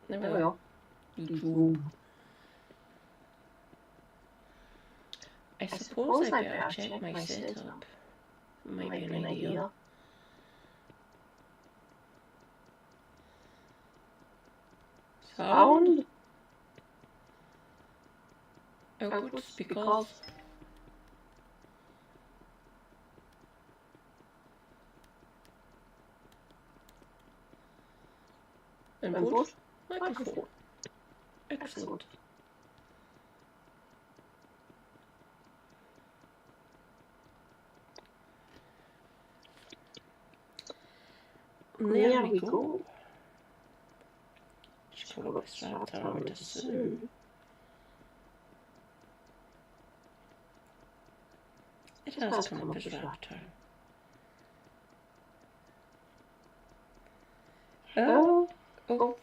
There we go. YouTube. I suppose I better check my setup. Might be an idea. Sound. Output speakers. Input microphone. Excellent. There we go. Just pull up this raptor, I would assume. It has come up as raptor. Oh,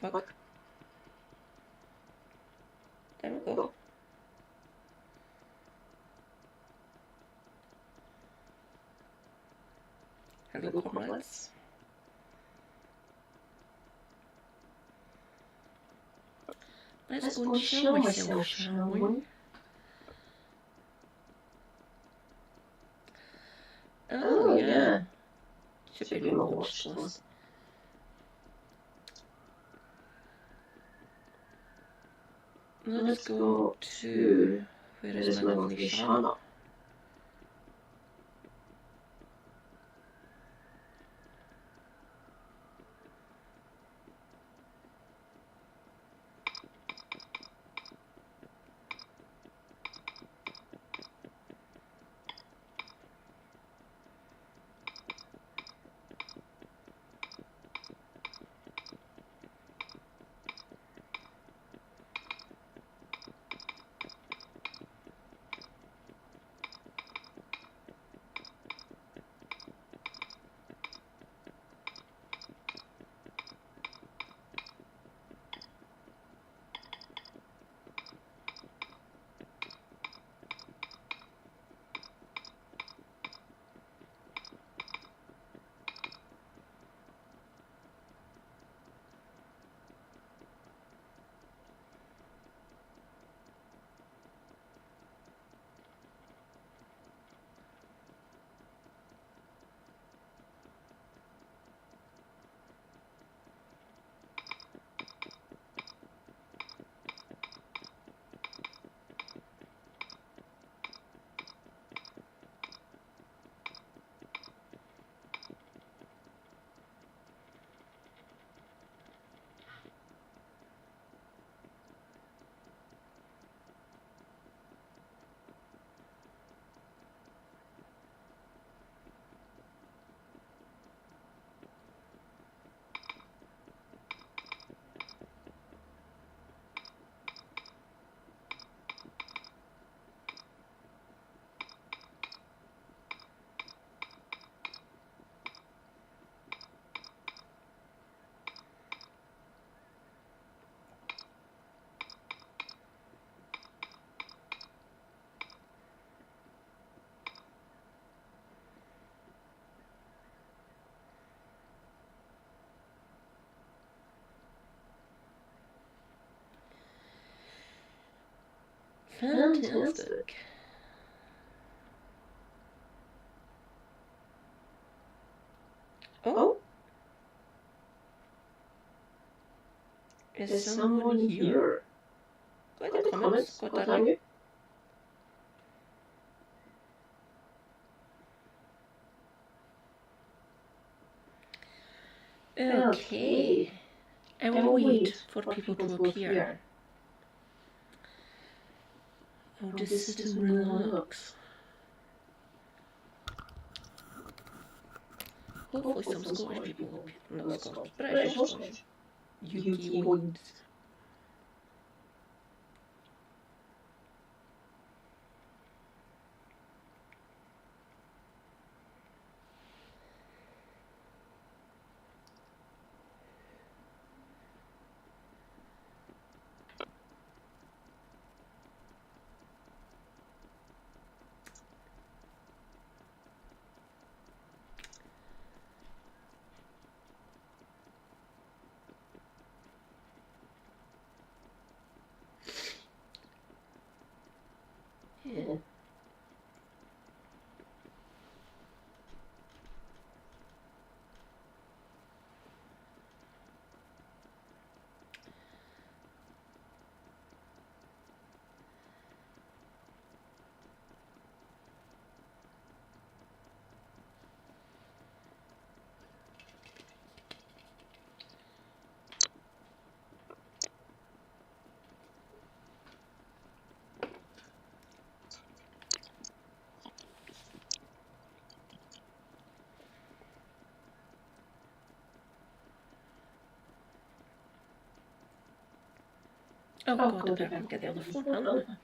fuck. There we go. Hello, comrades. Let's go and show myself, shall we? Oh, yeah. Should be my watch list. Let's go to... Where is my lovely Shanna? Fantastic. Oh. Is someone here? Go ahead, comments. Go ahead. Okay. I will wait for people to appear. I'll just sit and relax. Hopefully some Scottish people will appear. Not Scottish, British. UK woods. Yeah. Oh god, I better get the other phone, hadn't I?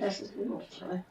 This is good actually.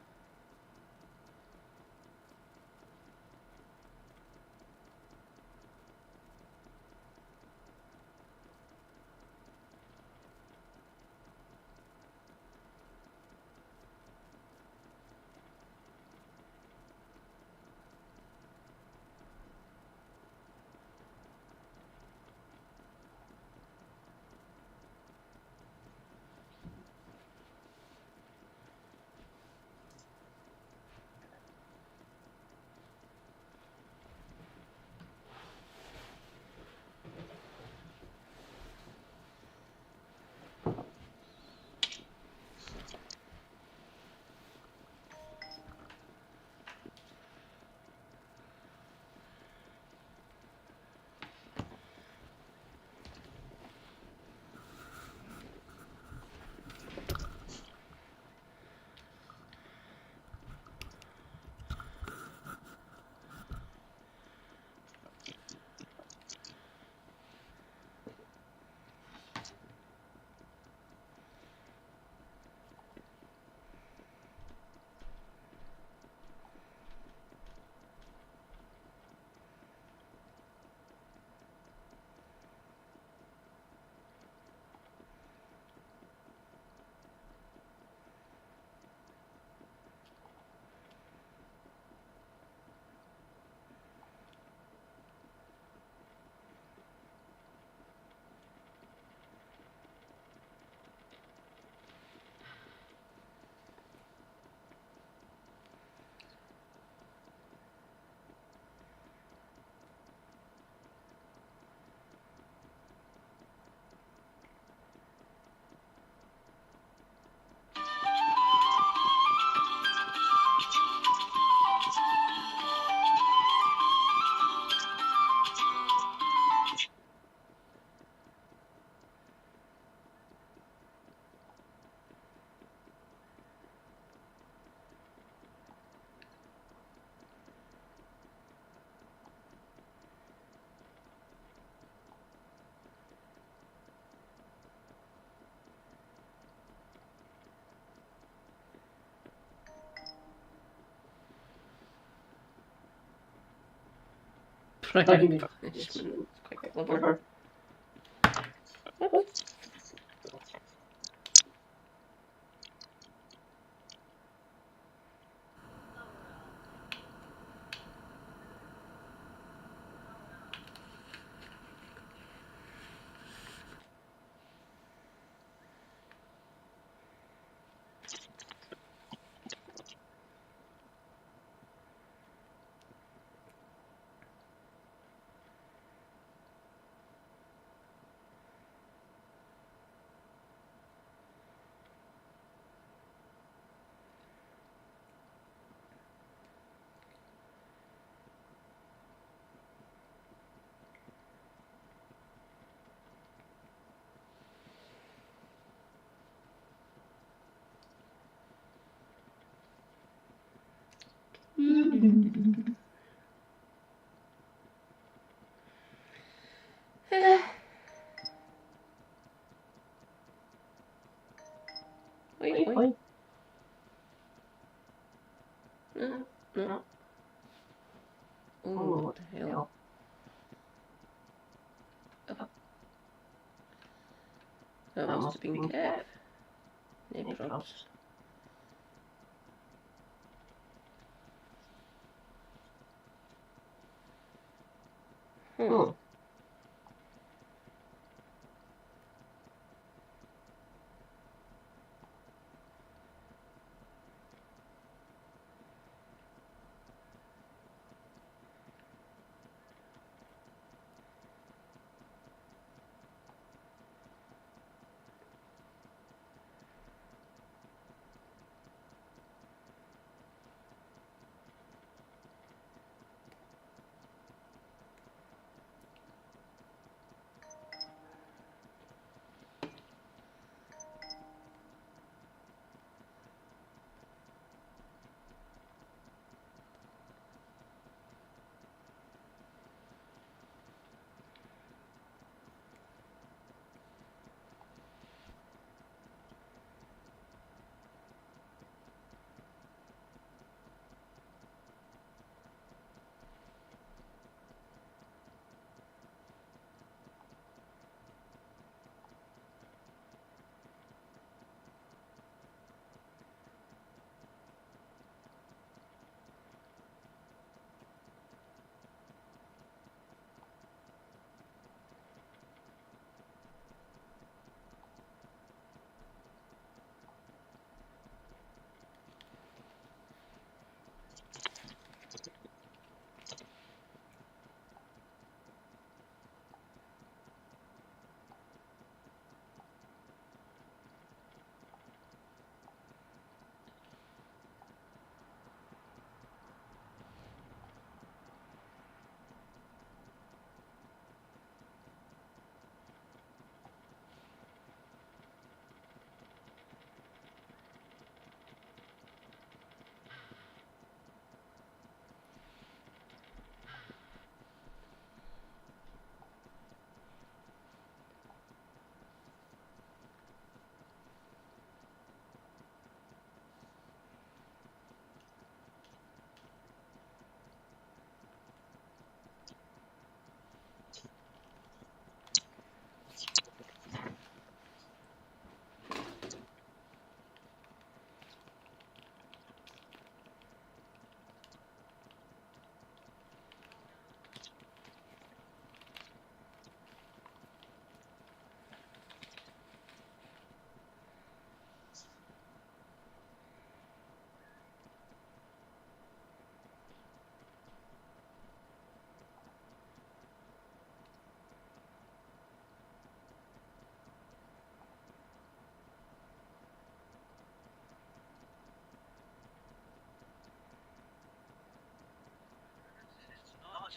Primary punishment. Quite clever. Whoops. Wait, wait. No, no. Oh, what the hell? Oh, that must have been Kev. No props. Hmm.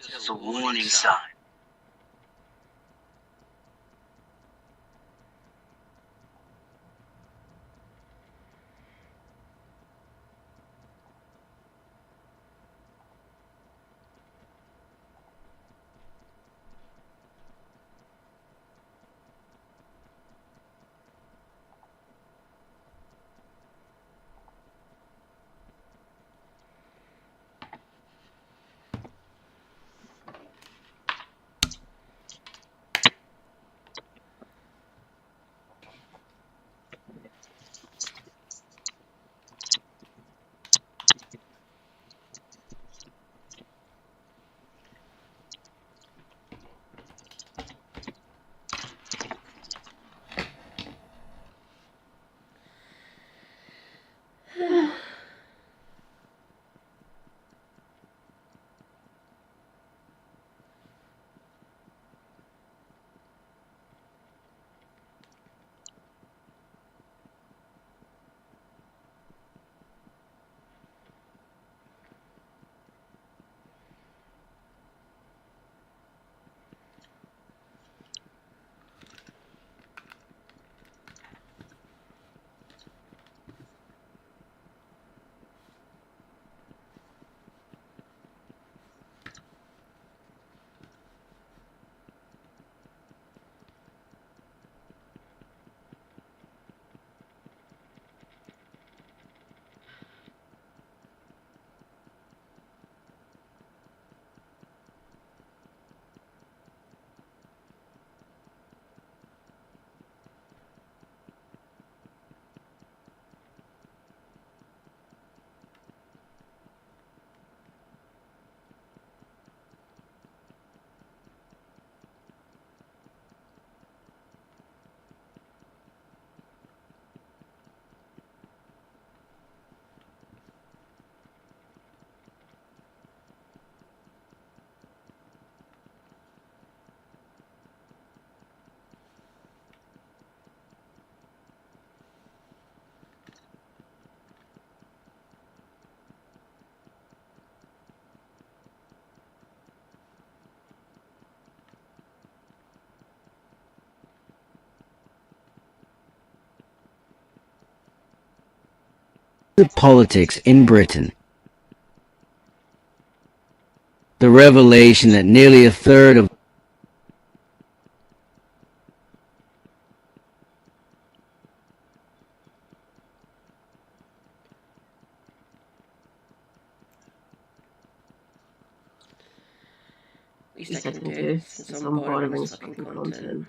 Just a warning sign. to politics in Britain. The revelation that nearly a third of least I can do, since I'm borrowing this fucking content.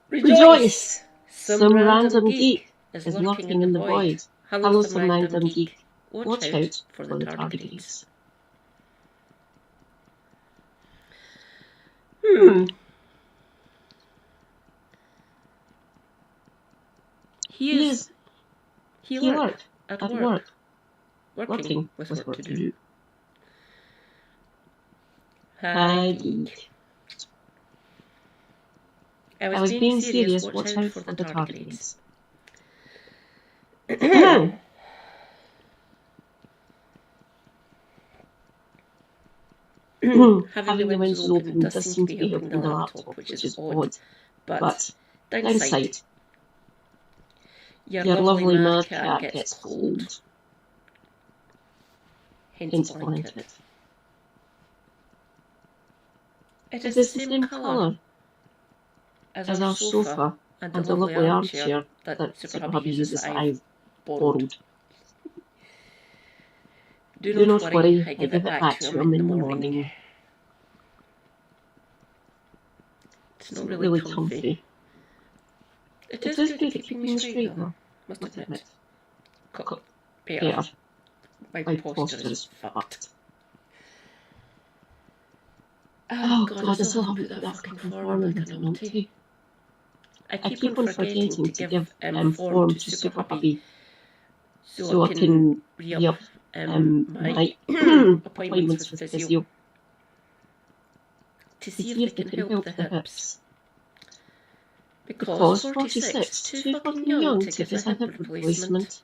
Rejoice! Some random geek is lurking in the void. Hello, some random geek. Watch out for the tardigrades. He lurked at work, working with what to do. Hi, geek. I was being serious. Watch out for the tardigrades. Having the windows open does seem to be helping the laptop, which is odd. But downside, your lovely mad cat gets cold. Hence blanket. It is the same colour as our sofa and the lovely armchair that Super Hubby uses that I've borrowed. Do not worry, I give it back to him in the morning. It's not really comfy. It is good at keeping me straight, though, must admit. Peter, my posture is fucked. Oh God, I still haven't put that fucking form in like a numpty. I keep on forgetting to give form to Super Hubby so I can re-up my appointments with physio to see if they can help the hips. Because 46, too fucking young to get a hip replacement.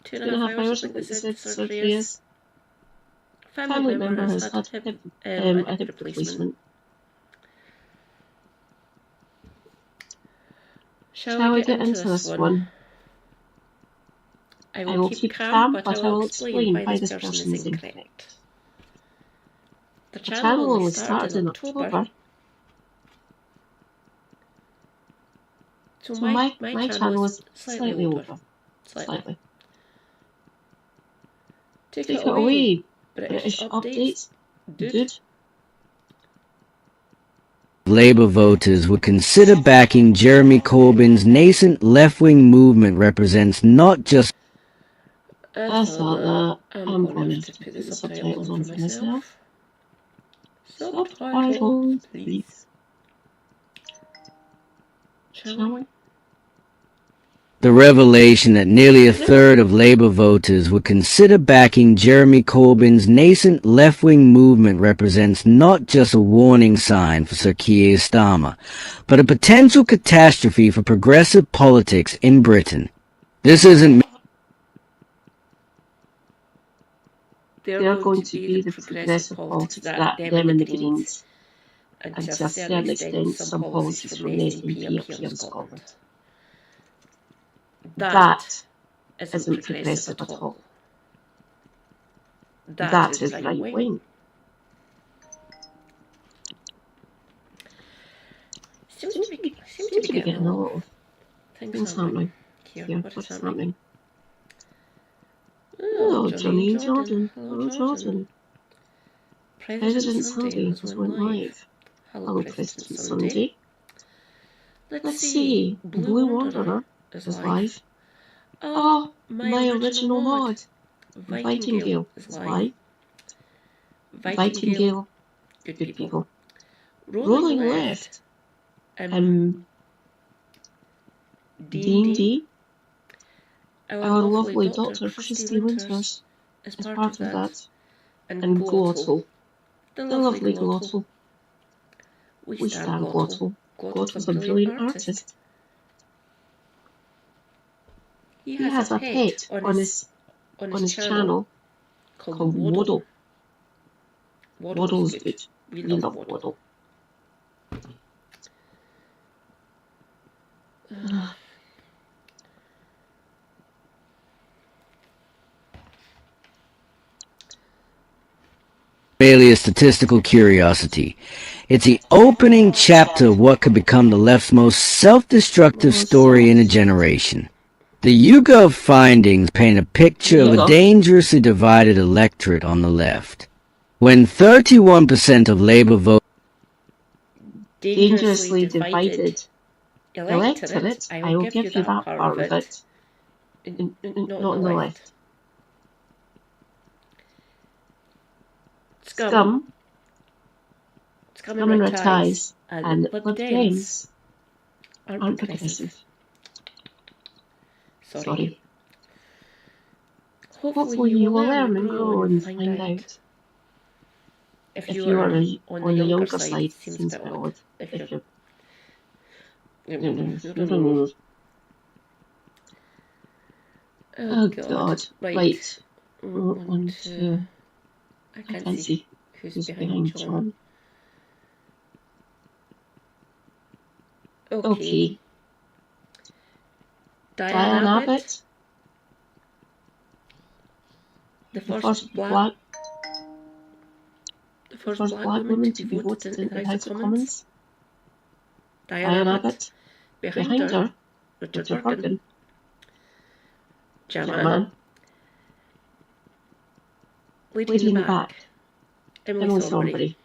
2.5 hours, I think they said surgery is. Family member has had a hip replacement. Shall we get into this one? I will keep calm, but I will explain why this person is incorrect. The channel only started in October. So my channel is slightly over. Slightly. Take it away, British updates, dude. Labour voters would consider backing Jeremy Corbyn's nascent left-wing movement represents not just... I thought that I'm going to have to put the subtitles on for myself. Subtitles, please. Shall we? The revelation that nearly a third of Labour voters would consider backing Jeremy Corbyn's nascent left-wing movement represents not just a warning sign for Sir Keir Starmer, but a potential catastrophe for progressive politics in Britain. This isn't... They're going to be the progressive politics that them and the Greens, and to a certain extent some policies from the SNP up here in Scotland. That isn't progressive at all. That is right wing. Seems to be getting a lot of things happening here. What's happening? Oh, Johnny Jordan. Hello, Jordan. President Sunday has went live. Hello, President Sunday. Let's see. Blue Wanderer is live. Oh, my original mod. Vitingale is live. Vitingale, good people. Rolling Left. D&D. Our lovely Dr. Christy Winters is part of that. And Glottal. The lovely Glottal. We stand Glottal. Glottle's a brilliant artist. He has a pet on his channel called Waddle. Waddle is good. We love Waddle. Merely a statistical curiosity. It's the opening chapter of what could become the left's most self-destructive story in a generation. The YouGov findings paint a picture of a dangerously divided electorate on the left. When 31% of Labour vote... Dangerously divided electorate, I will give you that part of it. Not on the left. Scum and Red Ties, and Lib Dems aren't progressive. Sorry. Hopefully you will learn and grow and find out. If you are on the younger side, it seems a bit odd. If you're... Oh God. Right. 1, 2... I can't see who's behind John. Okay. Diane Abbott. The first black woman to be voted into the House of Commons. Diane Abbott. Behind her, Richard Burgon. Jaman. Lady in the back, Emily Thornberry.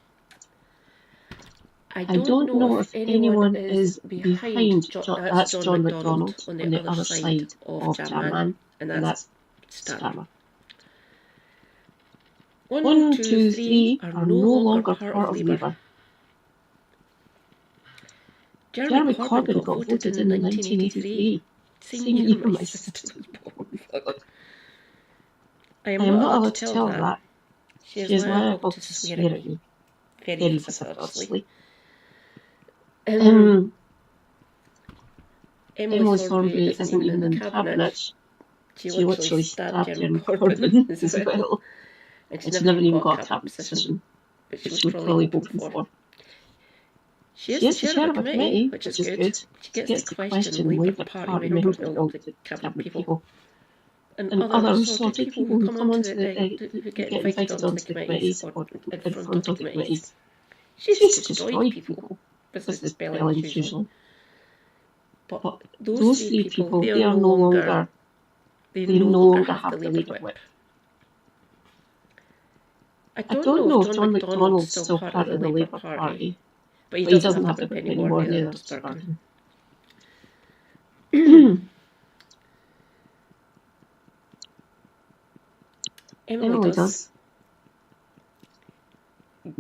I don't know if anyone is behind that's John MacDonald on the other side of Jamman, and that's Starmer. 1, 2, 3 are no longer part of Labour. Jeremy Corbyn got voted in 1983, same year my sister was born. I am not allowed to tell that. She is liable to swear at me. Very vociferously. Emily Thornberry isn't even in the cabinet. She literally stabbed Jeremy Corbyn as well. And she never even got a cabinet position, which she was probably hoping for. She is the chair of a committee, which is good. She gets to question Labour Party members, no, the cabinet people. And other assorted people who come onto who get invited onto the committees or in front of the committees. She's just destroyed people. Business spellings usually. But those 3 people, they no longer have the Labour whip. I don't know if John MacDonald's still part of the Labour Party, but he doesn't have the whip anymore neither does Burton. Emily does.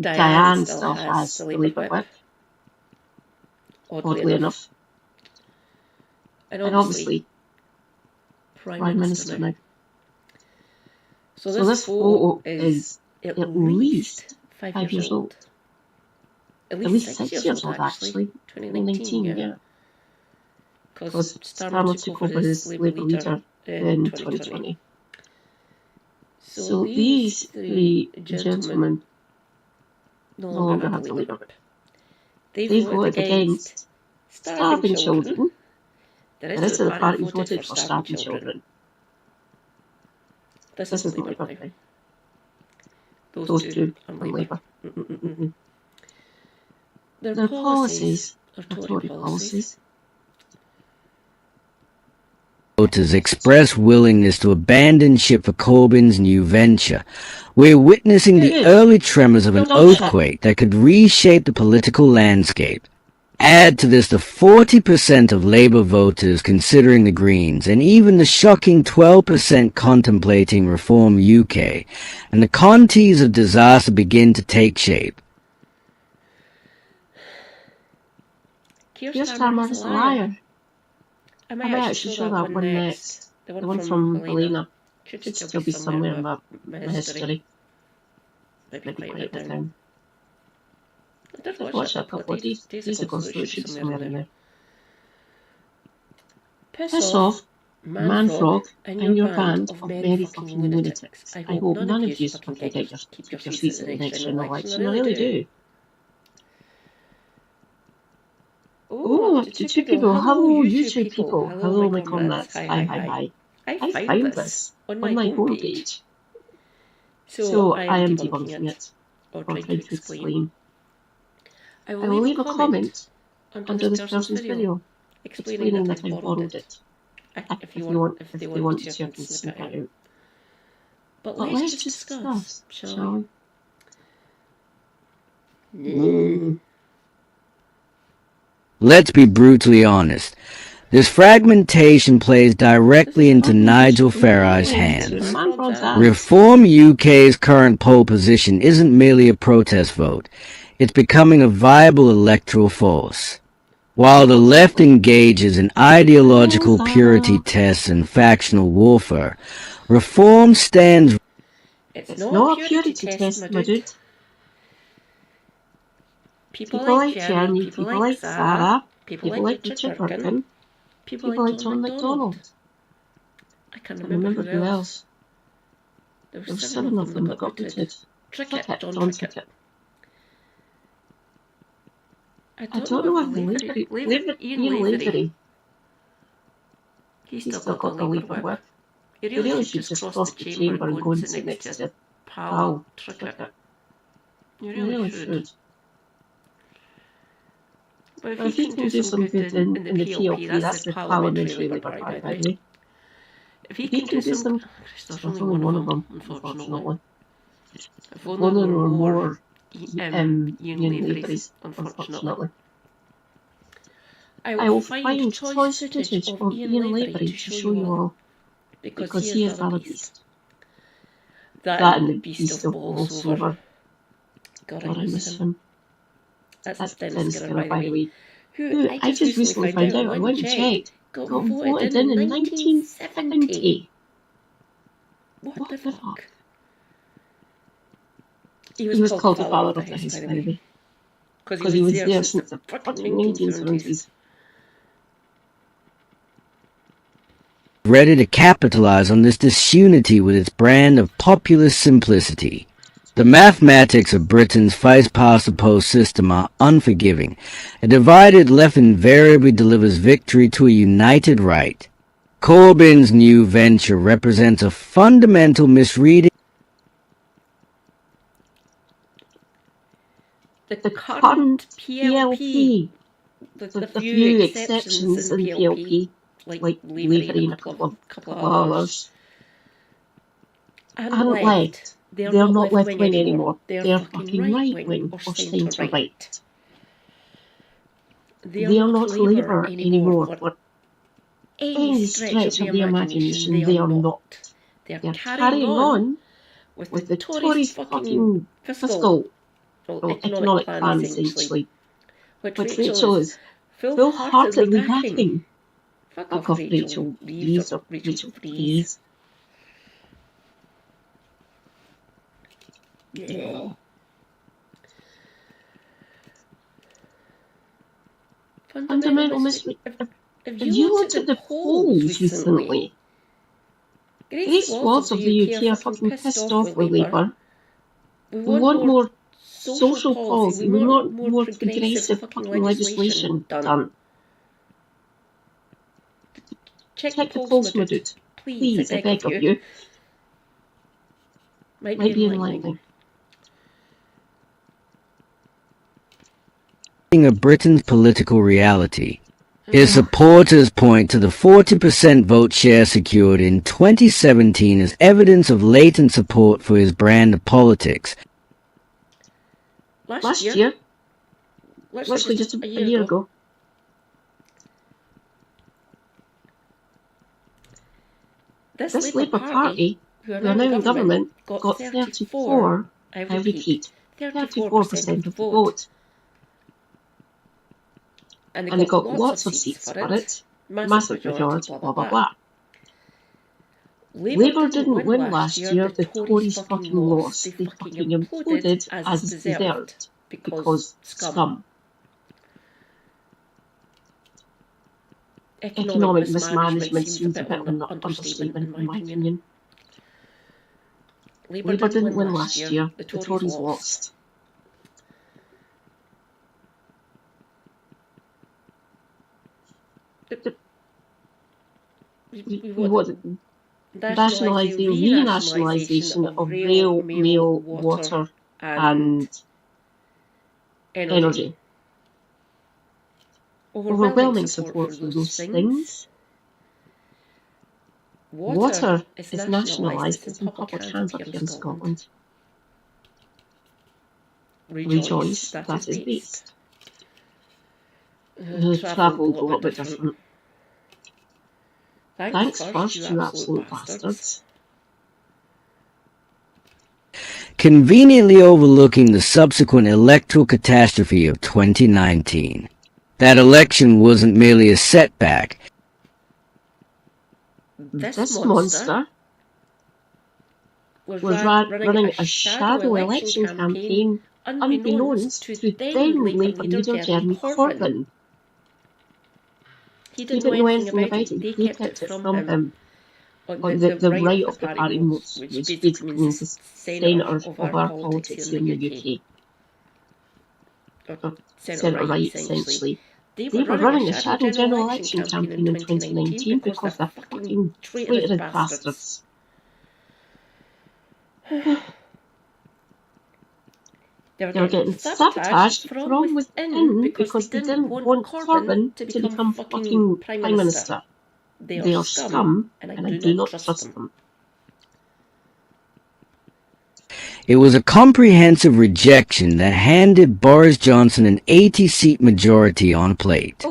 Diane still has the Labour whip, oddly enough. And obviously, Prime Minister now. So this photo is at least 5 years old. At least 6 years old, actually. 2019, yeah. Because Starmer took over as Labour leader in 2020. So these 3 gentlemen no longer have the Labour whip. They voted against starving children. The rest of the party voted for starving children. This is the Labour now. Those 2 are Labour. Their policies are Tory policies. Voters express willingness to abandon ship for Corbyn's new venture. We're witnessing the early tremors of an earthquake that could reshape the political landscape. Add to this the 40% of Labour voters considering the Greens, and even the shocking 12% contemplating Reform UK, and the contours of disaster begin to take shape. Keir Starmer is a liar. I might actually show that one next. The one from Helena. Should still be somewhere in my history. Might be quite a bit down. I did watch that a couple of days ago, so it should be somewhere in there. Piss off, Man-Frog, and your band of merry fucking lunatics. I hope none of you fucking keep your seats at the next general election. I really do. Oh, up to 2 people. Hello, YouTube people. Hello, my comrades. Hi. I find this on my homepage. So I am debunking it, or trying to explain. I will leave a comment under this person's video explaining that I borrowed it. If they want to, you can snip it out. But let's just discuss, shall we? Let's be brutally honest. This fragmentation plays directly into Nigel Farage's hands. Reform UK's current poll position isn't merely a protest vote. It's becoming a viable electoral force. While the left engages in ideological purity tests and factional warfare, Reform stands... It's not a purity test, my dude. People like Jeremy, people like Sarah, people like Richard Burton, people like John MacDonald. I can't remember who else. There were 7 of them that got voted. Trickett, John Trickett. I don't know if Ian Lavery. He's still got the Labour whip. He really should just cross the chamber and go and sit next to pal Trickett. You really should. But if he can do some good in the PLP, that's the Parliamentary Labour Party, by the way. If he can do some... There's only one of them, unfortunately. If only there were more union labourers, labourers, unfortunately. I will find choice footage of Ian Lavery to show you all, because he is the other beast. That and the beast of Bolsover. God, I miss him. That's Dennis Skinner, by the way, who I just recently found out. I went and checked. Got voted in 1970. What the fuck? He was called the father of the house, by the way. Because he was there since the fucking 1970s. Ready to capitalize on this disunity with its brand of populist simplicity. The mathematics of Britain's first-past-the-post system are unforgiving. A divided left invariably delivers victory to a united right. Corbyn's new venture represents a fundamental misreading. The current PLP, the few exceptions in PLP, like Lavery and a couple of others, aren't left. They're not left-wing anymore. They're fucking right-wing or centre-right. They're not Labour anymore for any stretch of the imagination. They are not. They're carrying on with the Tories' fucking fiscal economic plan, essentially, which Rachel is full-heartedly backing. Fuck off, Rachel, please, or Rachel, please. Yeah. Fundamental mystery. If you looked at the polls recently, great swaths of the UK are fucking pissed off with Labour. We want more social policy. We want more progressive fucking legislation done. Check the polls, my dude. Please, I beg of you. Might be enlightening. Of Britain's political reality. His supporters point to the 40% vote share secured in 2017 as evidence of latent support for his brand of politics. Last year? Literally just a year ago. This Labour Party, who are now in government, got 34, I repeat, 34% of the vote. And they got lots of seats for it, massive majority, blah blah blah. Labour didn't win last year, the Tories fucking lost. They fucking imploded as deserved, because scum. Economic mismanagement seems a bit of an understatement in my opinion. Labour didn't win last year, the Tories lost. We want renationalisation of rail, mail, water and energy. Overwhelming support for those things. Water is nationalised. It's in public hands up here in Scotland. Rejoice, that is based. Travelled a little bit different. Thanks first, you absolute bastards. Conveniently overlooking the subsequent electoral catastrophe of 2019. That election wasn't merely a setback. This monster was running a shadow election campaign unbeknownst to then Labour leader Jeremy Corbyn. He didn't know anything about it. They kept it from him. On the right of the party, which basically means the centre of our politics here in the UK. Or centre-right, essentially. They were running a shadow general election campaign in 2019 because they're fucking traitorous bastards. They were getting sabotaged from within because they didn't want Corbyn to become fucking Prime Minister. They are scum, and I do not trust them. It was a comprehensive rejection that handed Boris Johnson an 80-seat majority on a plate.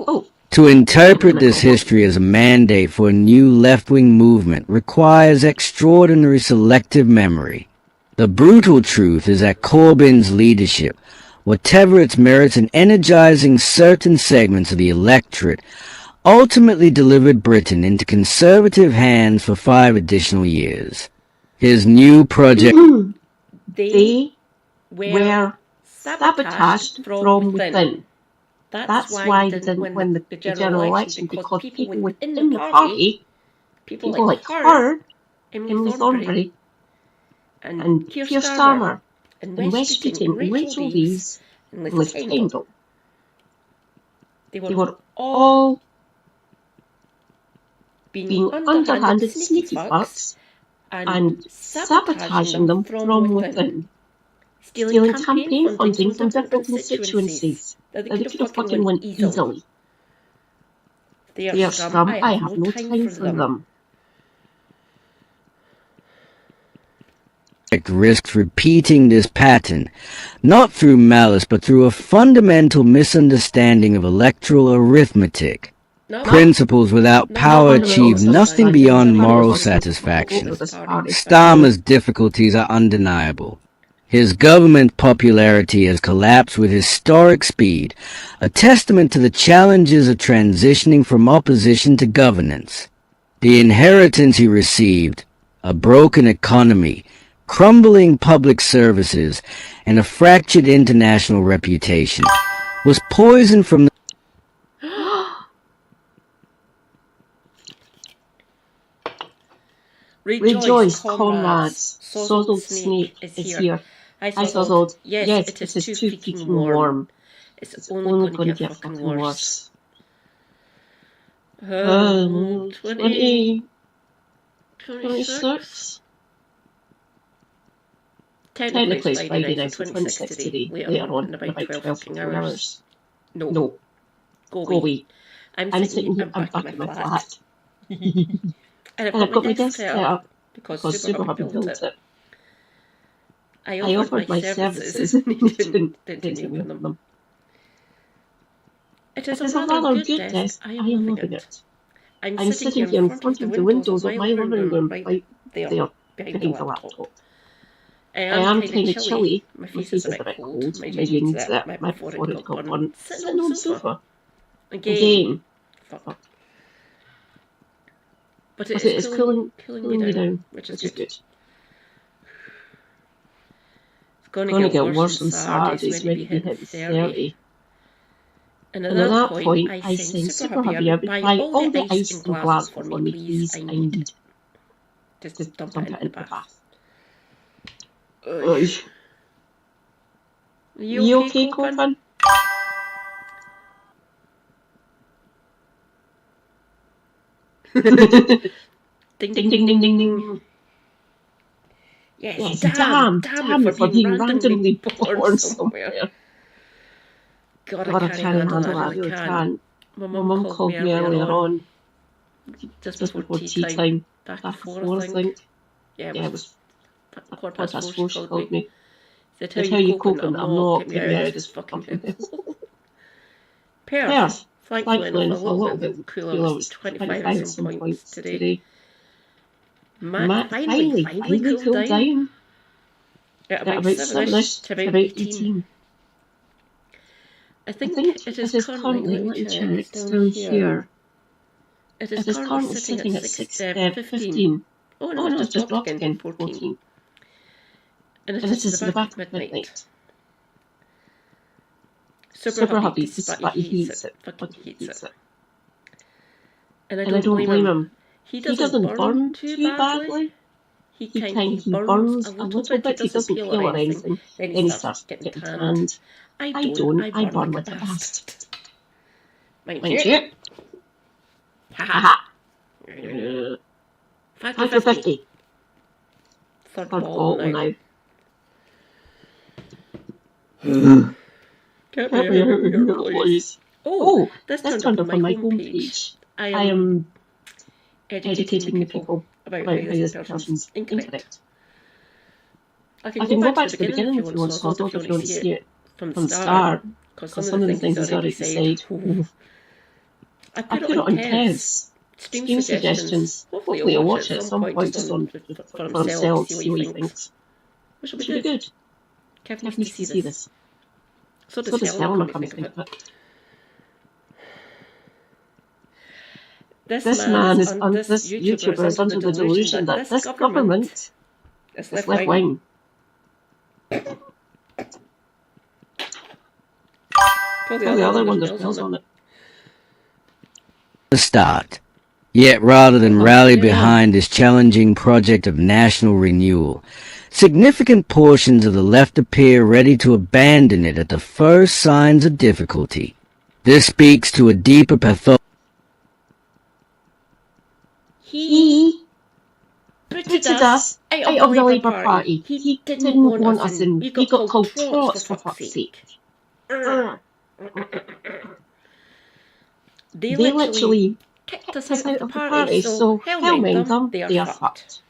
To interpret this history as a mandate for a new left-wing movement requires extraordinary selective memory. The brutal truth is that Corbyn's leadership, whatever its merits in energizing certain segments of the electorate, ultimately delivered Britain into conservative hands for 5 additional years. His new project... They were sabotaged from within. That's why they didn't win the general election, because people within the party, people like her, Emily Thornberry, and Keir Starmer, and West Streeting, and Rachel Reeves, and Liz Kendall, they were all being underhanded, sneaky fucks, and sabotaging them from within. Stealing campaign funding from different constituencies that they could have fucking won easily. They are scum. I have no time for them. Risks repeating this pattern, not through malice but through a fundamental misunderstanding of electoral arithmetic. Principles without power achieve nothing beyond moral satisfaction. Starmer's difficulties are undeniable. His government popularity has collapsed with historic speed, a testament to the challenges of transitioning from opposition to governance. The inheritance he received, a broken economy, crumbling public services, and a fractured international reputation, was poisoned from the... Rejoice, comrades, sozzled snake is here. I sozzled, yes, it is too freaking warm. It's only going to get fucking worse. 20, 26? Technically it's Friday night, so 26 today, later on, in about 12 fucking hours. No. Go away. I'm sitting here, I'm back in my flat. And I've got my desk set up because Super Hubby built it. I offered my services and he didn't open them. It is a rather good desk. I am loving it. I'm sitting here in front of the windows of my living room, right there, behind the laptop. I am kind of chilly. My face is a bit cold. My jeans that my forehead got burnt. Sitting on the sofa. Again. Fuck. But it is cooling me down, which is good. It's going to get worse on Saturdays when we hit 30. And at that point, I sent Super Hubby out to buy all the ice and glass for me, please. I need it. Just dump it in the bath. Are you okay, Corbyn? Ding, ding, ding, ding, ding, ding. Yes, damn if we're being randomly born somewhere. God, I can't handle that, I really can't. My mum called me earlier on, just before tea time, back and forth, I think. Yeah, it was 4:15 she called me. Said, how you coping? I'm not getting me out of this fucking house. Perth. Thankfully, it's a little bit cooler. It was 25 at some points today. Matt finally cooled down. At about 7ish to about 18. I think it is currently, let me check, it's down here. It is currently sitting at 15. Oh no, it's just dropped again, 14. And it is the back of midnight. Super Hubby, but he hates it. Fucking hates it. And I don't blame him. He doesn't burn too badly. He burns a little bit. He doesn't peel or anything. Then he starts getting tanned. I burn like a bastard. Mind you. Haha. 5 for 50. Third ball now. Get me out of here, please. Oh, this turned up on my homepage. I am educating the people about how this person's incorrect. I can go back to the beginning if you want, Swaddled, if you want to see it from the start, because some of the things he's already said. I put it on Kev's stream suggestions. Hopefully he'll watch it at some point just on for himself, see what he thinks. Which will be good. Kev needs to see this. So does Helena, come to think of it. This YouTuber is under the delusion that this government is left-wing. Pull the other one, there's bells on it. The start. Yet rather than rally behind this challenging project of national renewal, significant portions of the left appear ready to abandon it at the first signs of difficulty. This speaks to a deeper pathology. He booted us out of the Labour Party. He didn't want us in. He got called trots for fuck's sake. They literally kicked us out of the party, so hell mind them, they are fucked.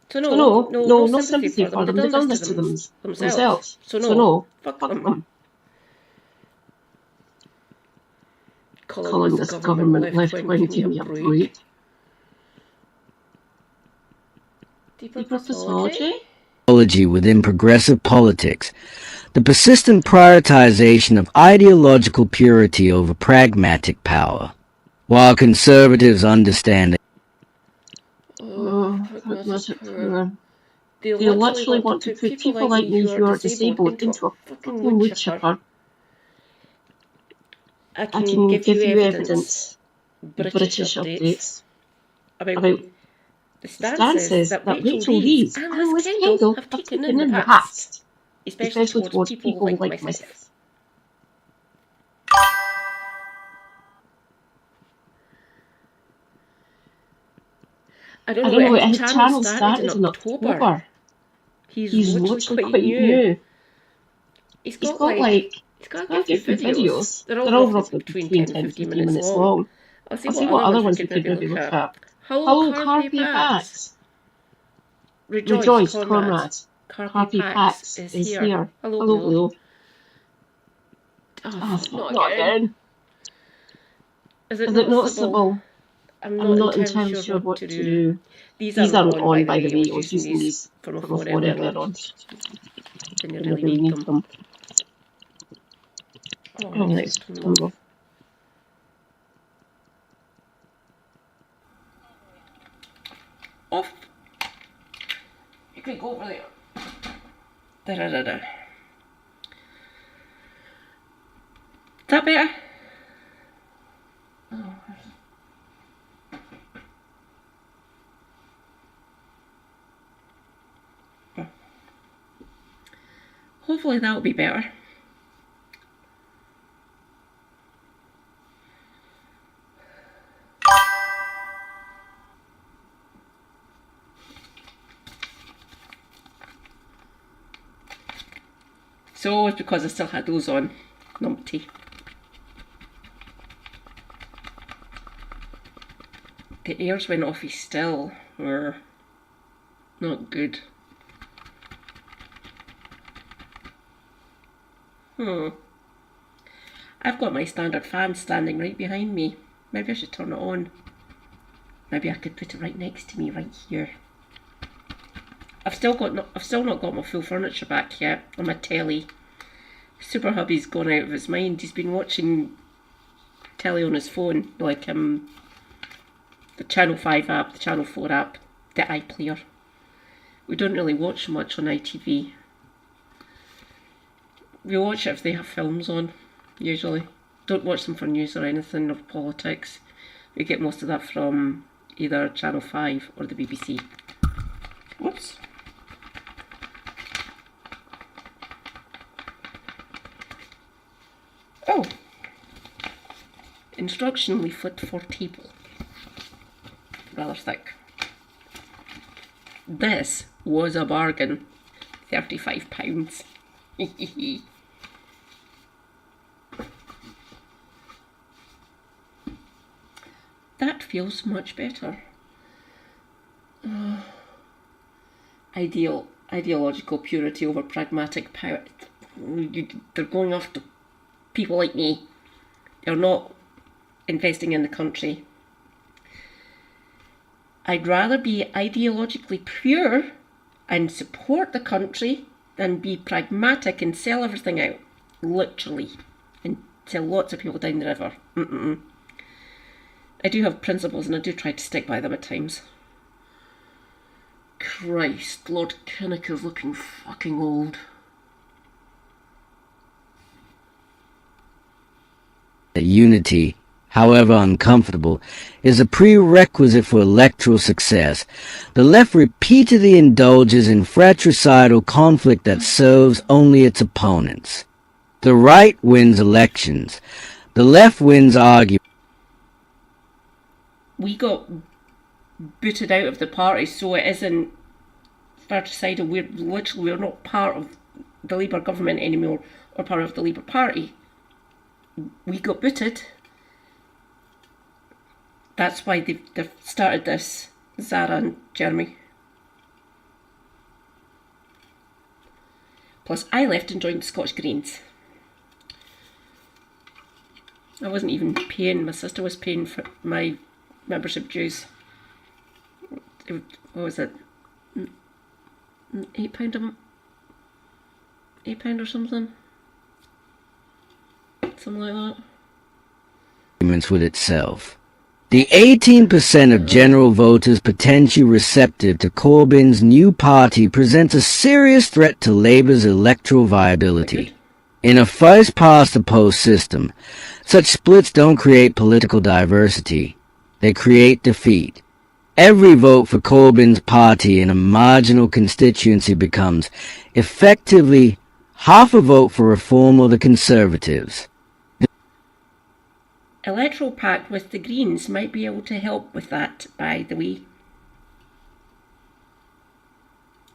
So no sympathy for them. They've done this to themselves. So no, fuck them. Calling this government left-wing, give me a break. Deeper pathology? Within progressive politics, the persistent prioritization of ideological purity over pragmatic power, while conservatives understand pragmatic power. They literally want to put people like me who are disabled into a fucking wood chipper. I can give you evidence, British updates, about the stances that Rachel Reeves and Liz Kendall have taken in the past, especially towards people like myself. I don't know, his channel started in October. He's literally quite new. He's got a few videos. They're all roughly between 10 and 15 minutes long. I'll see what other ones we could maybe look at. Hello, Carpy Pax. Rejoice, comrade. Carpy Pax is here. Hello. Oh, not again. Is it noticeable? I'm not entirely sure what to do. These aren't on, by the way. I was using these from a phone earlier on. Didn't really need them. Oh, let's turn them off. Off. You can go over there. Da. Is that better? Oh. Hopefully that'll be better. So it's because I still had those on, numpty. The airs went off still, or not good. I've got my standard fan standing right behind me. Maybe I should turn it on. Maybe I could put it right next to me, right here. I've still not got my full furniture back yet on my telly. Super hubby's gone out of his mind. He's been watching telly on his phone, like the Channel 5 app, the Channel 4 app, the iPlayer. We don't really watch much on ITV. We watch it if they have films on, usually. Don't watch them for news or anything, or politics. We get most of that from either Channel 5 or the BBC. Whoops. Oh. Instruction leaflet for table. Rather thick. This was a bargain. £35. That feels much better. ideological purity over pragmatic power. They're going after people like me. They're not investing in the country. I'd rather be ideologically pure and support the country than be pragmatic and sell everything out, literally, and sell lots of people down the river. I do have principles and I do try to stick by them at times. Christ, Lord Kinnock is looking fucking old. Unity, however uncomfortable, is a prerequisite for electoral success. The left repeatedly indulges in fratricidal conflict that serves only its opponents. The right wins elections. The left wins arguments. We got booted out of the party, so it isn't fratricidal. We're not part of the Labour government anymore, or part of the Labour Party. We got booted. That's why they've started this, Zara and Jeremy. Plus, I left and joined the Scotch Greens. I wasn't even paying. My sister was paying for my membership dues. What was it? £8 £8 or something. Something like that. With itself. The 18% of general voters potentially receptive to Corbyn's new party presents a serious threat to Labour's electoral viability. In a first-past-the-post system, such splits don't create political diversity. They create defeat. Every vote for Corbyn's party in a marginal constituency becomes, effectively, half a vote for Reform or the Conservatives. Electoral pact with the Greens might be able to help with that, by the way.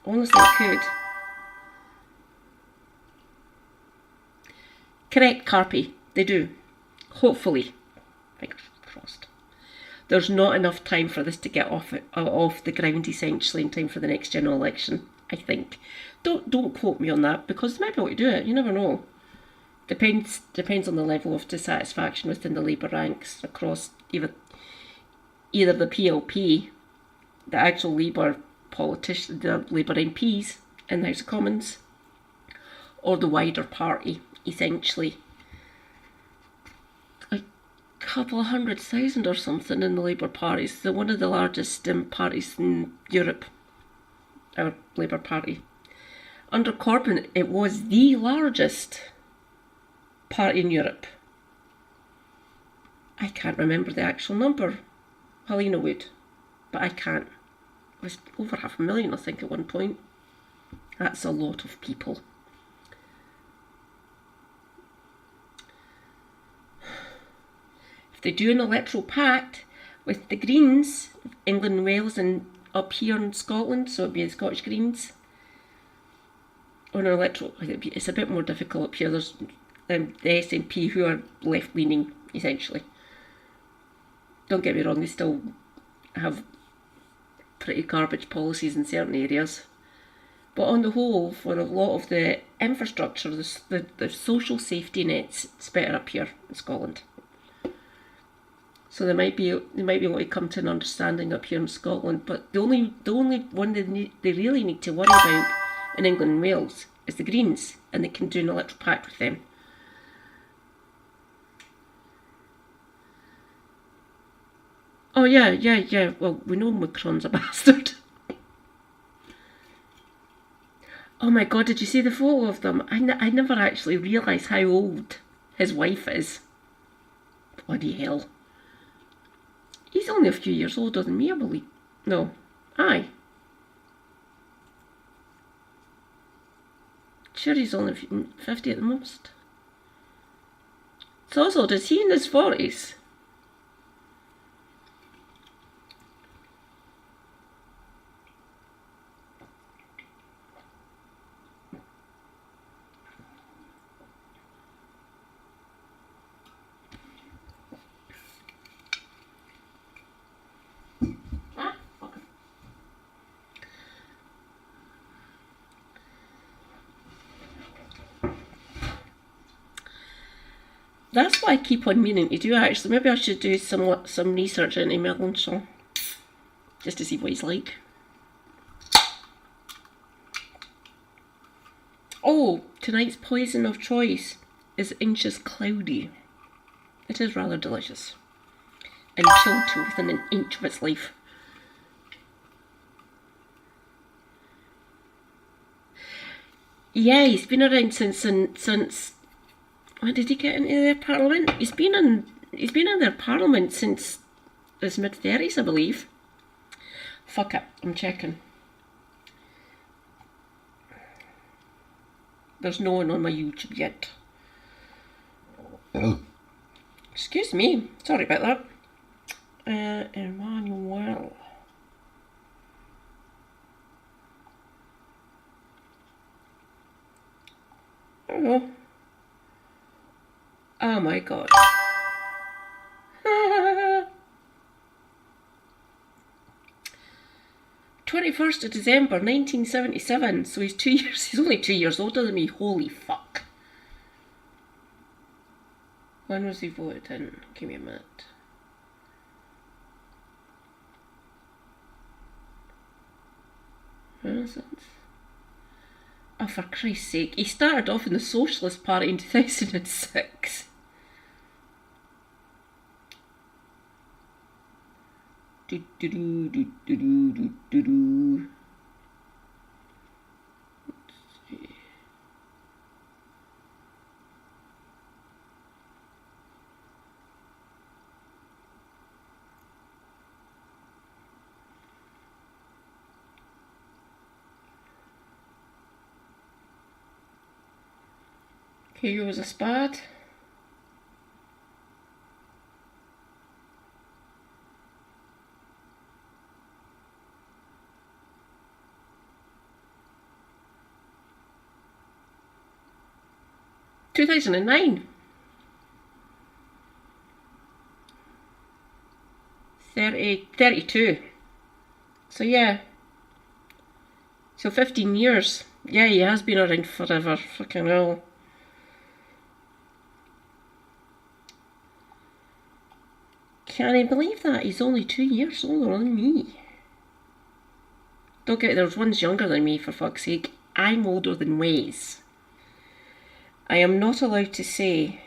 Honestly, it could. Correct, Carpy. They do. Hopefully. Fingers crossed. There's not enough time for this to get off the ground, essentially, in time for the next general election, I think. Don't quote me on that, because they might be able to do it. You never know. Depends on the level of dissatisfaction within the Labour ranks across either the PLP, the actual Labour politicians, the Labour MPs in the House of Commons, or the wider party, essentially. A couple of 100,000 or something in the Labour Party. So one of the largest parties in Europe, our Labour Party. Under Corbyn, it was the largest party in Europe. I can't remember the actual number. Helena would, but I can't. It was over 500,000, I think, at one point. That's a lot of people. If they do an electoral pact with the Greens, England and Wales, and up here in Scotland, so it'd be the Scottish Greens, on an electoral, it's a bit more difficult up here. There's the SNP, who are left-leaning, essentially. Don't get me wrong, they still have pretty garbage policies in certain areas. But on the whole, for a lot of the infrastructure, the social safety nets, it's better up here in Scotland. So they might be able to come to an understanding up here in Scotland. But the only one they really need to worry about in England and Wales is the Greens, and they can do an electoral pact with them. Oh yeah. Well, we know Macron's a bastard. Oh my god, did you see the photo of them? I never actually realised how old his wife is. Bloody hell. He's only a few years older than me, I believe. No. Aye. Sure, he's only 50 at the most. So also, is he in his 40s? That's what I keep on meaning to do, actually. Maybe I should do some research into Melanchthon, just to see what he's like. Oh, tonight's poison of choice is Inch's Cloudy. It is rather delicious and chilled to within an inch of its life. Yeah, he's been around since when did he get into their parliament? He's been in their parliament since his mid-30s, I believe. Fuck it, I'm checking. There's no one on my YouTube yet. Oh. Excuse me, sorry about that. Emmanuel. There we go. Oh my god. 21st of December 1977, so he's only 2 years older than me. Holy fuck. When was he voted in? Give me a minute. Renaissance. Oh, for Christ's sake. He started off in the Socialist Party in 2006. Do do do do do do do do. Let's see. Here was a spad. Two 2009. 32. So yeah. So 15 years. Yeah, he has been around forever. Fucking hell. Can I believe that? He's only 2 years older than me. Don't get it, there's one's younger than me, for fuck's sake. I'm older than Waze. I am not allowed to say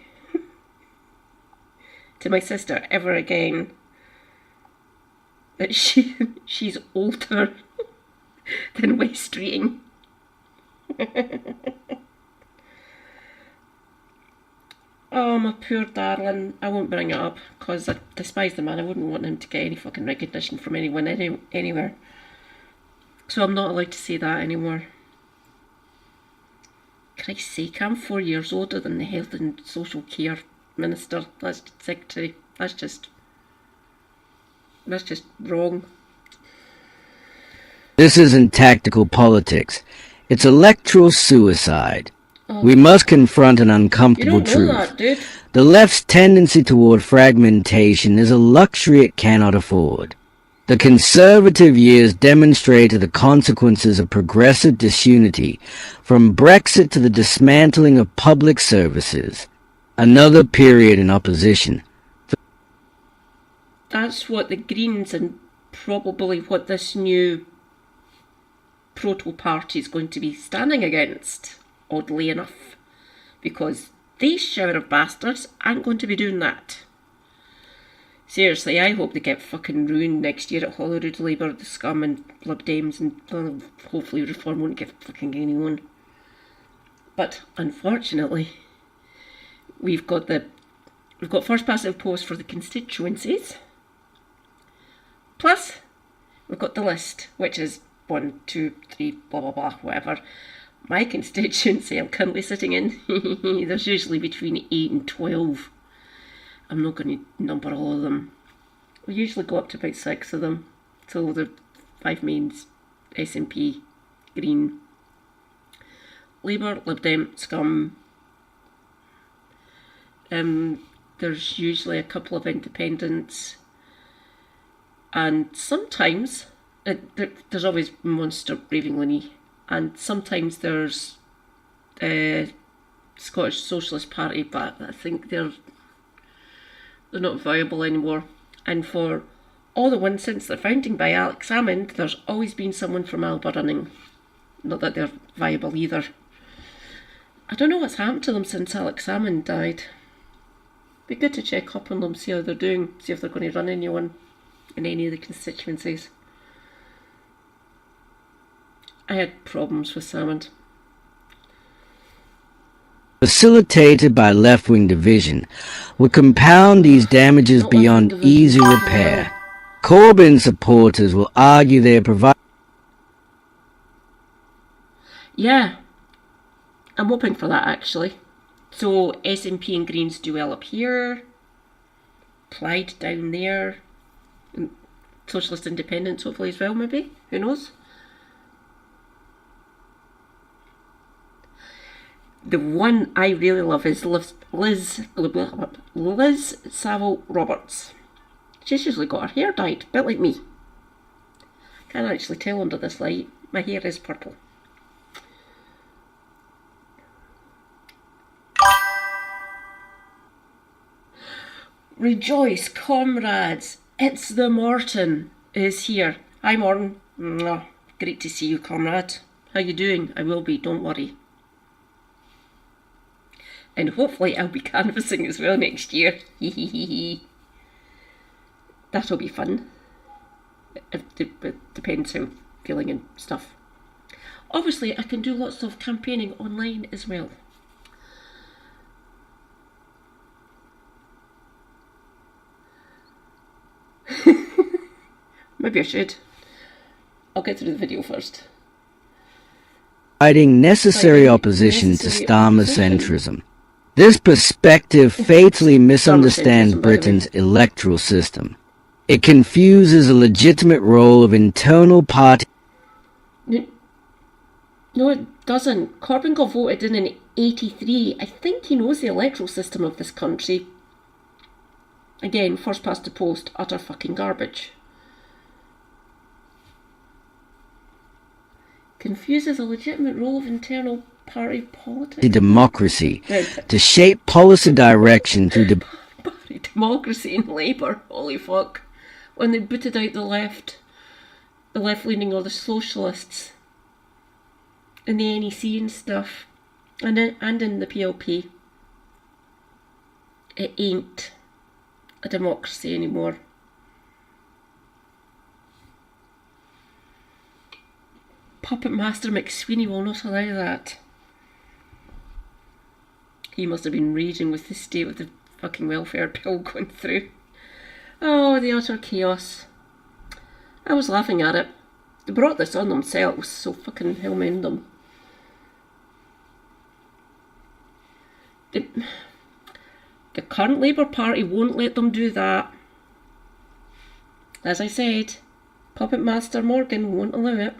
to my sister ever again that she's older than West Streeting. Oh, my poor darling. I won't bring it up, because I despise the man. I wouldn't want him to get any fucking recognition from anyone anywhere. So I'm not allowed to say that anymore. Christ's sake, I'm 4 years older than the Health and Social Care Minister. That's Secretary. That's just wrong. This isn't tactical politics. It's electoral suicide. We must confront an uncomfortable truth. That, dude. The left's tendency toward fragmentation is a luxury it cannot afford. The conservative years demonstrated the consequences of progressive disunity, from Brexit to the dismantling of public services. Another period in opposition. That's what the Greens and probably what this new proto-party is going to be standing against, oddly enough, because these shower of bastards aren't going to be doing that. Seriously, I hope they get fucking ruined next year at Holyrood. Labour, the scum and Lib Dems, and hopefully Reform won't get fucking anyone. But unfortunately, we've got first past the post for the constituencies. Plus, we've got the list, which is 1, 2, 3, blah blah blah, whatever. My constituency I'm currently sitting in, there's usually between 8 and 12. I'm not going to number all of them. We usually go up to about 6 of them. So the 5 mains: SNP, Green, Labour, Lib Dem, Scum. There's usually a couple of independents. And sometimes, there's always Monster, Raving Looney. And sometimes there's Scottish Socialist Party, but I think they're not viable anymore. And for all the ones since their founding by Alex Salmond, there's always been someone from Alba running. Not that they're viable either. I don't know what's happened to them since Alex Salmond died. Be good to check up on them, see how they're doing, see if they're going to run anyone in any of the constituencies. I had problems with Salmond. Facilitated by left-wing division, would compound these damages beyond easy repair. Corbyn supporters will argue they are providing. Yeah, I'm hoping for that actually. So SNP and Greens do well up here, Plaid down there, and Socialist Independents hopefully as well maybe, who knows. The one I really love is Liz Saville Roberts. She's usually got her hair dyed, a bit like me. Can't actually tell under this light. My hair is purple. Rejoice, comrades! It's the Morton is here. Hi, Morton. Great to see you, comrade. How you doing? I will be, don't worry. And hopefully I'll be canvassing as well next year. That'll be fun. It depends how I'm feeling and stuff. Obviously, I can do lots of campaigning online as well. Maybe I should. I'll get through the video first. Providing necessary opposition to Starmer centrism. This perspective fatally misunderstands Britain's electoral system. It confuses a legitimate role of internal party. No, it doesn't. Corbyn got voted in 83. I think he knows the electoral system of this country. Again, first past the post, utter fucking garbage. Confuses a legitimate role of internal party politics. Democracy to shape policy direction through party democracy in Labour. Holy fuck! When they booted out the left-leaning or the socialists in the NEC and stuff, and in the PLP, it ain't a democracy anymore. Puppet Master McSweeney will not allow that. He must have been raging with the state of the fucking welfare bill going through. Oh, the utter chaos. I was laughing at it. They brought this on themselves, so fucking hell mend them. The current Labour Party won't let them do that. As I said, Puppet Master Morgan won't allow it.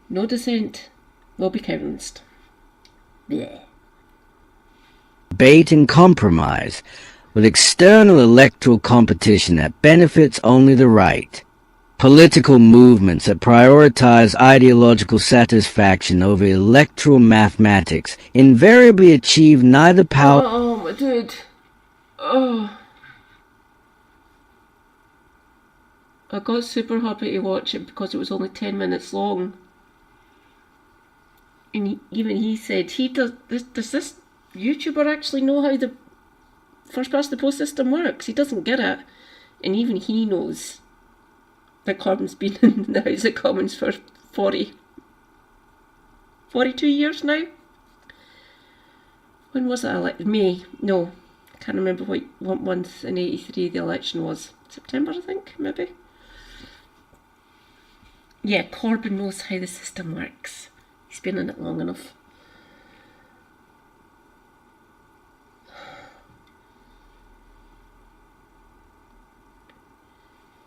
No dissent will be countenanced. Blech. Debate and compromise, with external electoral competition that benefits only the right. Political movements that prioritize ideological satisfaction over electoral mathematics invariably achieve neither power. Oh, my dude. Oh. I got super happy to watch it because it was only 10 minutes long. And even he said, does this YouTuber actually know how the first past the post system works? He doesn't get it. And even he knows that Corbyn's been in the House of Commons for 42 years now. When was it elected? May? No, I can't remember what month in 83 the election was. September, I think, maybe. Yeah, Corbyn knows how the system works. He's been in it long enough.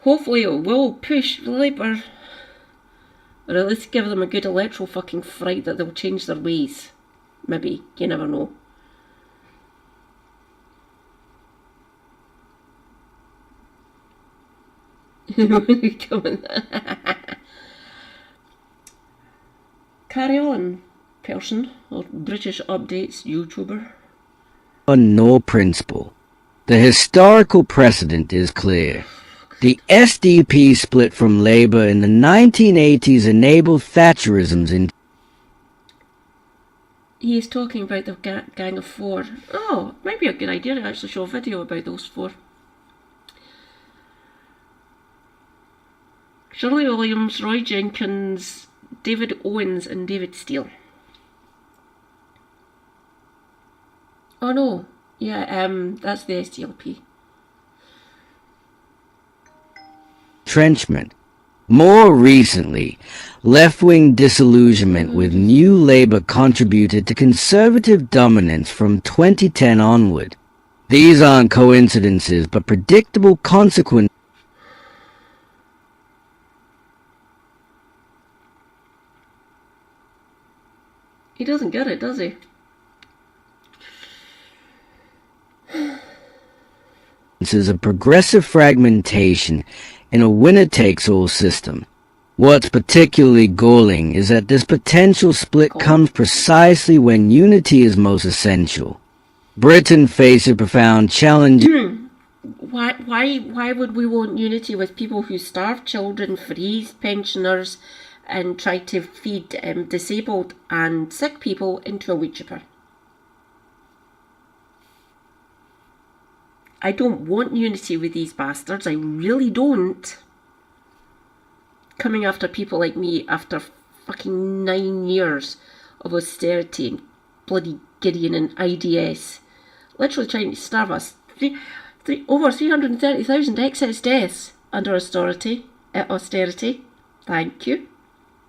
Hopefully it will push Labour, or at least give them a good electoral fucking fright that they'll change their ways. Maybe, you never know. Carry on. person or British Updates YouTuber. Nor principle. The historical precedent is clear. The SDP split from Labour in the 1980s enabled Thatcherism's in. He is talking about the Gang of Four. Oh, might be a good idea to actually show a video about those four. Shirley Williams, Roy Jenkins, David Owens and David Steele. Oh no, yeah, that's the SDLP. Entrenchment. More recently, left-wing disillusionment with New Labour contributed to Conservative dominance from 2010 onward. These aren't coincidences, but predictable consequences. He doesn't get it, does he? Of progressive fragmentation in a winner-takes-all system. What's particularly galling is that this potential split comes precisely when unity is most essential. Britain faces a profound challenge. Why would we want unity with people who starve children, freeze pensioners, and try to feed disabled and sick people into a wood chipper? I don't want unity with these bastards, I really don't. Coming after people like me after fucking 9 years of austerity and bloody Gideon and IDS. Literally trying to starve us. Over 330,000 excess deaths under austerity. Thank you.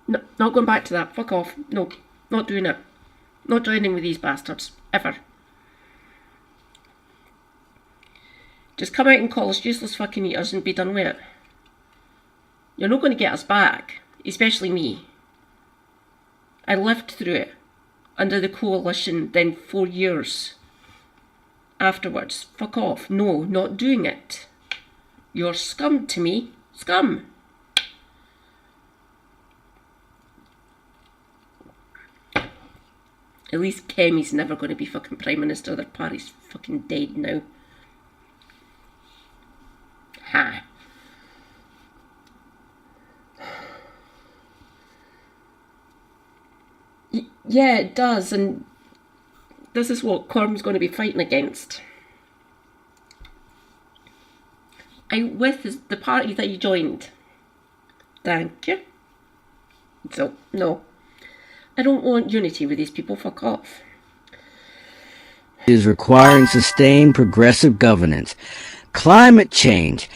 No, not going back to that. Fuck off. No, not doing it. Not joining with these bastards. Ever. Just come out and call us useless fucking eaters and be done with it. You're not going to get us back. Especially me. I lived through it. Under the coalition, then 4 years. Afterwards. Fuck off. No, not doing it. You're scum to me. Scum. At least Kemi's never going to be fucking Prime Minister. Their party's fucking dead now. Ha. Yeah, it does, and this is what Corm's going to be fighting against. With the party that you joined. Thank you. So, no. I don't want unity with these people, fuck off. Is requiring sustained progressive governance. Climate change.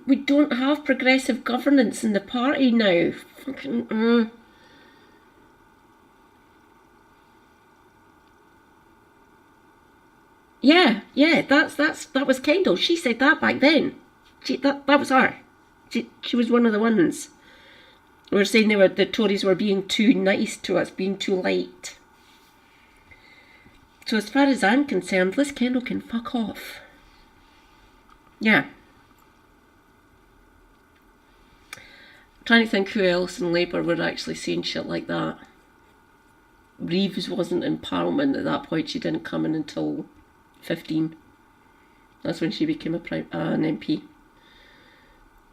We don't have progressive governance in the party now. Fucking, Yeah, that was Kendall. She said that back then. That was her. She was one of the ones. We were saying the Tories were being too nice to us, being too light. So as far as I'm concerned, Liz Kendall can fuck off. Yeah. I'm trying to think who else in Labour were actually saying shit like that. Reeves wasn't in Parliament at that point. She didn't come in until 15. That's when she became an MP.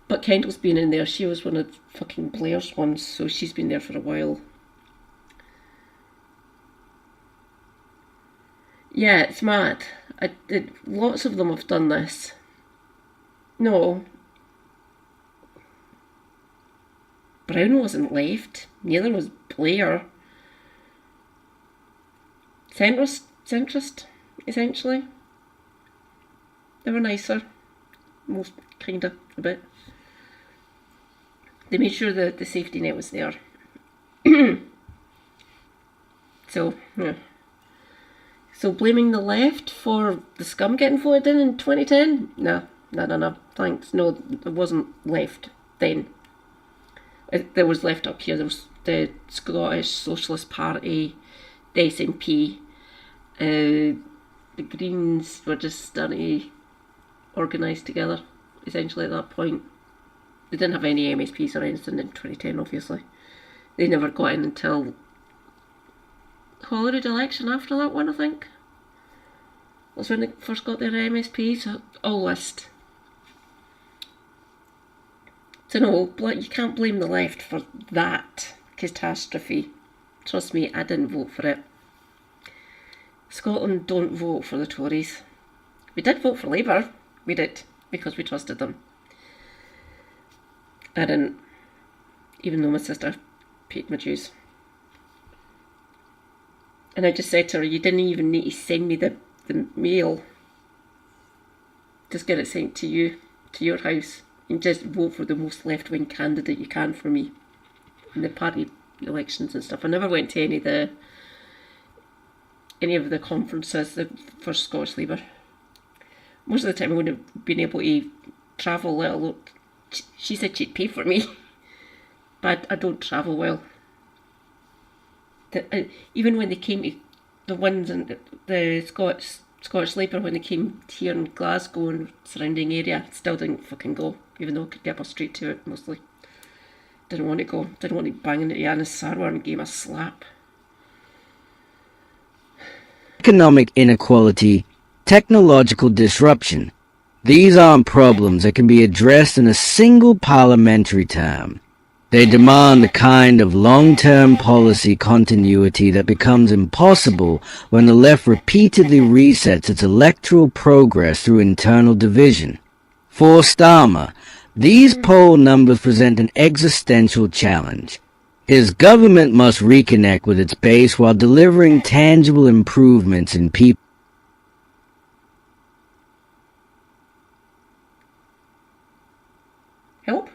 But Kendall's been in there. She was one of fucking Blair's ones, so she's been there for a while. Yeah, it's mad. Lots of them have done this. No. Brown wasn't left. Neither was Blair. Centrist, essentially. They were nicer. Most, kinda, a bit. They made sure that the safety net was there. So, yeah. So blaming the left for the scum getting voted in 2010? No, thanks. No, there wasn't left then. There was left up here. There was the Scottish Socialist Party, the SNP, the Greens were just starting to organise together, essentially at that point. They didn't have any MSPs or anything in 2010, obviously. They never got in until Holyrood election after that one, I think. Was when they first got their MSPs. All list. So no, you can't blame the left for that catastrophe. Trust me, I didn't vote for it. Scotland don't vote for the Tories. We did vote for Labour. We did, because we trusted them. I didn't, even though my sister paid my dues. And I just said to her, you didn't even need to send me the mail. Just get it sent to you, to your house, and just vote for the most left-wing candidate you can for me in the party elections and stuff. I never went to any of the conferences for Scottish Labour. Most of the time I wouldn't have been able to travel, let alone... She said she'd pay for me, but I don't travel well. Even when they came to the ones in the Scottish Labour, when they came here in Glasgow and surrounding area, still didn't fucking go, even though I could get us straight to it mostly. Didn't want to go. Didn't want to bang into Yanis Sarwar and give him a slap. Economic inequality, technological disruption. These aren't problems that can be addressed in a single parliamentary term. They demand the kind of long-term policy continuity that becomes impossible when the left repeatedly resets its electoral progress through internal division. For Starmer, these poll numbers present an existential challenge. His government must reconnect with its base while delivering tangible improvements in people. Help?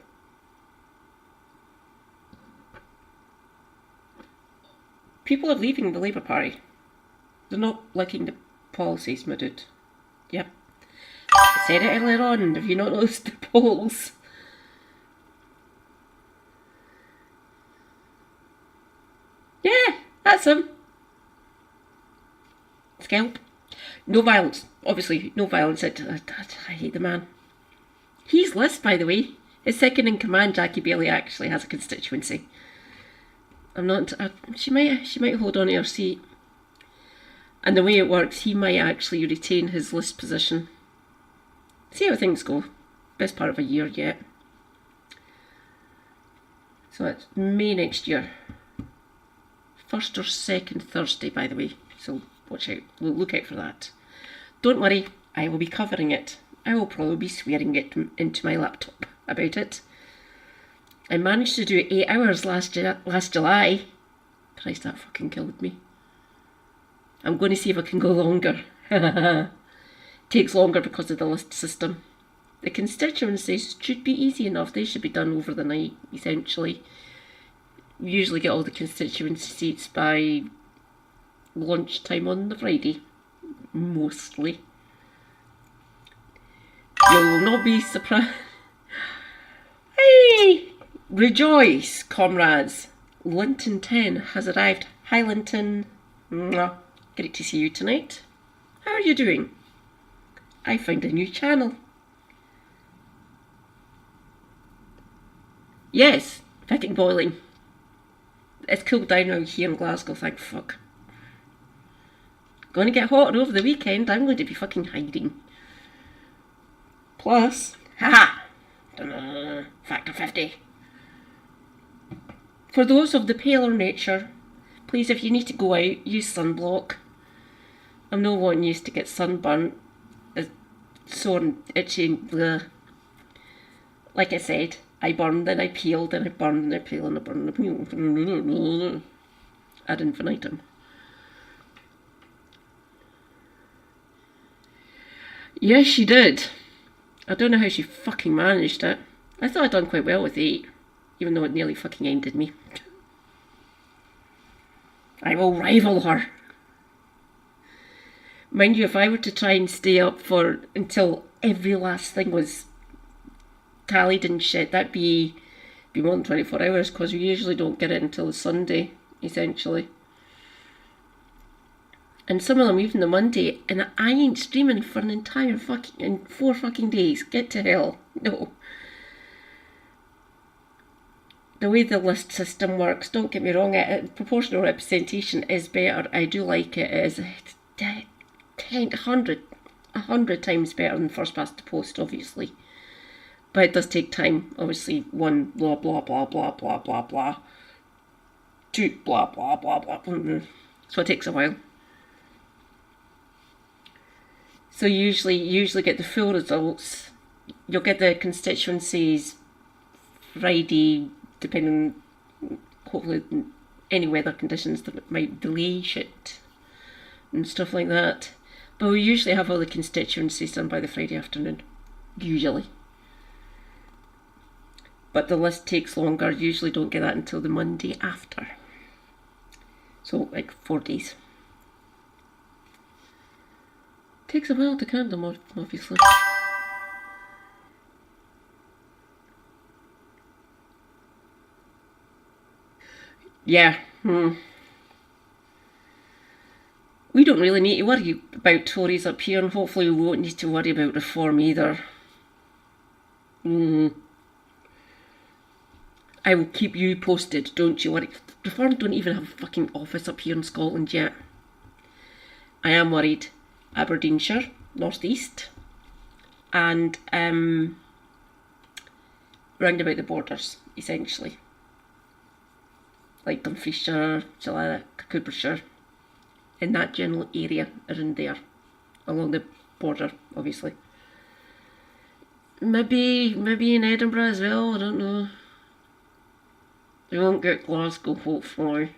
People are leaving the Labour Party. They're not liking the policies, my dude. Yep. I said it earlier on, have you not noticed the polls? Yeah, that's him. Scalp. No violence. Obviously, no violence. I hate the man. He's list, by the way. His second in command, Jackie Bailey, actually has a constituency. She might hold on to her seat. And the way it works, he might actually retain his list position. See how things go. Best part of a year yet. So it's May next year. First or second Thursday, by the way. So watch out. Look out for that. Don't worry, I will be covering it. I will probably be swearing it into my laptop about it. I managed to do 8 hours last July. Christ, that fucking killed me. I'm going to see if I can go longer. Takes longer because of the list system. The constituencies should be easy enough. They should be done over the night, essentially. We usually get all the constituency seats by lunchtime on the Friday. Mostly. You'll not be surprised. Hey! Rejoice, comrades. Linton 10 has arrived. Hi, Linton. Mwah. Great to see you tonight. How are you doing? I found a new channel. Yes, getting boiling. It's cooled down now here in Glasgow, thank fuck. Going to get hotter over the weekend. I'm going to be fucking hiding. Plus, haha, factor 50. For those of the paler nature, please, if you need to go out, use sunblock. I'm not wanting you to get sunburnt, sore and itchy and bleh. Like I said, I burned, then I peeled, then I burned, then I peeled, and I burned. Ad infinitum. Yes, she did. I don't know how she fucking managed it. I thought I'd done quite well with 8, even though it nearly fucking ended me. I will rival her. Mind you, if I were to try and stay up until every last thing was tallied and shit, that'd be more than 24 hours, because we usually don't get it until the Sunday, essentially. And some of them even the Monday, and I ain't streaming for an entire 4 fucking days. Get to hell. No. the way the list system works, don't get me wrong, proportional representation is better. I do like it. It is 100 times better than first past the post, obviously. But it does take time. Obviously, 1, blah, blah, blah, blah, blah, blah, blah. 2, blah, blah, blah, blah. So it takes a while. So you usually get the full results. You'll get the constituencies Friday, depending on, hopefully, any weather conditions that might delay shit and stuff like that. But we usually have all the constituencies done by the Friday afternoon. Usually. But the list takes longer. Usually don't get that until the Monday after. So, like 4 days. Takes a while to count them, obviously. Yeah. We don't really need to worry about Tories up here, and hopefully we won't need to worry about reform either. I will keep you posted, don't you worry. Reform don't even have a fucking office up here in Scotland yet. I am worried. Aberdeenshire, North East, and round about the borders, essentially. Like Dumfriesshire, Gillette, Coopershire, in that general area around there, along the border, obviously. Maybe in Edinburgh as well, I don't know. We won't get Glasgow, hopefully.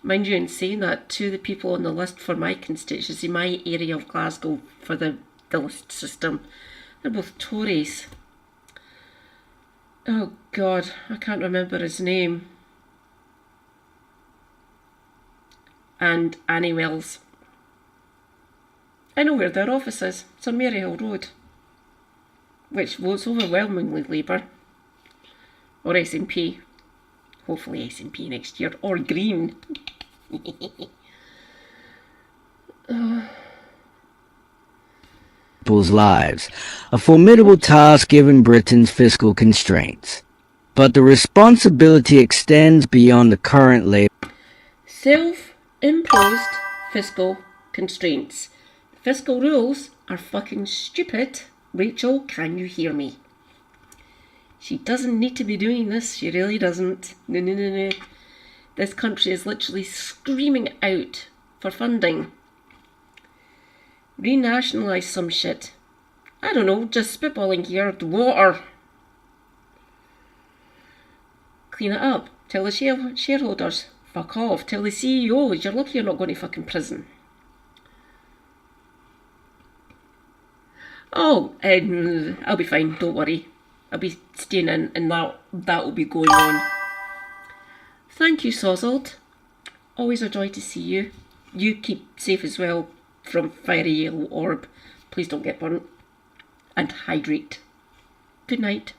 Mind you, in saying that, two of the people on the list for my constituency, my area of Glasgow, for the list system, they're both Tories. Oh God, I can't remember his name. And Annie Wells. I know where their office is. It's on Maryhill Road, which votes overwhelmingly Labour. Or SNP. Hopefully SNP next year. Or Green. People's lives, a formidable task given Britain's fiscal constraints. But the responsibility extends beyond the current Labour. Self-imposed fiscal constraints. Fiscal rules are fucking stupid. Rachel, can you hear me? She doesn't need to be doing this. She really doesn't. No. This country is literally screaming out for funding. Renationalise some shit. I don't know, just spitballing here. The water. Clean it up. Tell the shareholders. Fuck off. Tell the CEOs. You're lucky you're not going to fucking prison. Oh, I'll be fine. Don't worry. I'll be staying in and that will be going on. Thank you, Sozzled. Always a joy to see you. You keep safe as well from fiery yellow orb. Please don't get burnt. And hydrate. Good night.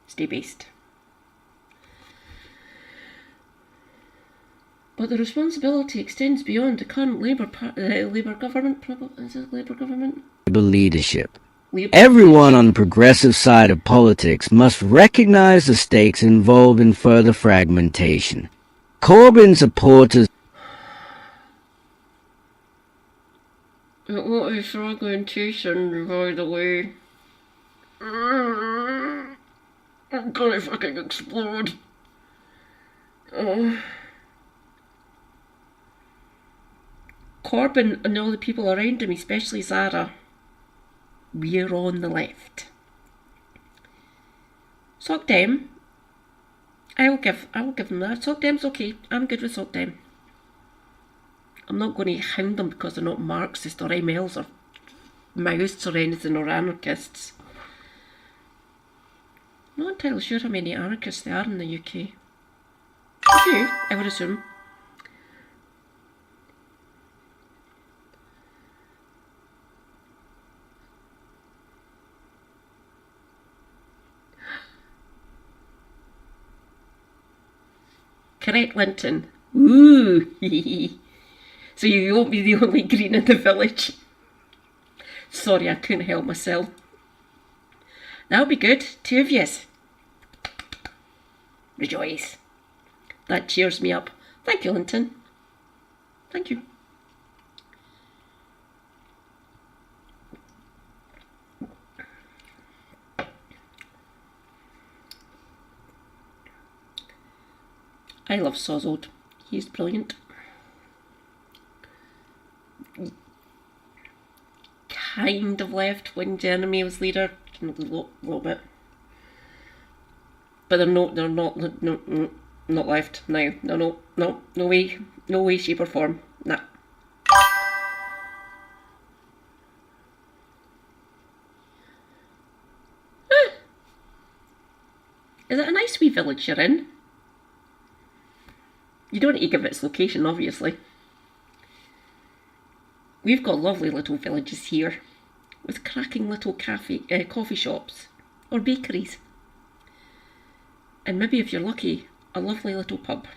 Stay based. But the responsibility extends beyond the current Labour government. Is it Labour government? Leadership. Everyone on the progressive side of politics must recognize the stakes involved in further fragmentation. Corbyn supporters. What is fragmentation, by the way? I'm gonna fucking explode. Corbyn and all the people around him, especially Zara, we're on the left. Sock Dem. I will give them that. Sock Dem's okay. I'm good with Sock Dem. I'm not going to hound them because they're not Marxists or MLs or Maoists or anything or anarchists. I'm not entirely sure how many anarchists there are in the UK. A few, I would assume. Correct, Linton. Ooh. So you won't be the only green in the village. Sorry, I couldn't help myself. That'll be good. 2 of yous. rejoice. That cheers me up. Thank you, Linton. Thank you. I love Sozod. He's brilliant. Kind of left when Jeremy was leader, a little bit. But they're not left now. No way, shape or form. Nah. Is it a nice wee village you're in? You don't need to give it its location, obviously. We've got lovely little villages here, with cracking little coffee shops, or bakeries. And maybe if you're lucky, a lovely little pub.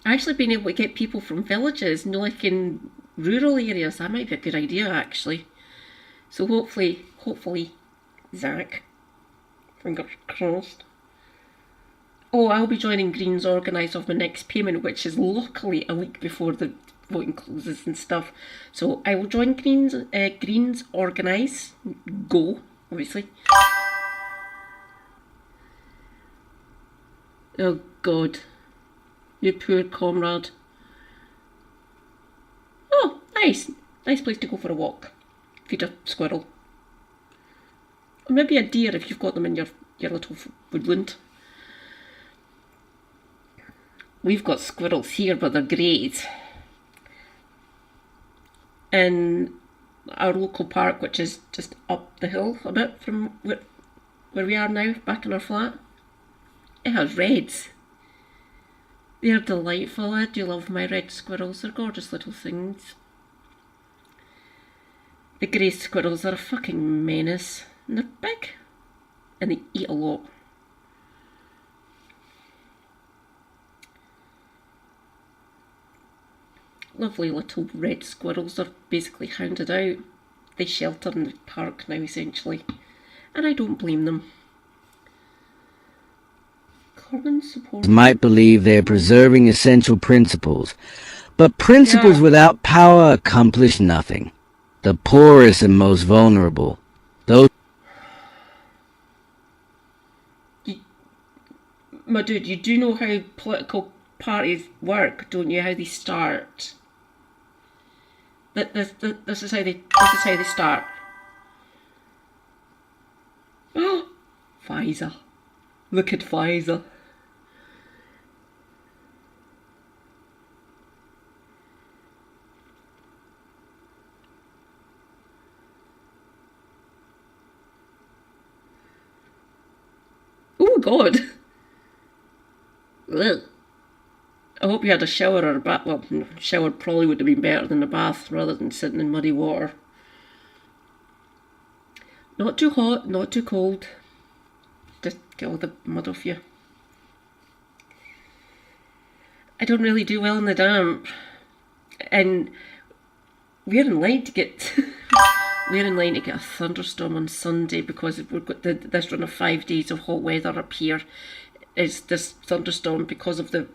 Actually being able to get people from villages, like in rural areas, that might be a good idea actually. So hopefully, Zach, fingers crossed. Oh, I'll be joining Green's Organise of my next payment, which is luckily a week before the voting closes and stuff. So I will join Green's Organise. Go, obviously. Oh God, you poor comrade. Oh, nice place to go for a walk. Feed a squirrel. Or maybe a deer if you've got them in your little woodland. We've got squirrels here, but they're greys. In our local park, which is just up the hill a bit from where we are now, back in our flat, it has reds. They're delightful. I do love my red squirrels. They're gorgeous little things. The grey squirrels are a fucking menace. And they're big. And they eat a lot. Lovely little red squirrels are basically hounded out. They shelter in the park now, essentially. And I don't blame them. Might believe they're preserving essential principles, but principles without power accomplish nothing. The poorest and most vulnerable. Those. My dude, you do know how political parties work, don't you? How they start. This is how they start. Oh, Pfizer. Look at Pfizer. Oh God. Ugh. I hope you had a shower or a bath. Well, shower probably would have been better than a bath rather than sitting in muddy water. Not too hot, not too cold. Just get all the mud off you. I don't really do well in the damp. And we're in line to get a thunderstorm on Sunday because we've got this run of 5 days of hot weather up here. It's this thunderstorm because of the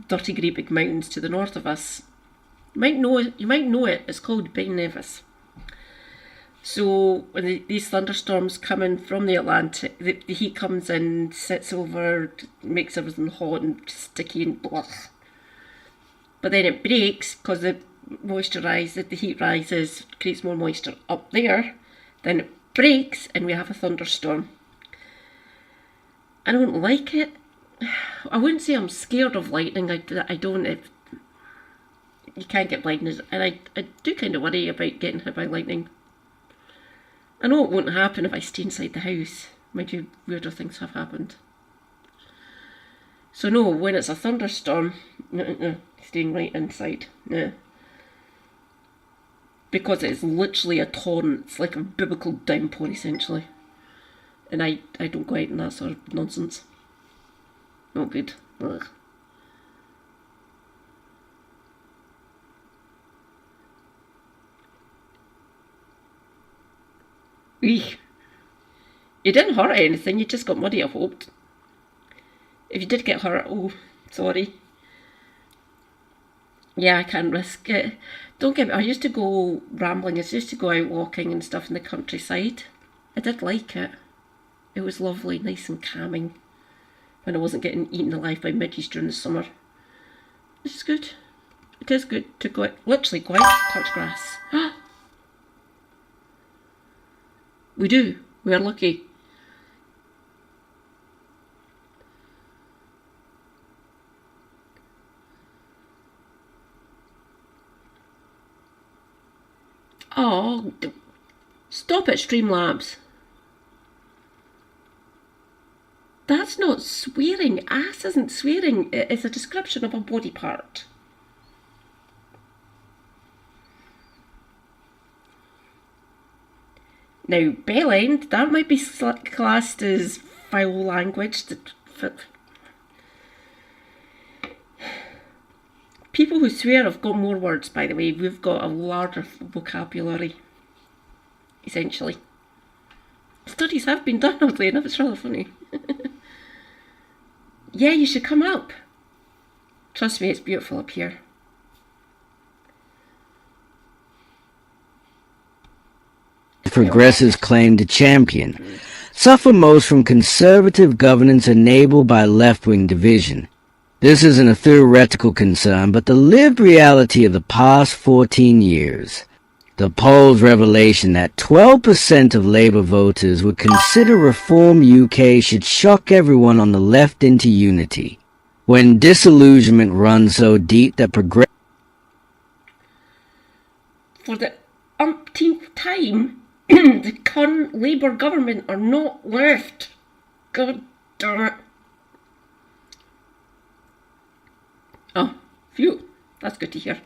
dirty great big mountains to the north of us. You might know it. It's called Ben Nevis. So when these thunderstorms come in from the Atlantic, the heat comes in, sits over, makes everything hot and sticky and blah. But then it breaks because the heat rises, creates more moisture up there. Then it breaks and we have a thunderstorm. I don't like it. I wouldn't say I'm scared of lightning. I don't. You can't get blindness, and I do kind of worry about getting hit by lightning. I know it won't happen if I stay inside the house. Mind you, weirder things have happened. So no, when it's a thunderstorm, staying right inside. Because it's literally a torrent. It's like a biblical downpour, essentially. And I don't go out in that sort of nonsense. Not good. Ugh. Eek. You didn't hurt anything, you just got muddy, I hoped. If you did get hurt, oh, sorry. Yeah, I can't risk it. Don't get me, I used to go rambling, I used to go out walking and stuff in the countryside. I did like it. It was lovely, nice and calming, when I wasn't getting eaten alive by midges during the summer. This is good. It is good to go out, literally go out, touch grass. We do. We are lucky. Oh, stop it, Streamlabs. That's not swearing. Ass isn't swearing. It's a description of a body part. Now, bell end, that might be classed as foul language. People who swear have got more words, by the way. We've got a larger vocabulary, essentially. Studies have been done, oddly enough. It's rather funny. Yeah, you should come up. Trust me, it's beautiful up here. Progressives claim to champion, suffer most from conservative governance enabled by left-wing division. This isn't a theoretical concern, but the lived reality of the past 14 years. The poll's revelation that 12% of Labour voters would consider Reform UK should shock everyone on the left into unity. When disillusionment runs so deep that for the umpteenth time, the current Labour government are not left. God damn it. Oh, phew. That's good to hear.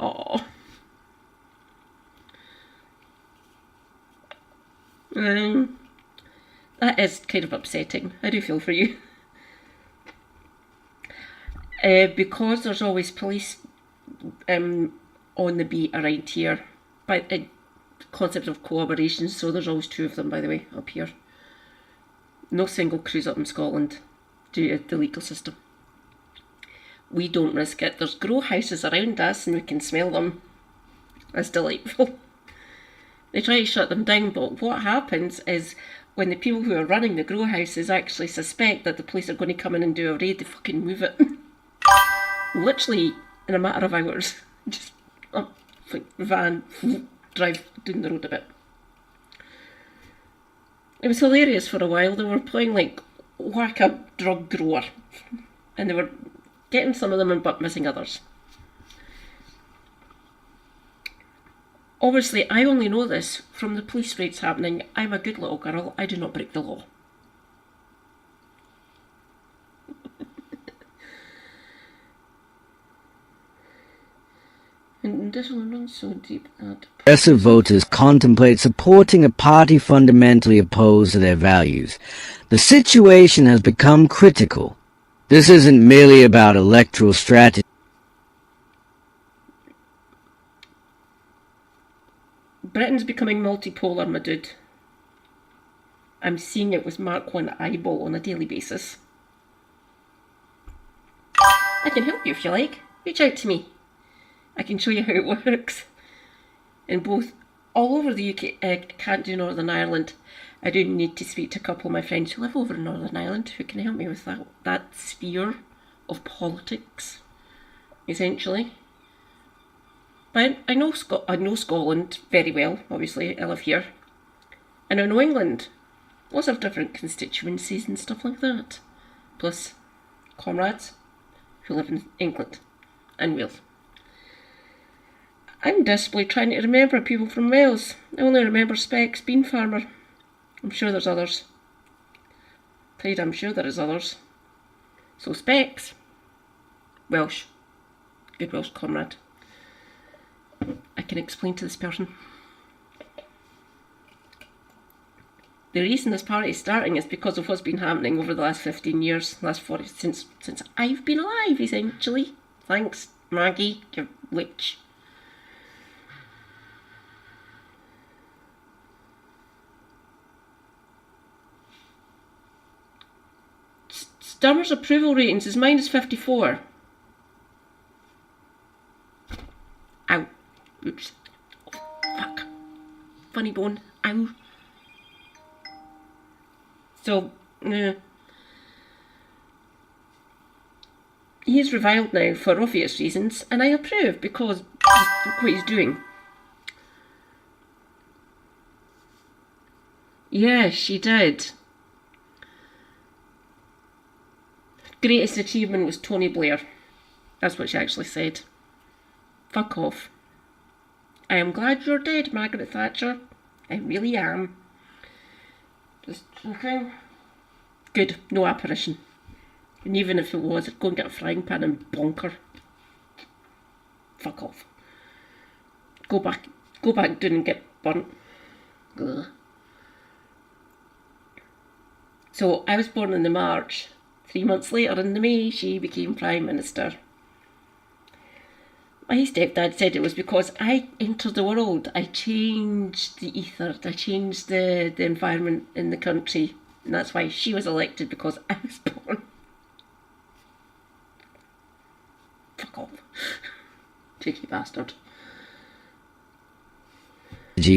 Oh. That is kind of upsetting. I do feel for you. Because there's always police on the beat around here. By concept of cooperation, so there's always two of them, by the way, up here. No single crews up in Scotland due to the legal system. We don't risk it. There's grow houses around us and we can smell them. That's delightful. They try to shut them down, but what happens is when the people who are running the grow houses actually suspect that the police are going to come in and do a raid, they fucking move it. Literally in a matter of hours. Just van, drive down the road a bit. It was hilarious for a while. They were playing like whack a drug grower and they were getting some of them but missing others. Obviously, I only know this from the police raids happening. I'm a good little girl. I do not break the law. And this one runs so deep that progressive voters contemplate supporting a party fundamentally opposed to their values. The situation has become critical. This isn't merely about electoral strategy. Britain's becoming multipolar, my dude. I'm seeing it with Mark 1 eyeball on a daily basis. I can help you if you like. Reach out to me. I can show you how it works. In both, all over the UK, I can't do Northern Ireland. I do need to speak to a couple of my friends who live over in Northern Ireland who can help me with that sphere of politics, essentially. But I know Scotland very well, obviously, I live here. And I know England. Lots of different constituencies and stuff like that. Plus comrades who live in England and Wales. I'm desperately trying to remember people from Wales. I only remember Specs, Bean Farmer. I'm sure there's others. I'm sure there is others. So Specs, Welsh, good Welsh comrade. I can explain to this person. The reason this party is starting is because of what's been happening over the last 15 years, last 40, since I've been alive, essentially. Thanks, Maggie, you witch. Starmer's approval ratings is minus 54. Ow. Oops. Fuck. Funny bone. Ow. So, he is reviled now for obvious reasons, and I approve because look what he's doing. Yes, she did. Greatest achievement was Tony Blair. That's what she actually said. Fuck off. I am glad you're dead, Margaret Thatcher. I really am. Just okay. Good, no apparition. And even if it was, I'd go and get a frying pan and bonk her. Fuck off. Go back down and get burnt. Ugh. So I was born in the March. 3 months later, in the May, she became Prime Minister. My stepdad said it was because I entered the world. I changed the ether. I changed the environment in the country. And that's why she was elected, because I was born. Fuck off. Cheeky bastard.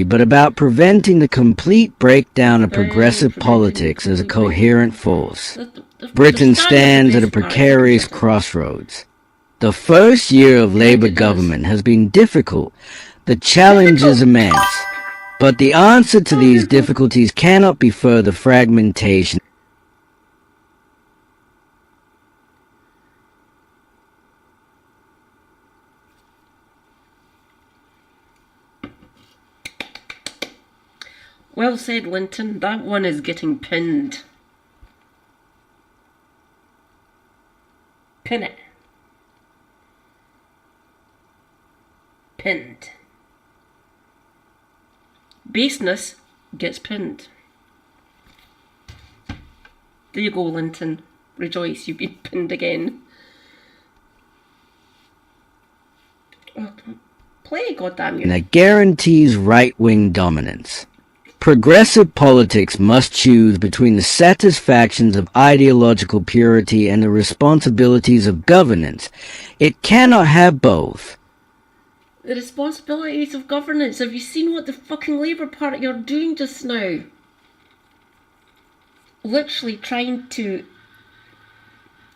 But about preventing the complete breakdown of progressive politics as a coherent force. Britain stands at a precarious crossroads. The first year of Labour government has been difficult. The challenge is immense. But the answer to these difficulties cannot be further fragmentation. Well said, Linton. That one is getting pinned. Pin it. Pinned. Baseness gets pinned. There you go, Linton. Rejoice, you've been pinned again. Oh, play, goddamn you. That guarantees right-wing dominance. Progressive politics must choose between the satisfactions of ideological purity and the responsibilities of governance. It cannot have both. The responsibilities of governance. Have you seen what the fucking Labour Party are doing just now? Literally trying to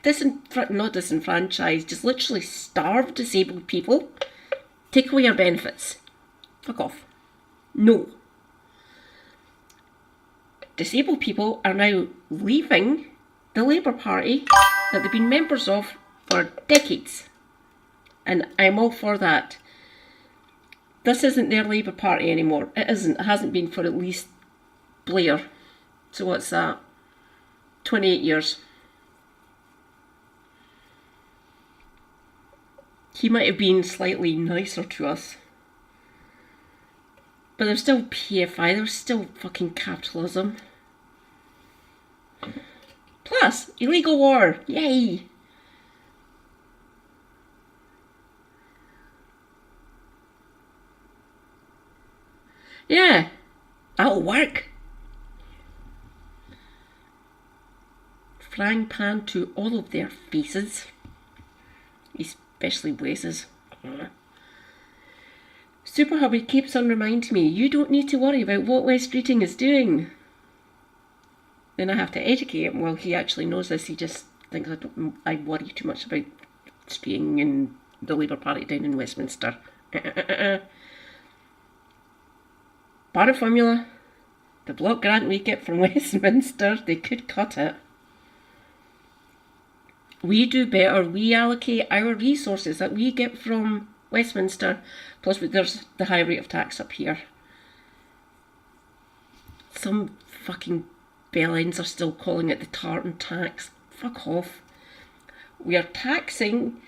not disenfranchise, just literally starve disabled people. Take away our benefits. Fuck off. No. Disabled people are now leaving the Labour Party that they've been members of for decades. And I'm all for that. This isn't their Labour Party anymore. It isn't. It hasn't been for at least Blair. So what's that? 28 years. He might have been slightly nicer to us. But there's still PFI. There's still fucking capitalism. Plus, illegal war. Yay! Yeah, that'll work. Frying pan to all of their faces. Especially Blaze's. Super Hubby keeps on reminding me, you don't need to worry about what West Reading is doing. Then I have to educate him. Well, he actually knows this. He just thinks I worry too much about speaking in the Labour Party down in Westminster. Party formula. The block grant we get from Westminster, they could cut it. We do better. We allocate our resources that we get from Westminster. Plus there's the high rate of tax up here. Some fucking bellends are still calling it the tartan tax. Fuck off. We are taxing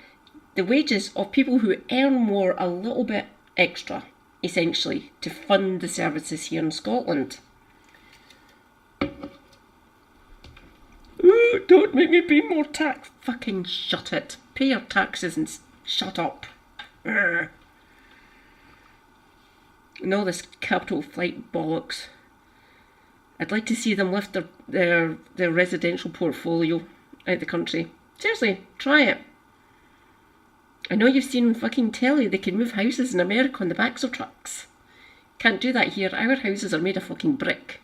the wages of people who earn more a little bit extra, essentially, to fund the services here in Scotland. Ooh, don't make me pay more tax. Fucking shut it. Pay your taxes and Shut up. Urgh. And all this capital flight bollocks. I'd like to see them lift their residential portfolio out of the country. Seriously, try it. I know you've seen on fucking telly they can move houses in America on the backs of trucks. Can't do that here. Our houses are made of fucking brick.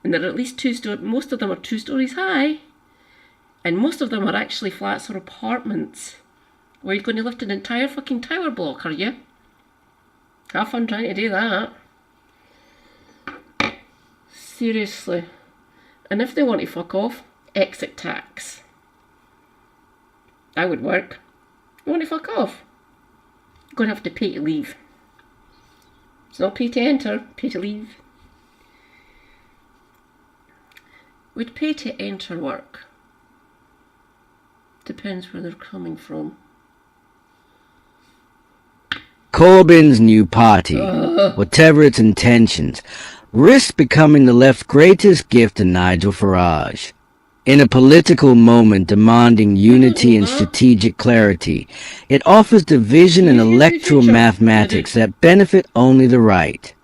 And they're at least most of them are 2 stories high. And most of them are actually flats or apartments. Well, you're going to lift an entire fucking tower block, are you? Have fun trying to do that. Seriously. And if they want to fuck off, exit tax. That would work. You want to fuck off? You're going to have to pay to leave. It's not pay to enter, pay to leave. Would pay to enter work? Depends where they're coming from. Corbyn's new party, whatever its intentions, risks becoming the left's greatest gift to Nigel Farage. In a political moment demanding unity and strategic clarity, it offers division and electoral mathematics that benefit only the right.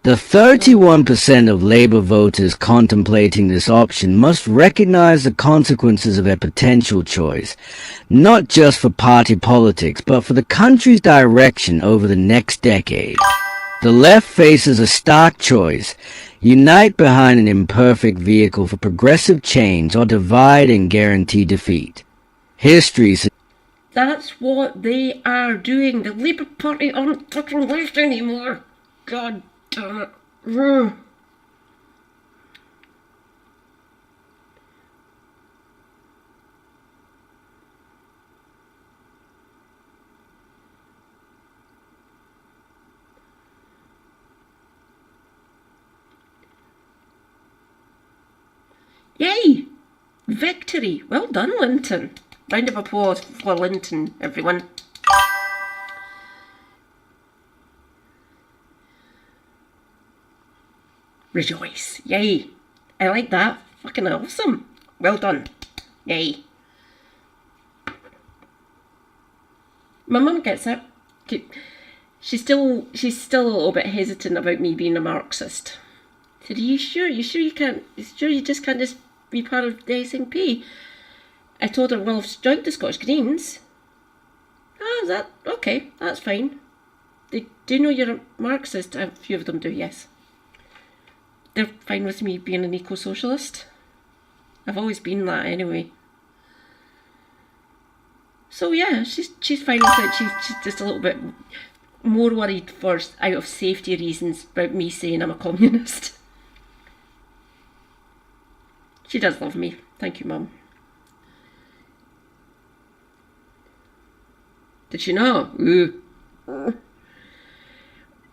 The 31% of Labour voters contemplating this option must recognise the consequences of their potential choice, not just for party politics, but for the country's direction over the next decade. The left faces a stark choice: unite behind an imperfect vehicle for progressive change, or divide and guarantee defeat. History. That's what they are doing. The Labour Party aren't fucking left anymore. God damn it. Yay! Victory! Well done, Linton. Round of applause for Linton, everyone. Rejoice. Yay. I like that. Fucking awesome. Well done. Yay. My mum gets it. She's still a little bit hesitant about me being a Marxist. I said, are you sure? You sure you just can't just be part of the SNP? I told her, well, I've joined the Scottish Greens. Ah, is that okay? That's fine. They do know you're a Marxist. A few of them do, yes. They're fine with me being an eco-socialist. I've always been that anyway. So yeah, she's fine with it. She's just a little bit more worried first, out of safety reasons, about me saying I'm a communist. She does love me. Thank you, Mum. Did she know? Ooh.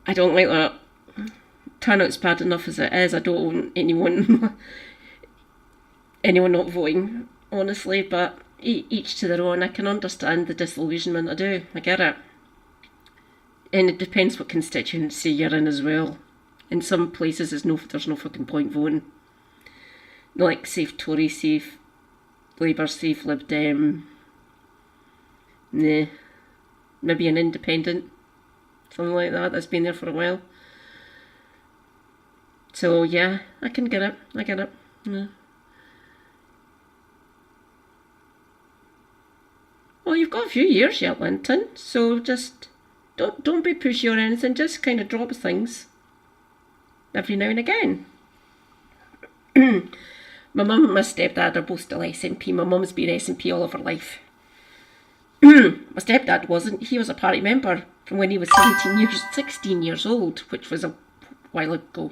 I don't like that. Turnout's bad enough as it is. I don't want anyone not voting, honestly, but each to their own. I can understand the disillusionment. I do. I get it. And it depends what constituency you're in as well. In some places there's no fucking point voting. Like safe Tory, safe Labour, safe Lib Dem. Nah. Maybe an independent. Something like that that's been there for a while. So yeah, I can get it. I get it. Yeah. Well, you've got a few years yet, Linton. So just don't be pushy or anything. Just kind of drop things every now and again. My mum and my stepdad are both still SNP. My mum's been SNP all of her life. My stepdad wasn't. He was a party member from when he was 16 years old, which was a while ago.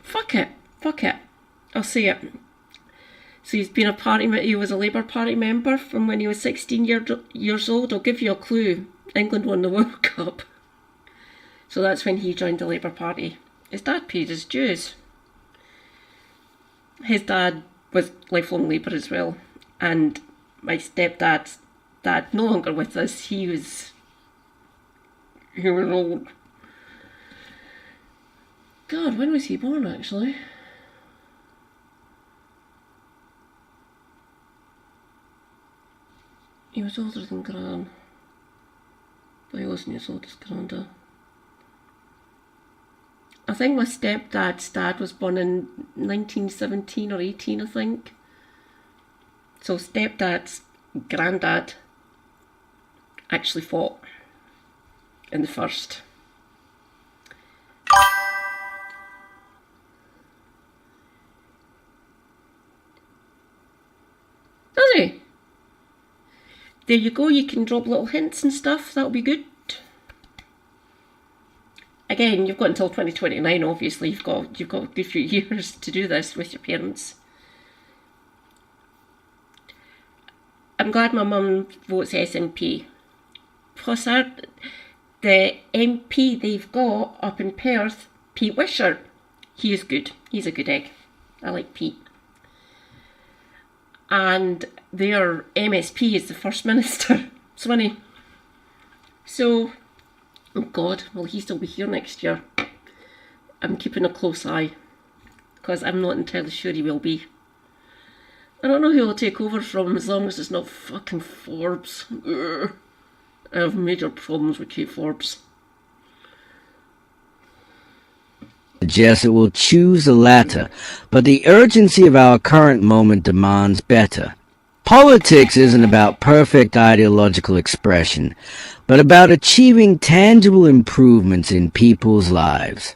Fuck it. I'll say it. So he was a Labour Party member from when he was 16 years old. I'll give you a clue. England won the World Cup. So that's when he joined the Labour Party. His dad paid his dues. His dad was lifelong Labour as well. And my stepdad's dad, no longer with us, he was old. God, when was he born, actually? He was older than Gran, but he wasn't as old as Granda. I think my stepdad's dad was born in 1917 or 18, I think. So stepdad's granddad actually fought in the first. Does he? There you go, you can drop little hints and stuff, that'll be good. Again, you've got until 2029, obviously, you've got a good few years to do this with your parents. I'm glad my mum votes SNP. Plus, the MP they've got up in Perth, Pete Wishart, he is good. He's a good egg. I like Pete. And their MSP is the First Minister, Swinney. So, oh God, will he still be here next year? I'm keeping a close eye, because I'm not entirely sure he will be. I don't know who will take over from him as long as it's not fucking Forbes. Ugh. I have major problems with Kate Forbes. Suggest it will choose the latter, but the urgency of our current moment demands better. Politics isn't about perfect ideological expression, but about achieving tangible improvements in people's lives.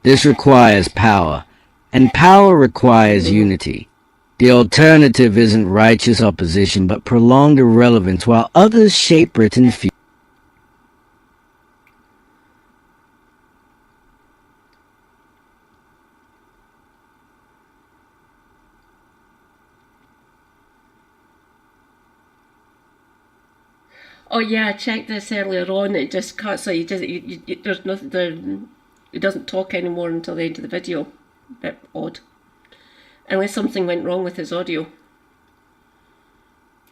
This requires power, and power requires unity. The alternative isn't righteous opposition, but prolonged irrelevance while others shape Britain's future. Oh yeah, I checked this earlier on. It just cuts. So there's nothing there. It doesn't talk anymore until the end of the video. A bit odd. Unless something went wrong with his audio.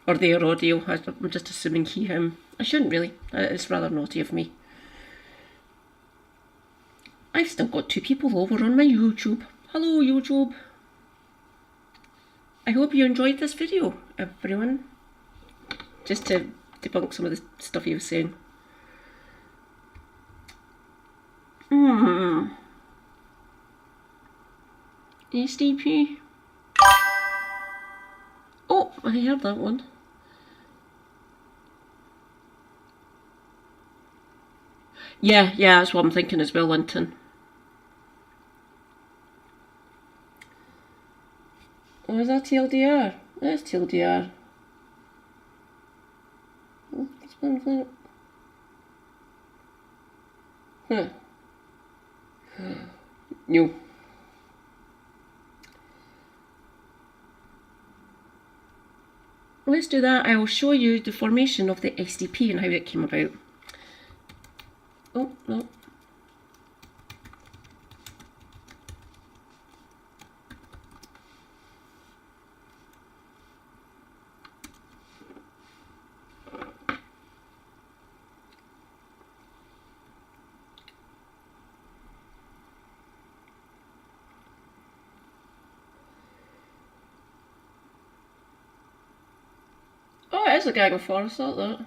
Or their audio. I'm just assuming he, him. I shouldn't really. It's rather naughty of me. I've still got 2 people over on my YouTube. Hello YouTube. I hope you enjoyed this video, everyone. Just to debunk some of the stuff he was saying. SDP. Oh, I heard that one. Yeah, that's what I'm thinking as well, Linton. Oh, is that TLDR? That's TLDR. Oh, it's been flip. Huh. No. Let's do that. I will show you the formation of the SDP and how it came about. Oh, no. Oh, it is a gang of 4, I thought that.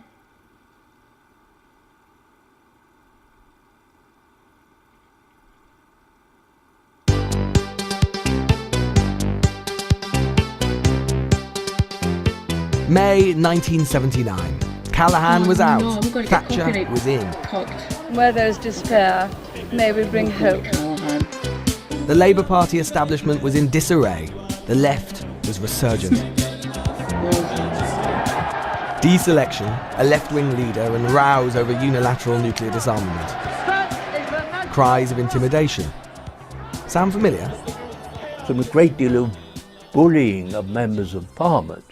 May 1979. Callaghan was out. No, I'm going to get Thatcher copyright was in. cocked. Where there's despair, may we bring hope. Callaghan. The Labour Party establishment was in disarray. The left was resurgent. Deselection, a left-wing leader, and rows over unilateral nuclear disarmament. Cries of intimidation. Sound familiar? From a great deal of bullying of members of Parliament,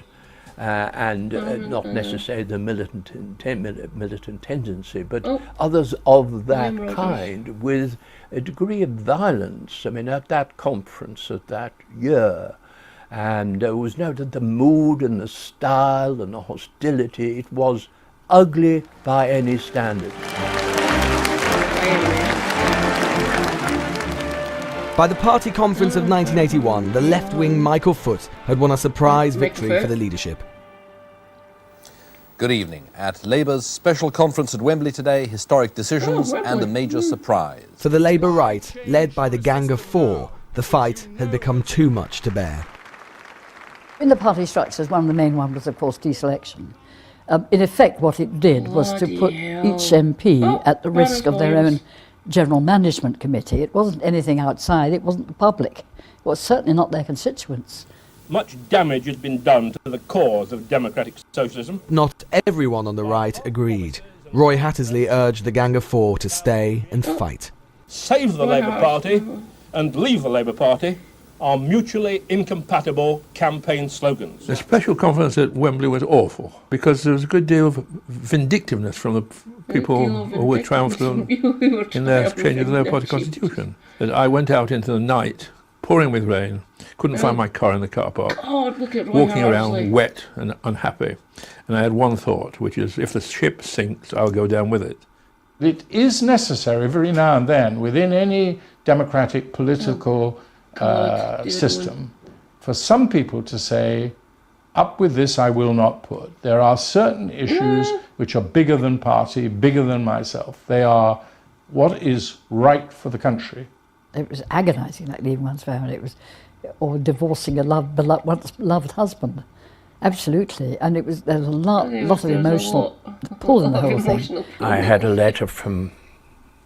and not necessarily the militant tendency, but others of that kind with a degree of violence. I mean, at that conference, at that year, and it was noted the mood and the style and the hostility, it was ugly by any standard. By the party conference of 1981, the left-wing Michael Foot had won a surprise victory for the leadership. Good evening. At Labour's special conference at Wembley today, historic decisions and a major surprise. For the Labour right, led by the Gang of Four, the fight had become too much to bear. In the party structures, one of the main ones was, of course, deselection. In effect, what it did was to put each MP at the risk of their own general management committee. It wasn't anything outside, it wasn't the public. It was certainly not their constituents. Much damage has been done to the cause of democratic socialism. Not everyone on the right agreed. Roy Hattersley urged the Gang of Four to stay and fight. Save the Labour Party and leave the Labour Party are mutually incompatible campaign slogans. The special conference at Wembley was awful because there was a good deal of vindictiveness from the people who were triumphant in their change of the Labour Party constitution. And I went out into the night, pouring with rain, couldn't find my car in the car park, walking around wet and unhappy. And I had one thought, which is, if the ship sinks, I'll go down with it. It is necessary every now and then within any democratic political system for some people to say, up with this I will not put. There are certain issues which are bigger than party, bigger than myself. They are what is right for the country. It was agonising, like leaving one's family. It was, or divorcing a once loved husband. Absolutely. And there was a lot of emotional pull in the whole thing. I had a letter from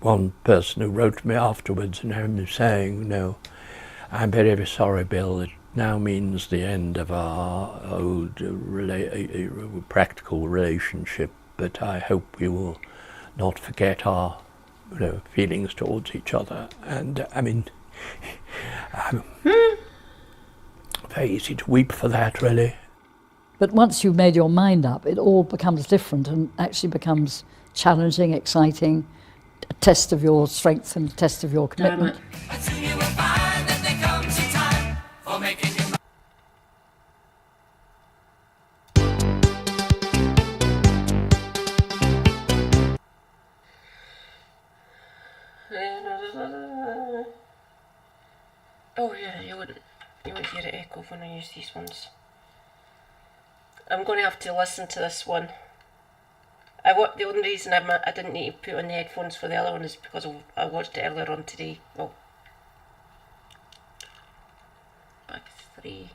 one person who wrote to me afterwards and him saying, no, I'm very, very sorry, Bill. It now means the end of our old practical relationship, but I hope we will not forget our feelings towards each other. And I mean, very easy to weep for that, really. But once you've made your mind up, it all becomes different and actually becomes challenging, exciting, a test of your strength and a test of your commitment. Oh yeah, you would hear it echo when I use these ones. I'm going to have to listen to this one. The only reason I didn't need to put on the headphones for the other one is because I watched it earlier on today. Well, back 3,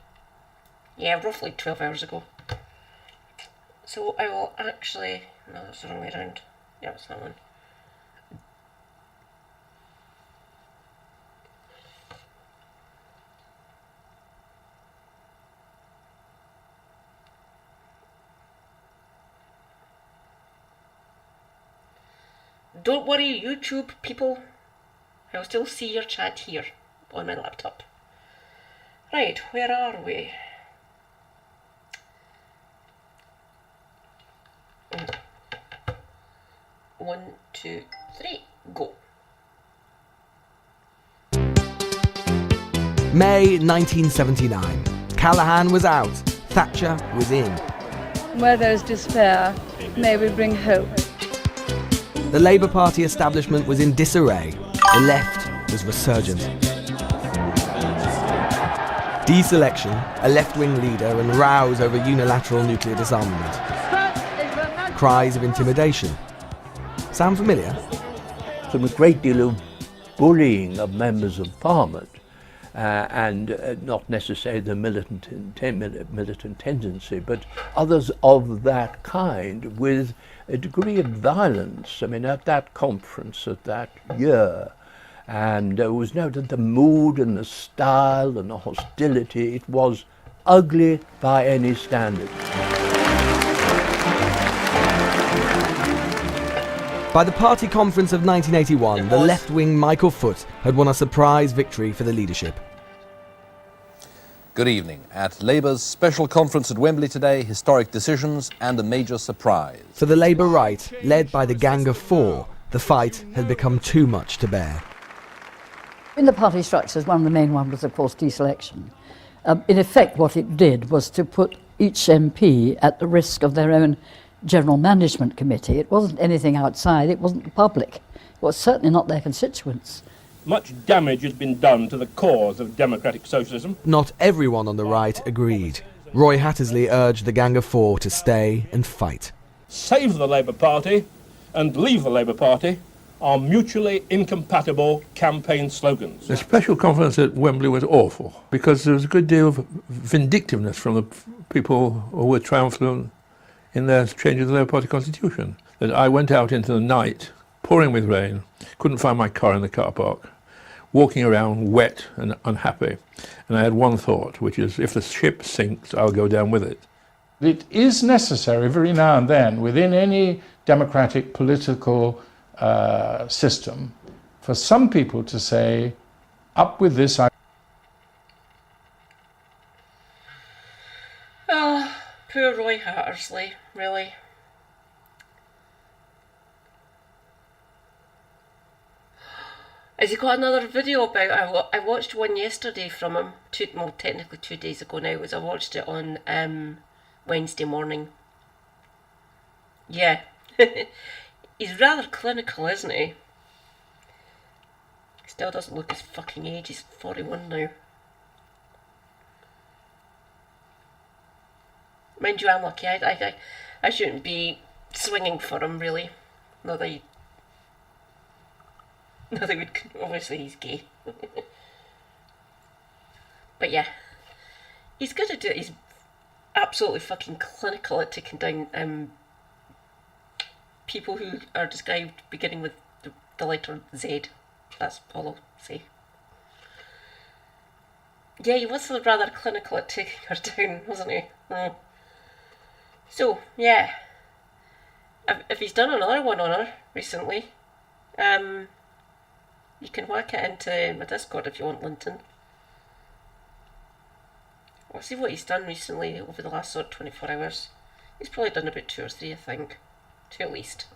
yeah, roughly 12 hours ago. So I will actually, no, that's the wrong way around. Yeah, it's that one. Don't worry, YouTube people, I'll still see your chat here on my laptop. Right, where are we? One, two, three, go. May 1979. Callaghan was out, Thatcher was in. Where there's despair, may we bring hope. The Labour Party establishment was in disarray. The left was resurgent. Deselection, a left-wing leader, and rows over unilateral nuclear disarmament. Cries of intimidation. Sound familiar? From a great deal of bullying of members of Parliament and not necessarily the militant tendency, but others of that kind with a degree of violence. I mean, at that conference, at that year, and there was noted the mood and the style and the hostility. It was ugly by any standard. By the party conference of 1981, the left-wing Michael Foot had won a surprise victory for the leadership. Good evening. At Labour's special conference at Wembley today, historic decisions and a major surprise. For the Labour right, led by the Gang of Four, the fight had become too much to bear. In the party structures, one of the main ones was, of course, deselection. In effect, what it did was to put each MP at the risk of their own general management committee. It wasn't anything outside, it wasn't the public. It was certainly not their constituents. Much damage has been done to the cause of democratic socialism. Not everyone on the right agreed. Roy Hattersley urged the Gang of Four to stay and fight. save the Labour Party and leave the Labour Party are mutually incompatible campaign slogans. The special conference at Wembley was awful because there was a good deal of vindictiveness from the people who were triumphant in their change of the Labour Party constitution. That I went out into the night, pouring with rain, couldn't find my car in the car park, walking around wet and unhappy. And I had one thought, which is, if the ship sinks, I'll go down with it. It is necessary every now and then within any democratic political system for some people to say, up with this. Poor Roy Hattersley, really. Has he got another video about it? I watched one yesterday from him, technically 2 days ago now, I watched it on Wednesday morning. Yeah. He's rather clinical, isn't he? Still doesn't look his fucking age, he's 41 now. Mind you, I'm lucky. I shouldn't be swinging for him, really. Not that would, obviously he's gay. But yeah, he's good at it. He's absolutely fucking clinical at taking down people who are described beginning with the letter Z. That's all I'll say. Yeah, he was rather clinical at taking her down, wasn't he? So, yeah. If he's done another one on her recently, you can whack it into my Discord if you want, Linton. I'll see what he's done recently over the last sort of 24 hours. He's probably done about 2 or 3, I think. 2 at least.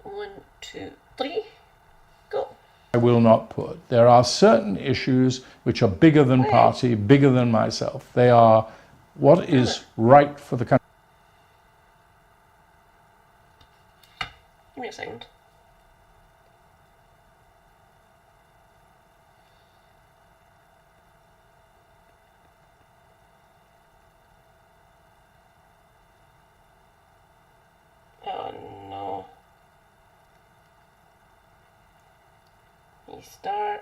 1, 2, 3. Go. I will not put. There are certain issues which are bigger than party, bigger than myself. They are what is right for the country. Give me a second. Oh no. Restart.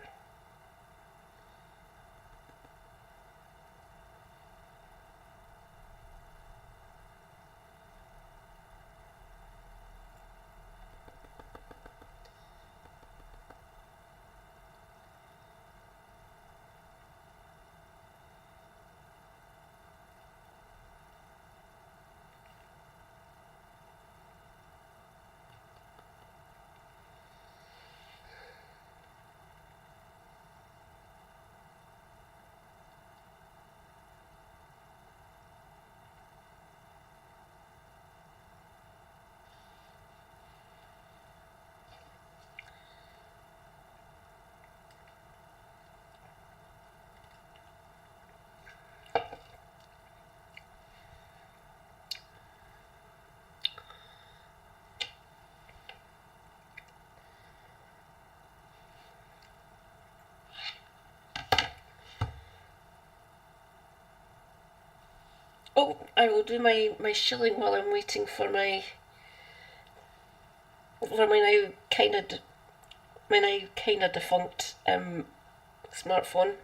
Oh, I will do my shilling while I'm waiting for my now kind of defunct smartphone.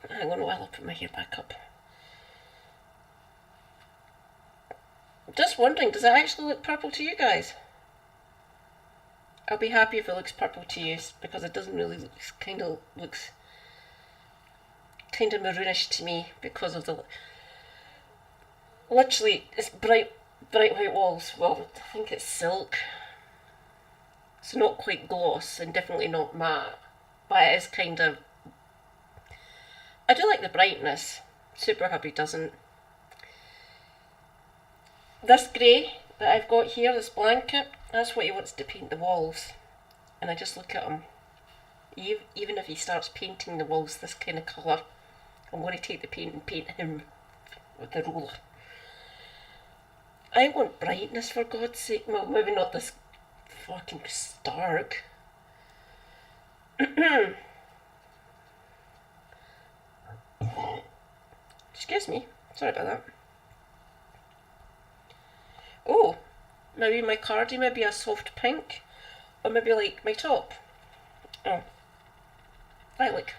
Hang on while I put my hair back up. Just wondering, does it actually look purple to you guys? I'll be happy if it looks purple to you, because it doesn't really look, looks kind of maroonish to me because of the literally it's bright white walls. Well, I think it's silk, so not quite gloss and definitely not matte, but it is kind of, I do like the brightness. Super Hubby doesn't. This grey that I've got here, this blanket, that's what he wants to paint the walls, and I just look at him. Even if he starts painting the walls this kind of colour, I'm going to take the paint and paint him with the roller. I want brightness, for God's sake. Well, maybe not this fucking stark. Excuse me. Sorry about that. Oh, maybe my cardi, maybe a soft pink, or maybe like my top. Oh, lilac.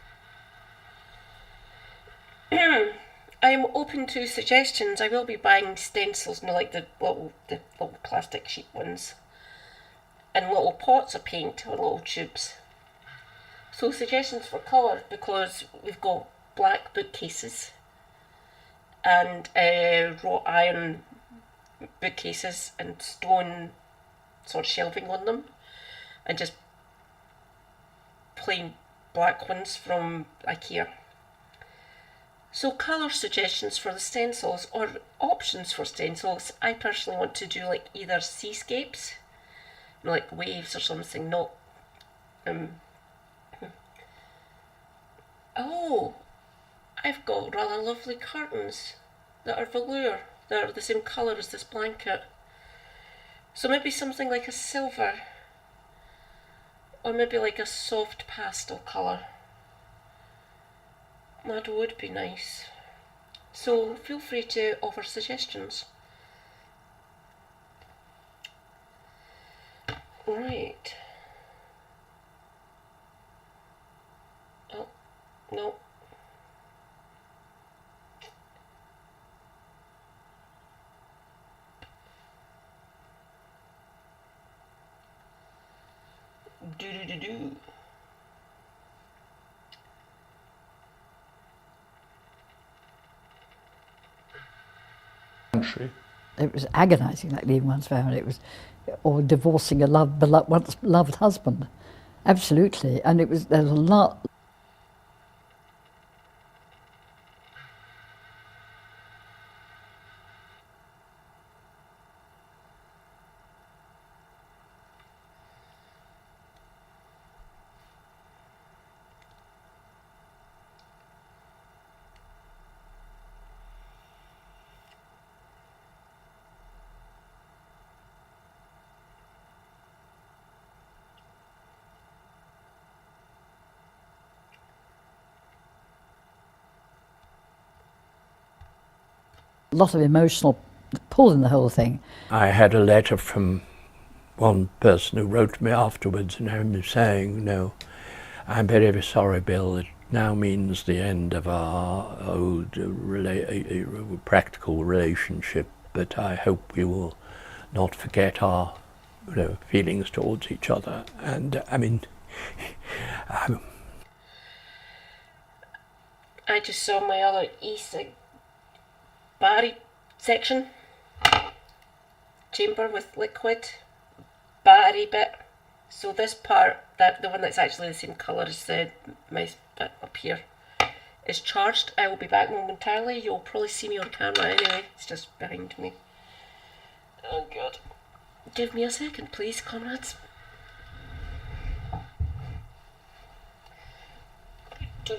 I'm open to suggestions. I will be buying stencils, like the little plastic sheet ones, and little pots of paint or little tubes. So suggestions for colour, because we've got black bookcases and wrought iron bookcases and stone sort of shelving on them, and just plain black ones from IKEA. So colour suggestions for the stencils, or options for stencils. I personally want to do like either seascapes, like waves or something, not oh, I've got rather lovely curtains that are velour, that are the same colour as this blanket. So maybe something like a silver, or maybe like a soft pastel colour. That would be nice. So feel free to offer suggestions. Right. Oh, no. Do. Country. It was agonising, like leaving one's family. It was, or divorcing a once loved husband. Absolutely, and there's a lot. A lot of emotional pull in the whole thing. I had a letter from one person who wrote to me afterwards, and him saying, "No, I'm very, very sorry, Bill. It now means the end of our old practical relationship, but I hope we will not forget our feelings towards each other." And I mean, I just saw my other Barry section. Chamber with liquid. Barry bit. So this part, the one that's actually the same colour as the mouse bit up here, is charged. I will be back momentarily. You'll probably see me on camera anyway. It's just behind me. Oh god. Give me a second, please, comrades. Do.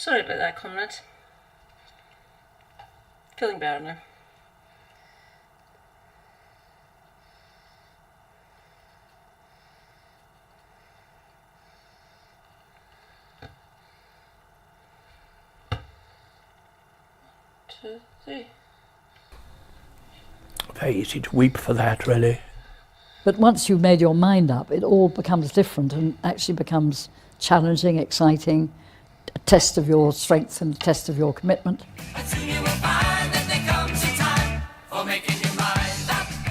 Sorry about that, comrade. Feeling better now. Two, three. Very easy to weep for that, really. But once you've made your mind up, it all becomes different and actually becomes challenging, exciting, a test of your strength and a test of your commitment.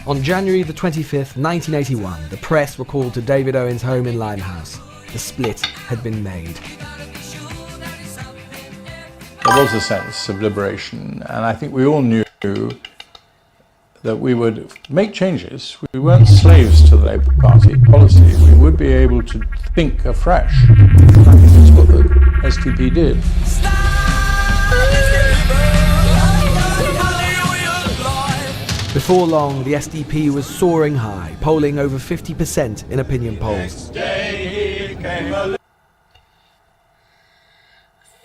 On January the 25th, 1981, the press were called to David Owen's home in Limehouse. The split had been made. There was a sense of liberation, and I think we all knew that we would make changes. We weren't slaves to the Labour Party policy. We would be able to think afresh. I think that's what the SDP did. Before long, the SDP was soaring high, polling over 50% in opinion polls.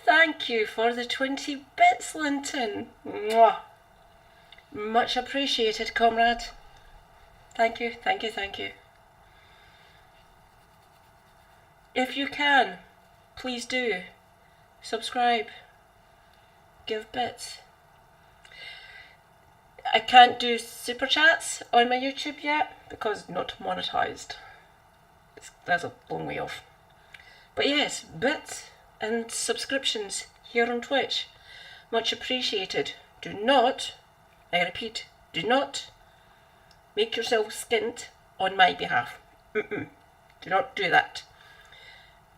Thank you for the 20 bits, Linton. Mwah. Much appreciated, comrade. Thank you, thank you, thank you. If you can, please do subscribe, give bits. I can't do super chats on my YouTube yet because not monetized. That's a long way off. But yes, bits and subscriptions here on Twitch, much appreciated. Do not, I repeat, do not make yourself skint on my behalf. Do not do that.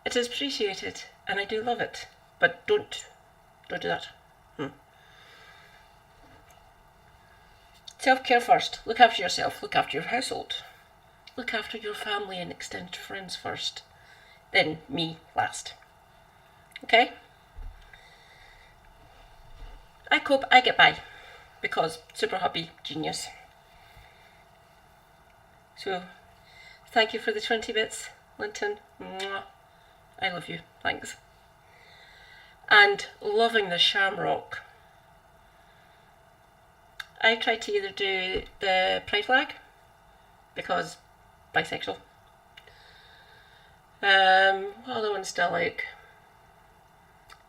It is appreciated and I do love it, but don't do that. Self-care first. Look after yourself, look after your household. Look after your family and extended friends first. Then me last. Okay? I cope, I get by. Because super hubby, genius. So, thank you for the 20 bits, Linton. Mwah. I love you, thanks. And loving the shamrock. I tried to either do the pride flag, because bisexual. What other ones do I like?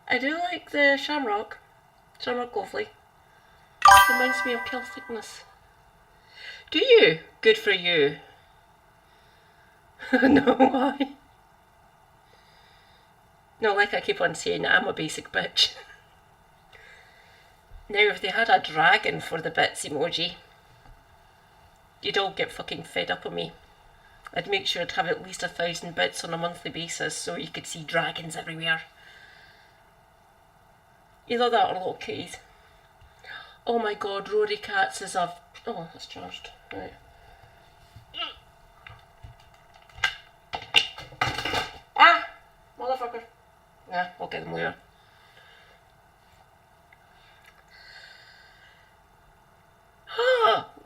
I do like the shamrock. Shamrock lovely. Reminds me of Celticness. Do you? Good for you. No, why? No, like I keep on saying, I'm a basic bitch. Now, if they had a dragon for the bits emoji, you'd all get fucking fed up on me. I'd make sure I'd have at least 1,000 bits on a monthly basis so you could see dragons everywhere. Either that or little kitties. Oh my god, Rory Katz is a... Oh, that's charged. Right. Ah! Motherfucker. Nah, I'll get them later.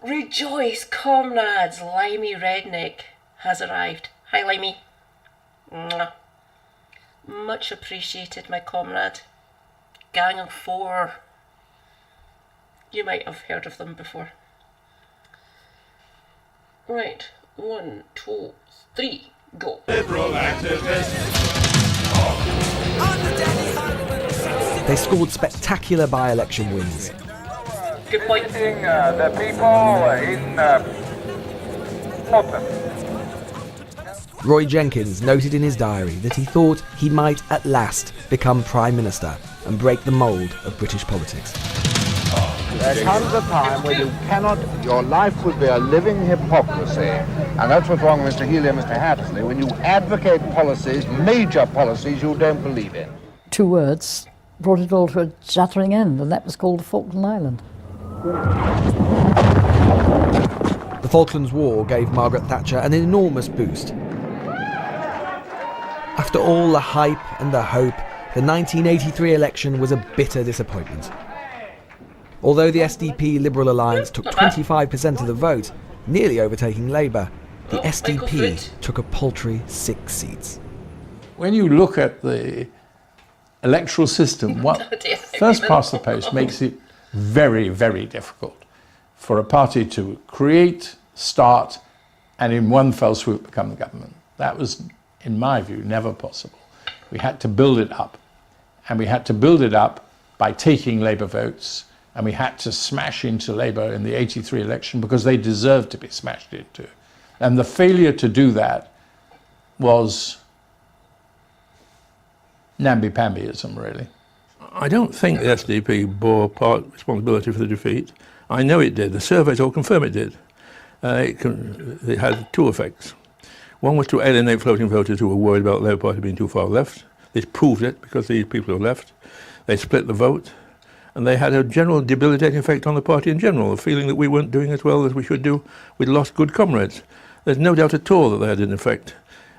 Rejoice, comrades! Limey Redneck has arrived. Hi, Limey. Mwah. Much appreciated, my comrade. Gang of 4. You might have heard of them before. Right, 1, 2, 3, go. Liberal They scored spectacular by-election wins. Good point. The people in Scotland. Roy Jenkins noted in his diary that he thought he might at last become Prime Minister and break the mould of British politics. There comes a time where you cannot, your life would be a living hypocrisy. And that's what's wrong with Mr. Healy and Mr. Hattersley, when you advocate policies, major policies you don't believe in. 2 words brought it all to a shattering end, and that was called the Falkland Island. The Falklands War gave Margaret Thatcher an enormous boost. After all the hype and the hope, the 1983 election was a bitter disappointment. Although the SDP Liberal Alliance took 25% of the vote, nearly overtaking Labour, the SDP took a paltry 6 seats. When you look at the electoral system, first past the post, makes it very, very difficult for a party to create, start, and in one fell swoop become the government. That was, in my view, never possible. We had to build it up. And we had to build it up by taking Labour votes, and we had to smash into Labour in the 83 election because they deserved to be smashed into. And the failure to do that was namby-pambyism, really. I don't think the SDP bore part responsibility for the defeat. I know it did. The surveys all confirm it did. It had two effects. One was to alienate floating voters who were worried about the Labour Party being too far left. They proved it because these people who left. They split the vote, and they had a general debilitating effect on the party in general, the feeling that we weren't doing as well as we should do. We'd lost good comrades. There's no doubt at all that they had an effect,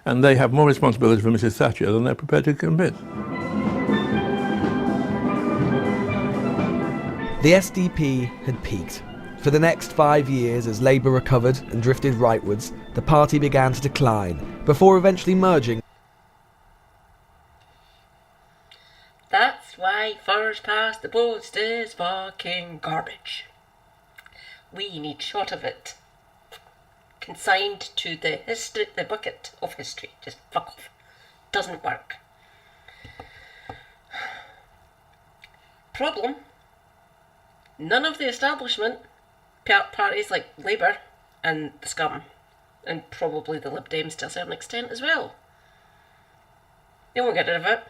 and they have more responsibility for Mrs. Thatcher than they're prepared to admit. The SDP had peaked. For the next 5 years, as Labour recovered and drifted rightwards, the party began to decline, before eventually merging. That's why first past the post is fucking garbage. We need shot of it. Consigned to the bucket of history. Just fuck off. Doesn't work. Problem. None of the establishment parties like Labour and the Scum, and probably the Lib Dems to a certain extent as well, they won't get rid of it.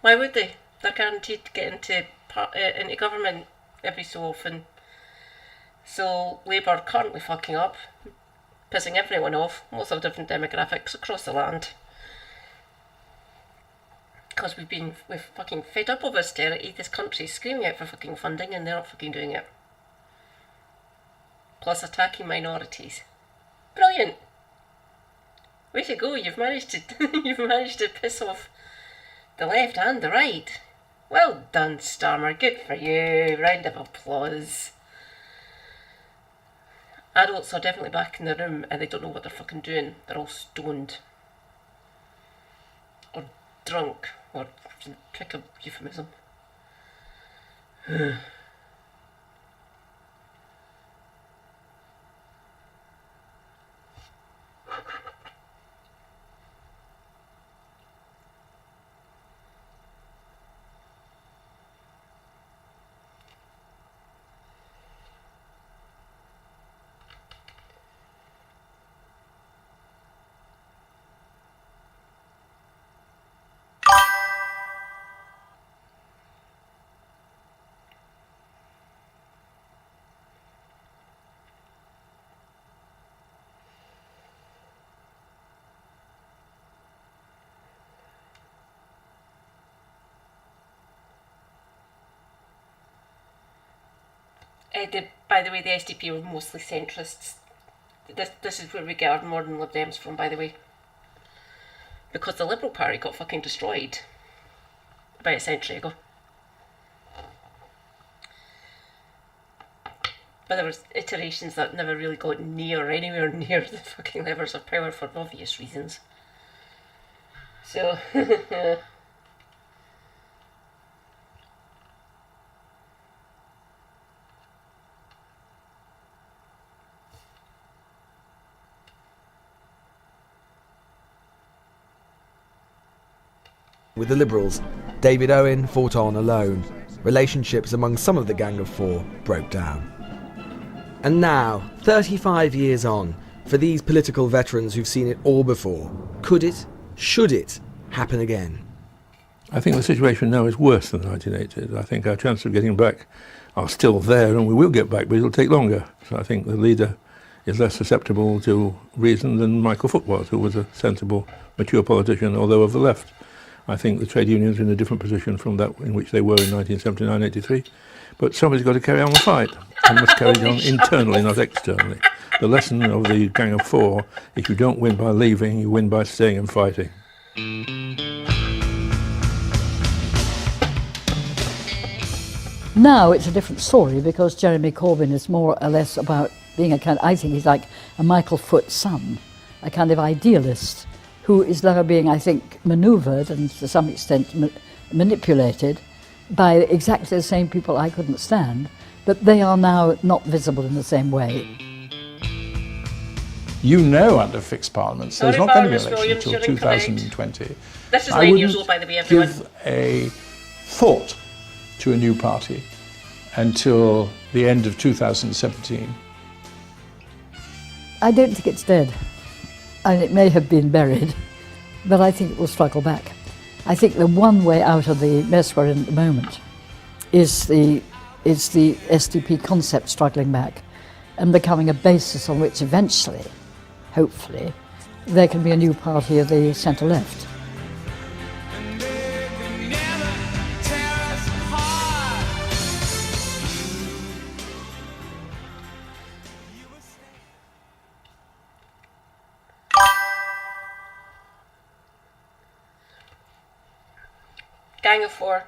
Why would they? They're guaranteed to get into government every so often. So Labour are currently fucking up, pissing everyone off, lots of different demographics across the land. Because we've fucking fed up of austerity. This country's screaming out for fucking funding and they're not fucking doing it. Plus attacking minorities. Brilliant! Way to go, you've managed to piss off the left and the right. Well done, Starmer, good for you. Round of applause. Adults are definitely back in the room and they don't know what they're fucking doing. They're all stoned. Or drunk. Or pick a euphemism. By the way, the SDP were mostly centrists. This is where we get our modern Lib Dems from, by the way. Because the Liberal Party got fucking destroyed about a century ago. But there was iterations that never really got anywhere near the fucking levers of power for obvious reasons. So... With the Liberals, David Owen fought on alone. Relationships among some of the Gang of Four broke down. And now, 35 years on, for these political veterans who've seen it all before, could it, should it, happen again? I think the situation now is worse than 1980. I think our chances of getting back are still there, and we will get back, but it'll take longer. So I think the leader is less susceptible to reason than Michael Foot was, who was a sensible, mature politician, although of the left. I think the trade unions are in a different position from that in which they were in 1979-83. But somebody's got to carry on the fight, and must carry it on internally, not externally. The lesson of the Gang of Four is you don't win by leaving, you win by staying and fighting. Now it's a different story because Jeremy Corbyn is more or less about being a kind of, I think he's like a Michael Foot son, a kind of idealist who is now being, I think, manoeuvred and to some extent manipulated by exactly the same people I couldn't stand, but they are now not visible in the same way. You know, under fixed parliaments, there's not going to be an election until 2020. This is I 9 years wouldn't old, by the way, everyone. give a thought to a new party until the end of 2017. I don't think it's dead. And it may have been buried, but I think it will struggle back. I think the one way out of the mess we're in at the moment is the SDP concept struggling back and becoming a basis on which eventually, hopefully, there can be a new party of the centre-left. Gang of Four.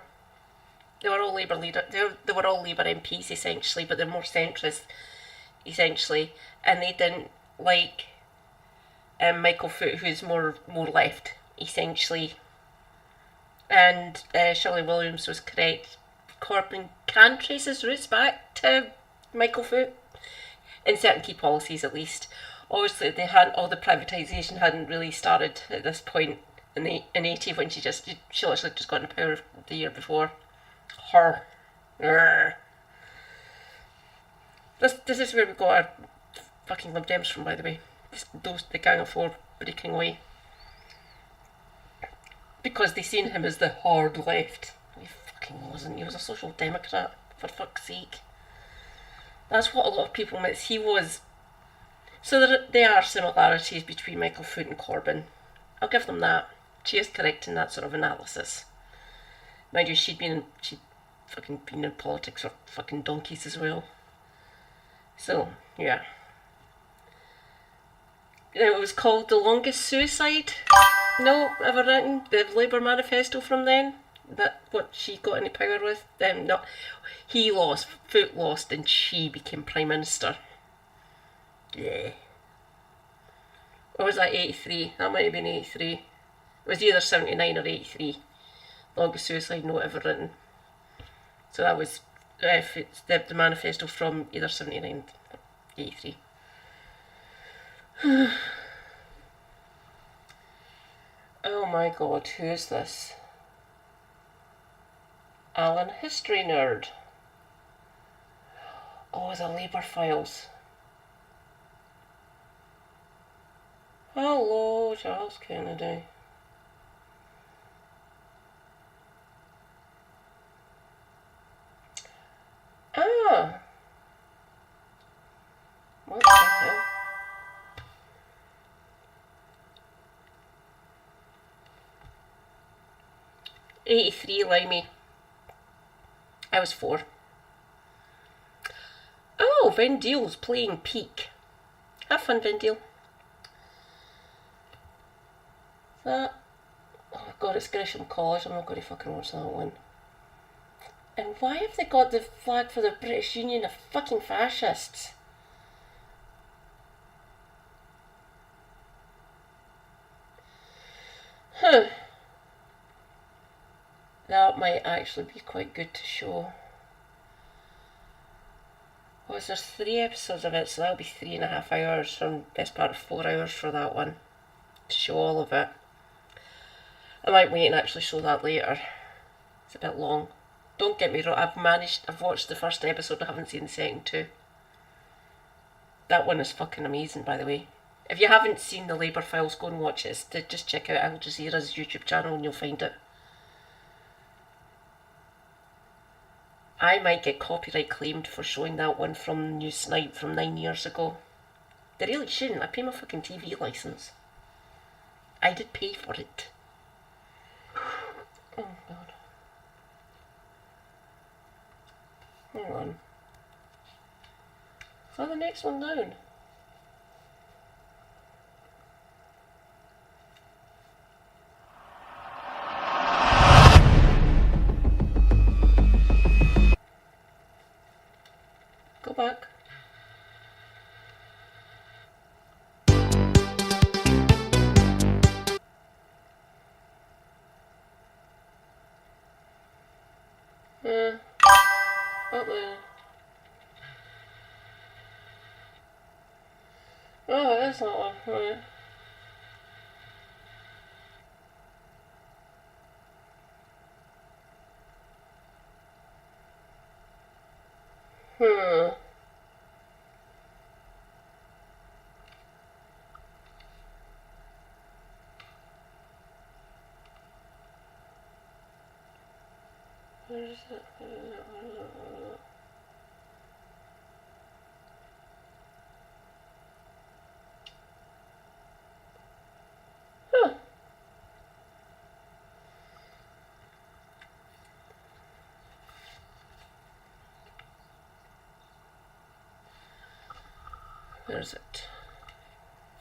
They were all Labour leader. They were all Labour MPs essentially, but they're more centrist essentially, and they didn't like Michael Foot, who's more left essentially. And Shirley Williams was correct. Corbyn can trace his roots back to Michael Foot in certain key policies, at least. Obviously, all the privatisation hadn't really started at this point. In 80, when she literally just got into power the year before. Her. This is where we got our fucking Lib Dems from, by the way. The Gang of Four breaking away. Because they seen him as the hard left. He fucking wasn't. He was a social democrat, for fuck's sake. That's what a lot of people miss. He was. So there are similarities between Michael Foot and Corbyn. I'll give them that. She is correct in that sort of analysis. Mind you, she'd fucking been in politics for fucking donkeys as well. So, yeah. It was called The Longest Suicide note ever written, the Labour manifesto from then. That what she got into power with. No, he lost, Foot lost, and she became Prime Minister. Yeah. Or was that 83? That might have been 83. It was either 79 or 83. Longest suicide note ever written. So that was the manifesto from either 79 or 83. Oh my god, who is this? Alan, history nerd. Oh, the Labour files. Hello, Charles Kennedy. Ah. What the hell? '83, Limey. I was 4. Oh, Vin Diesel's playing Peak. Have fun, Vin Diesel. That. Oh god, it's Gresham College. I'm not going to fucking watch that one. And why have they got the flag for the British Union of fucking fascists? Huh. That might actually be quite good to show. Well, there's 3 episodes of it, so that'll be 3.5 hours, from best part of 4 hours for that one. To show all of it. I might wait and actually show that later. It's a bit long. Don't get me wrong, I've watched the first episode, I haven't seen the second 2. That one is fucking amazing, by the way. If you haven't seen the Labour Files, go and watch it. Just check out Al Jazeera's YouTube channel and you'll find it. I might get copyright claimed for showing that one from New Snipe from 9 years ago. They really shouldn't. I pay my fucking TV licence. I did pay for it. Oh god. Hang on. Is that the next one down? Go back. Up there. Oh, that's not one. Right. Where is it? Huh. Where is it?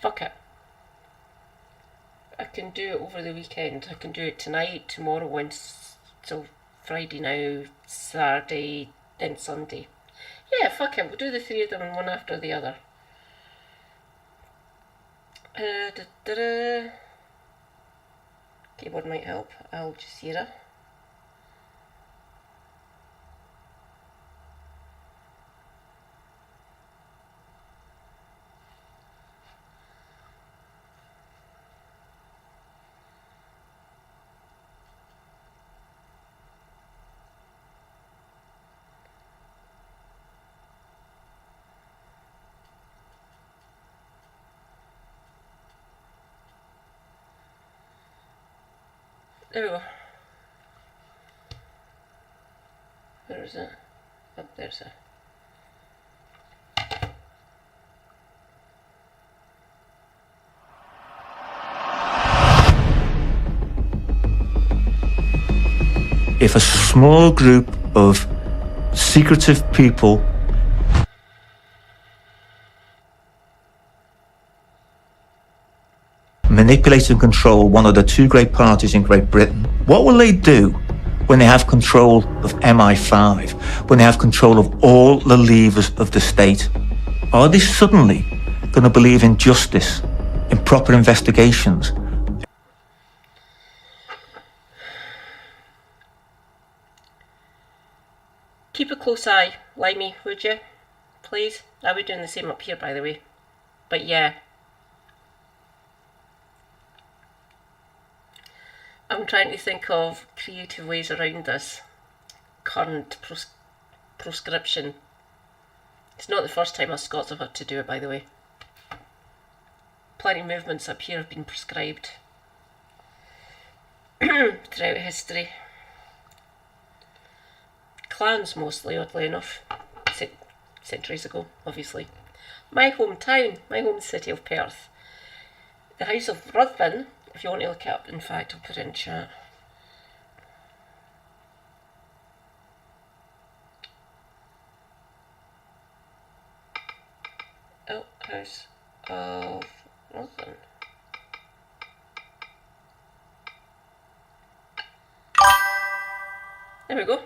Fuck it. I can do it over the weekend. I can do it tonight, tomorrow, so Friday now, Saturday, then Sunday. Yeah, fuck it. We'll do the three of them one after the other. Keyboard might help. Al Jazeera. There we go. Where is it? Oh, there's it. If a small group of secretive people manipulate and control one of the two great parties in Great Britain, what will they do when they have control of MI5, when they have control of all the levers of the state? Are they suddenly going to believe in justice, in proper investigations? Keep a close eye, Limey, would you? Please? I'll be doing the same up here, by the way. But yeah. I'm trying to think of creative ways around this current proscription. It's not the first time us Scots have had to do it, by the way. Plenty of movements up here have been prescribed throughout history. Clans mostly, oddly enough. Centuries ago, obviously. My hometown, my home city of Perth. The House of Ruthven, if you want to look it up, in fact, I'll put it in chat. Oh, House of Ruthven. There we go.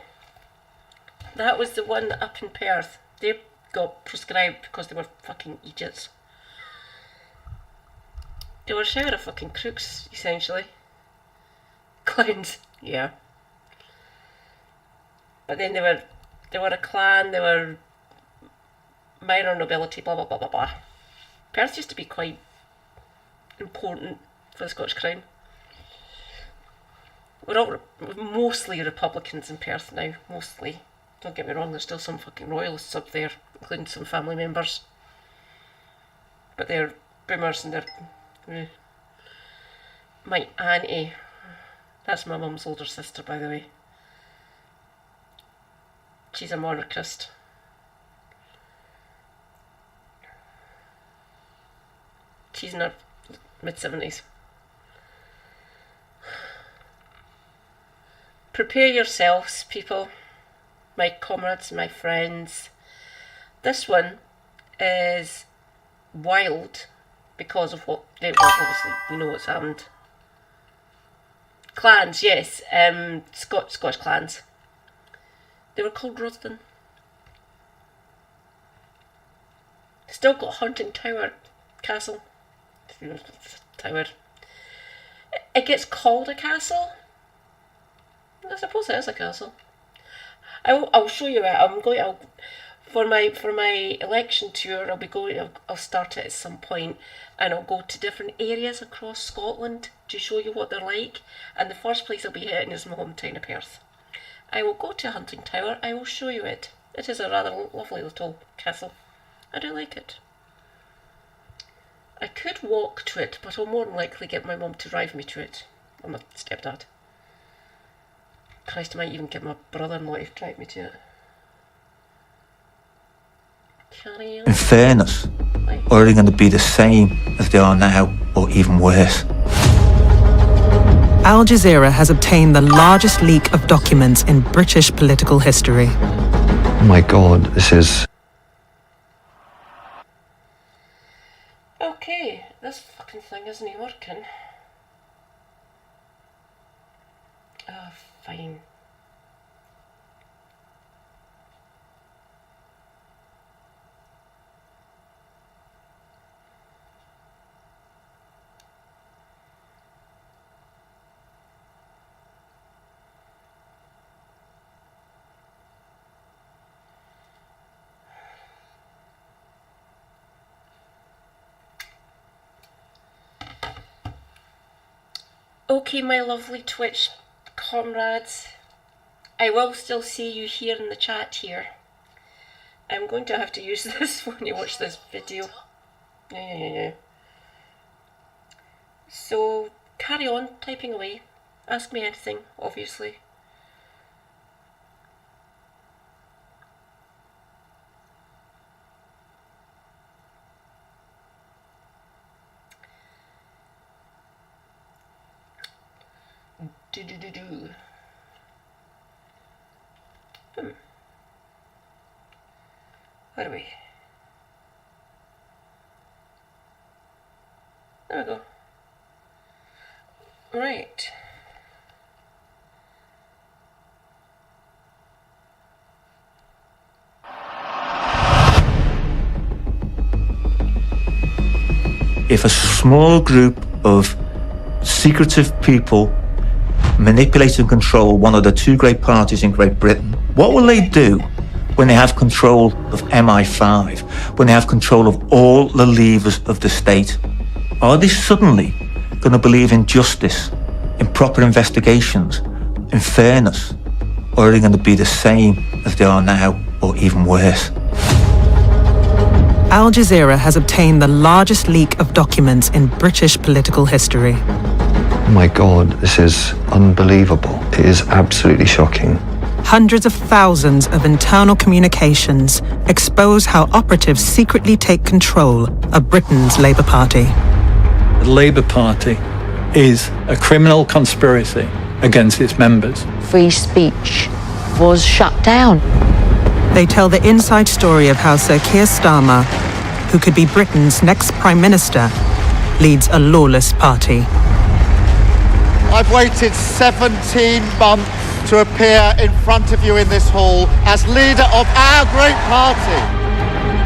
That was the one up in Perth. They got prescribed because they were fucking idiots. They were a shower of fucking crooks, essentially. Clowns, yeah. But then they were a clan, they were minor nobility, blah blah blah blah blah. Perth used to be quite important for the Scottish Crown. We're all mostly Republicans in Perth now, mostly. Don't get me wrong, there's still some fucking royalists up there, including some family members. But they're boomers and they're... My auntie, that's my mum's older sister, by the way. She's a monarchist. She's in her mid-70s. Prepare yourselves, people. My comrades, my friends. This one is wild because of what... Well, obviously, we know what's happened. Clans, yes. Scottish clans. They were called Ruthven. Still got Hunting Tower Castle. Tower. It gets called a castle. I suppose it is a castle. I'll show you it. For my election tour, I'll start it at some point, and I'll go to different areas across Scotland to show you what they're like. And the first place I'll be hitting is my hometown of Perth. I will go to Hunting Tower. I will show you it. It is a rather lovely little castle. I do like it. I could walk to it, but I'll more than likely get my mum to drive me to it. Or my stepdad. Christ, I might even get my brother-in-law to drive me to it. Carry on. In fairness, or are they going to be the same as they are now, or even worse? Al Jazeera has obtained the largest leak of documents in British political history. Oh my God, this is... Okay, this fucking thing isn't working. Ah, fine. Okay, my lovely Twitch comrades, I will still see you here in the chat here. I'm going to have to use this when you watch this video. Yeah. So, carry on typing away. Ask me anything, obviously. Where are we? There we go. Right. If a small group of secretive people manipulate and control one of the two great parties in Great Britain, what will they do when they have control of MI5, when they have control of all the levers of the state? Are they suddenly going to believe in justice, in proper investigations, in fairness, or are they going to be the same as they are now, or even worse? Al Jazeera has obtained the largest leak of documents in British political history. Oh my God, this is unbelievable. It is absolutely shocking. Hundreds of thousands of internal communications expose how operatives secretly take control of Britain's Labour Party. The Labour Party is a criminal conspiracy against its members. Free speech was shut down. They tell the inside story of how Sir Keir Starmer, who could be Britain's next Prime Minister, leads a lawless party. I've waited 17 months to appear in front of you in this hall as leader of our great party.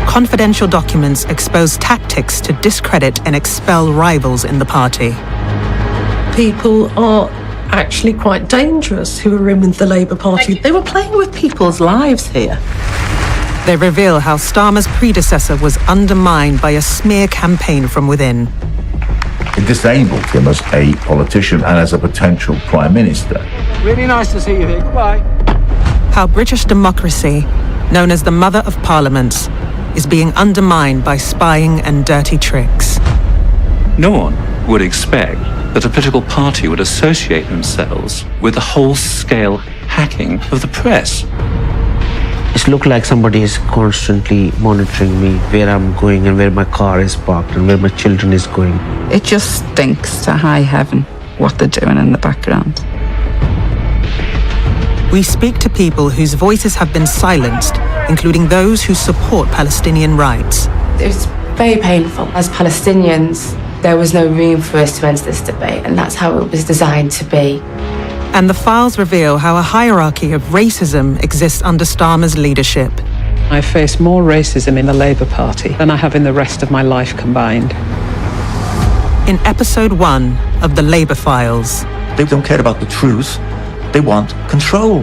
Confidential documents expose tactics to discredit and expel rivals in the party. People are actually quite dangerous who are in with the Labour Party. They were playing with people's lives here. They reveal how Starmer's predecessor was undermined by a smear campaign from within. It disabled him as a politician and as a potential Prime Minister. Really nice to see you here. Goodbye. How British democracy, known as the Mother of Parliaments, is being undermined by spying and dirty tricks. No one would expect that a political party would associate themselves with the whole-scale hacking of the press. It looks like somebody is constantly monitoring me, where I'm going and where my car is parked and where my children is going. It just stinks to high heaven what they're doing in the background. We speak to people whose voices have been silenced, including those who support Palestinian rights. It's very painful. As Palestinians, there was no room for us to enter this debate, and that's how it was designed to be. And the files reveal how a hierarchy of racism exists under Starmer's leadership. I face more racism in the Labour Party than I have in the rest of my life combined. In episode 1 of the Labour Files. They don't care about the truth. They want control.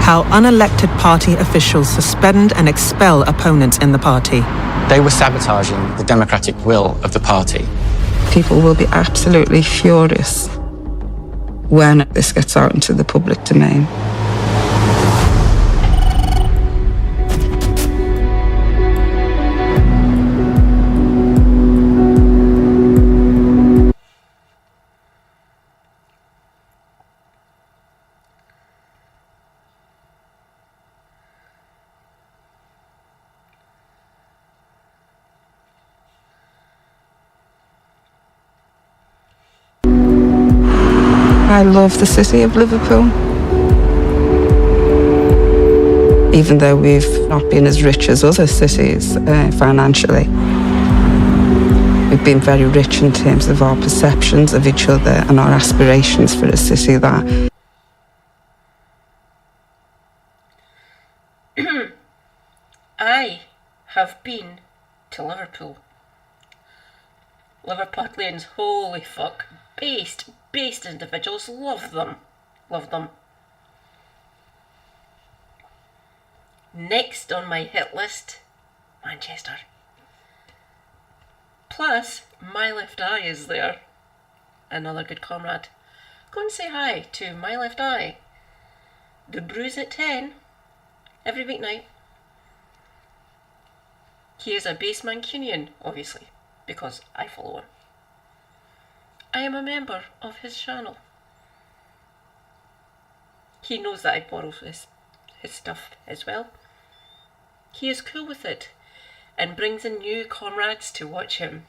how unelected party officials suspend and expel opponents in the party. They were sabotaging the democratic will of the party. People will be absolutely furious when this gets out into the public domain. I love the city of Liverpool. Even though we've not been as rich as other cities financially, we've been very rich in terms of our perceptions of each other and our aspirations for a city that... I have been to Liverpool. Liverpudlians, holy fuck. Based individuals, love them. Love them. Next on my hit list, Manchester. Plus, My Left Eye is there. Another good comrade. Go and say hi to My Left Eye. The Brews at 10, every weeknight. He is a base Mancunian, obviously, because I follow him. I am a member of his channel. He knows that I borrow his stuff as well. He is cool with it and brings in new comrades to watch him.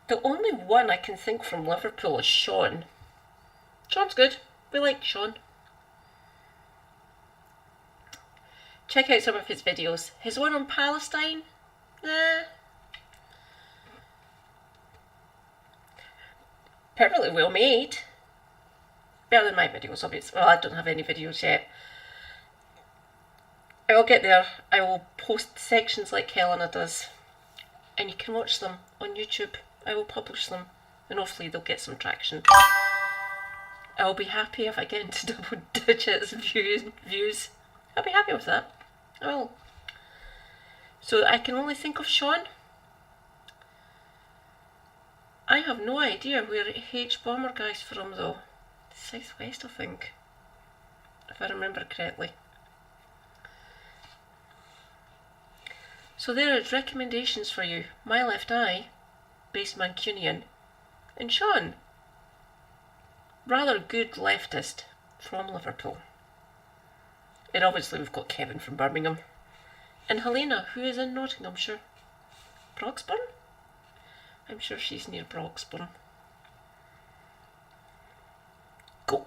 The only one I can think from Liverpool is Sean. Sean's good. We like Sean. Check out some of his videos. His one on Palestine? Perfectly well made. Better than my videos, obviously. Well, I don't have any videos yet. I will get there. I will post sections like Helena does. And you can watch them on YouTube. I will publish them. And hopefully they'll get some traction. I will be happy if I get into double digits views. I'll be happy with that. I will. So I can only think of Sean. I have no idea where H Bomber Guy's from though. Southwest, I think. If I remember correctly. So there are recommendations for you. My Left Eye, base Mancunian, and Sean, rather good leftist from Liverpool. And obviously we've got Kevin from Birmingham. And Helena, who is in Nottinghamshire. Broxburn? I'm sure she's near Broxburn. Go.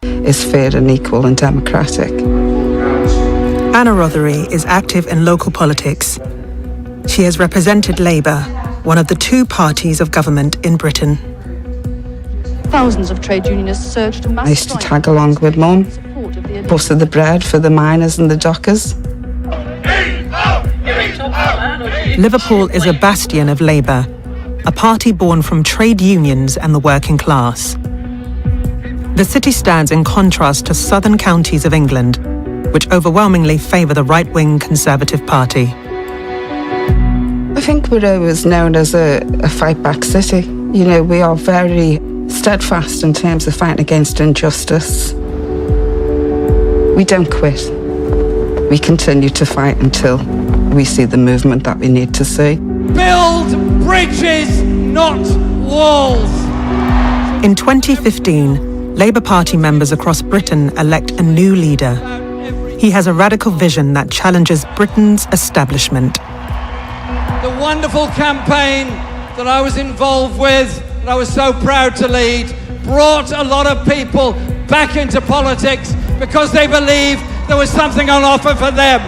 is fair and equal and democratic. Anna Rothery is active in local politics. She has represented Labour, one of the two parties of government in Britain. Thousands of trade unionists surged to mass I used to tag along with Mum, butter the bread for the miners and the dockers. Liverpool is a bastion of Labour, a party born from trade unions and the working class. The city stands in contrast to southern counties of England, which overwhelmingly favour the right-wing Conservative Party. I think we're always known as a fight-back city. You know, we are very steadfast in terms of fighting against injustice. We don't quit. We continue to fight until we see the movement that we need to see. Build bridges, not walls. In 2015, Labour Party members across Britain elect a new leader. He has a radical vision that challenges Britain's establishment. The wonderful campaign that I was involved with, that I was so proud to lead, brought a lot of people back into politics because they believed there was something on offer for them.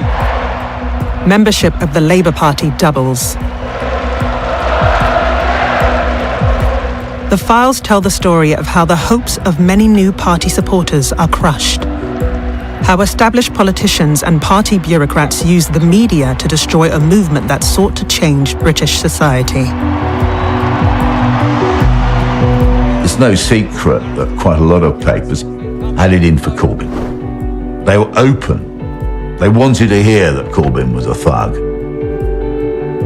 Membership of the Labour Party doubles. The files tell the story of how the hopes of many new party supporters are crushed. How established politicians and party bureaucrats use the media to destroy a movement that sought to change British society. It's no secret that quite a lot of papers had it in for Corbyn. They were open. They wanted to hear that Corbyn was a thug,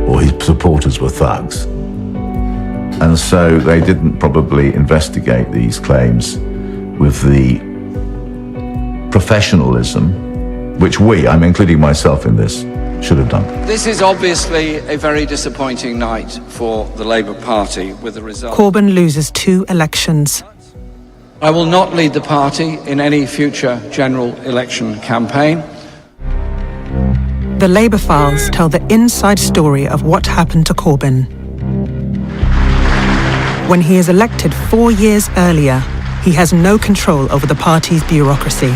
or his supporters were thugs. And so they didn't probably investigate these claims with the professionalism which I'm including myself in this, should have done. This is obviously a very disappointing night for the Labour Party with the result. Corbyn loses 2 elections. I will not lead the party in any future general election campaign. The Labour files tell the inside story of what happened to Corbyn. When he is elected 4 years earlier, he has no control over the party's bureaucracy.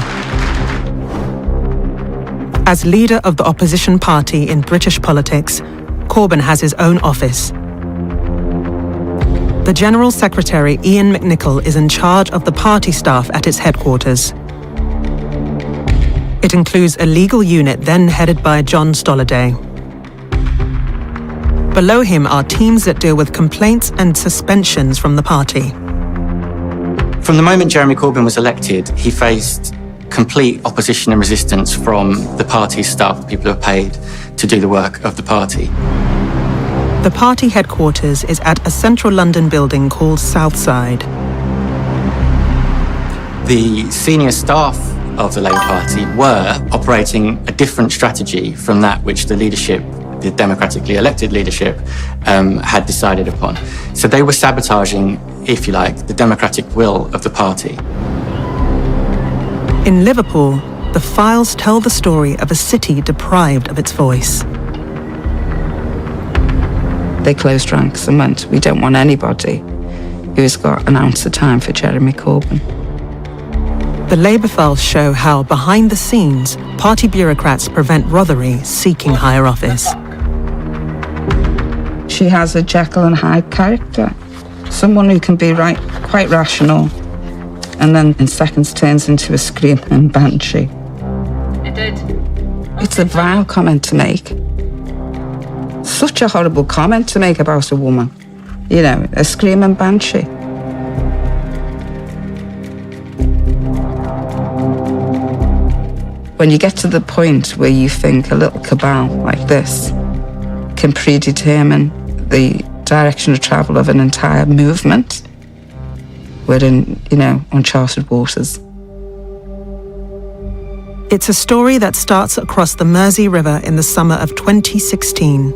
As leader of the opposition party in British politics, Corbyn has his own office. The General Secretary, Ian McNicol, is in charge of the party staff at its headquarters. It includes a legal unit then headed by John Stolliday. Below him are teams that deal with complaints and suspensions from the party. From the moment Jeremy Corbyn was elected, he faced complete opposition and resistance from the party's staff, people who are paid to do the work of the party. The party headquarters is at a central London building called Southside. The senior staff of the Labour Party were operating a different strategy from that which the leadership, the democratically elected leadership, had decided upon. So they were sabotaging, if you like, the democratic will of the party. In Liverpool, the files tell the story of a city deprived of its voice. They closed ranks and went, we don't want anybody who's got an ounce of time for Jeremy Corbyn. The Labour files show how, behind the scenes, party bureaucrats prevent Rothery seeking higher office. She has a Jekyll and Hyde character. Someone who can be quite rational, and then in seconds turns into a screaming banshee. It did. It's a vile comment to make. Such a horrible comment to make about a woman. You know, a screaming banshee. When you get to the point where you think a little cabal like this can predetermine the direction of travel of an entire movement, we're in, uncharted waters. It's a story that starts across the Mersey River in the summer of 2016.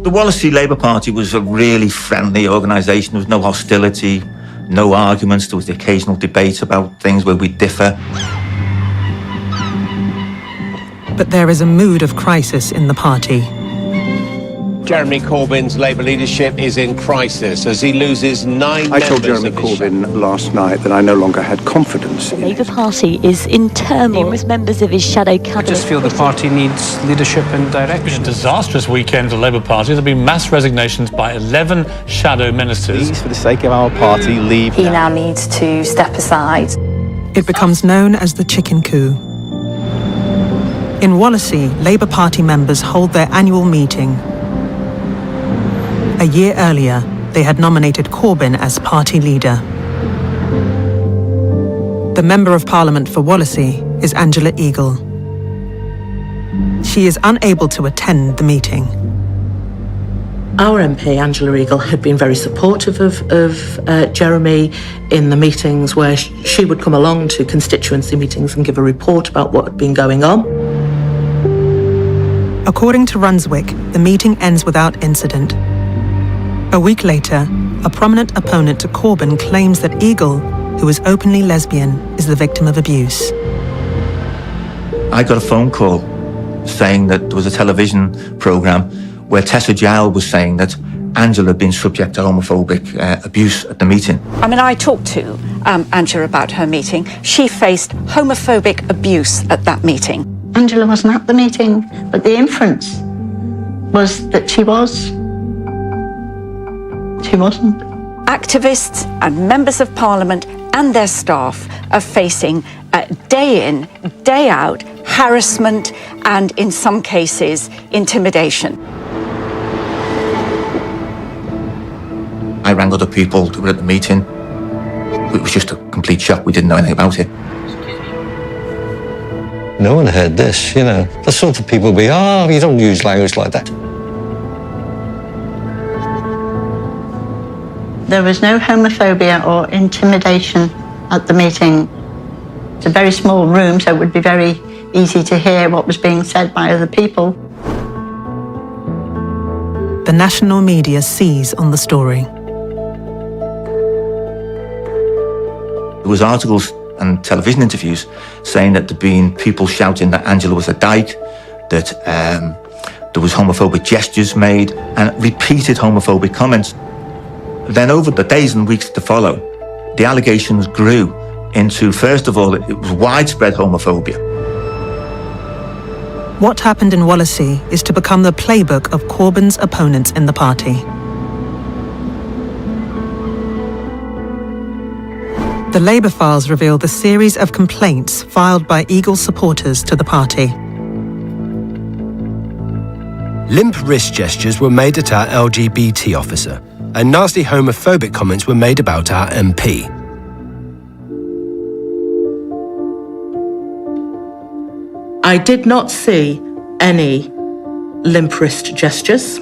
The Wallasey Labour Party was a really friendly organisation. There was no hostility, no arguments. There was the occasional debate about things where we differ. But there is a mood of crisis in the party. Jeremy Corbyn's Labour leadership is in crisis as he loses 9 members. I told Jeremy Corbyn last night that I no longer had confidence in The Labour Party is in turmoil with members of his shadow cabinet. I just feel the party needs leadership and direction. It's been a disastrous weekend for the Labour Party. There have been mass resignations by 11 shadow ministers. Please, for the sake of our party, leave He now needs to step aside. It becomes known as the chicken coup. In Wallasey, Labour Party members hold their annual meeting. A year earlier, they had nominated Corbyn as party leader. The Member of Parliament for Wallasey is Angela Eagle. She is unable to attend the meeting. Our MP, Angela Eagle, had been very supportive of Jeremy in the meetings where she would come along to constituency meetings and give a report about what had been going on. According to Runswick, the meeting ends without incident. A week later, a prominent opponent to Corbyn claims that Eagle, who is openly lesbian, is the victim of abuse. I got a phone call saying that there was a television programme where Tessa Jowell was saying that Angela had been subject to homophobic abuse at the meeting. I mean, I talked to Angela about her meeting. She faced homophobic abuse at that meeting. Angela wasn't at the meeting, but the inference was that she was. She wasn't. Activists and members of Parliament and their staff are facing day in, day out harassment and, in some cases, intimidation. I I rang other people who were at the meeting. It was just a complete shock. We didn't know anything about it. No one heard this, you know. The sort of people be, you don't use language like that. There was no homophobia or intimidation at the meeting. It's a very small room, so it would be very easy to hear what was being said by other people. The national media seize on the story. There was articles and television interviews saying that there'd been people shouting that Angela was a dyke, that there was homophobic gestures made, and repeated homophobic comments. Then over the days and weeks to follow, the allegations grew into, first of all, it was widespread homophobia. What happened in Wallasey is to become the playbook of Corbyn's opponents in the party. The Labour files reveal the series of complaints filed by Eagle supporters to the party. Limp wrist gestures were made at our LGBT officer, and nasty homophobic comments were made about our MP. I did not see any limp wrist gestures,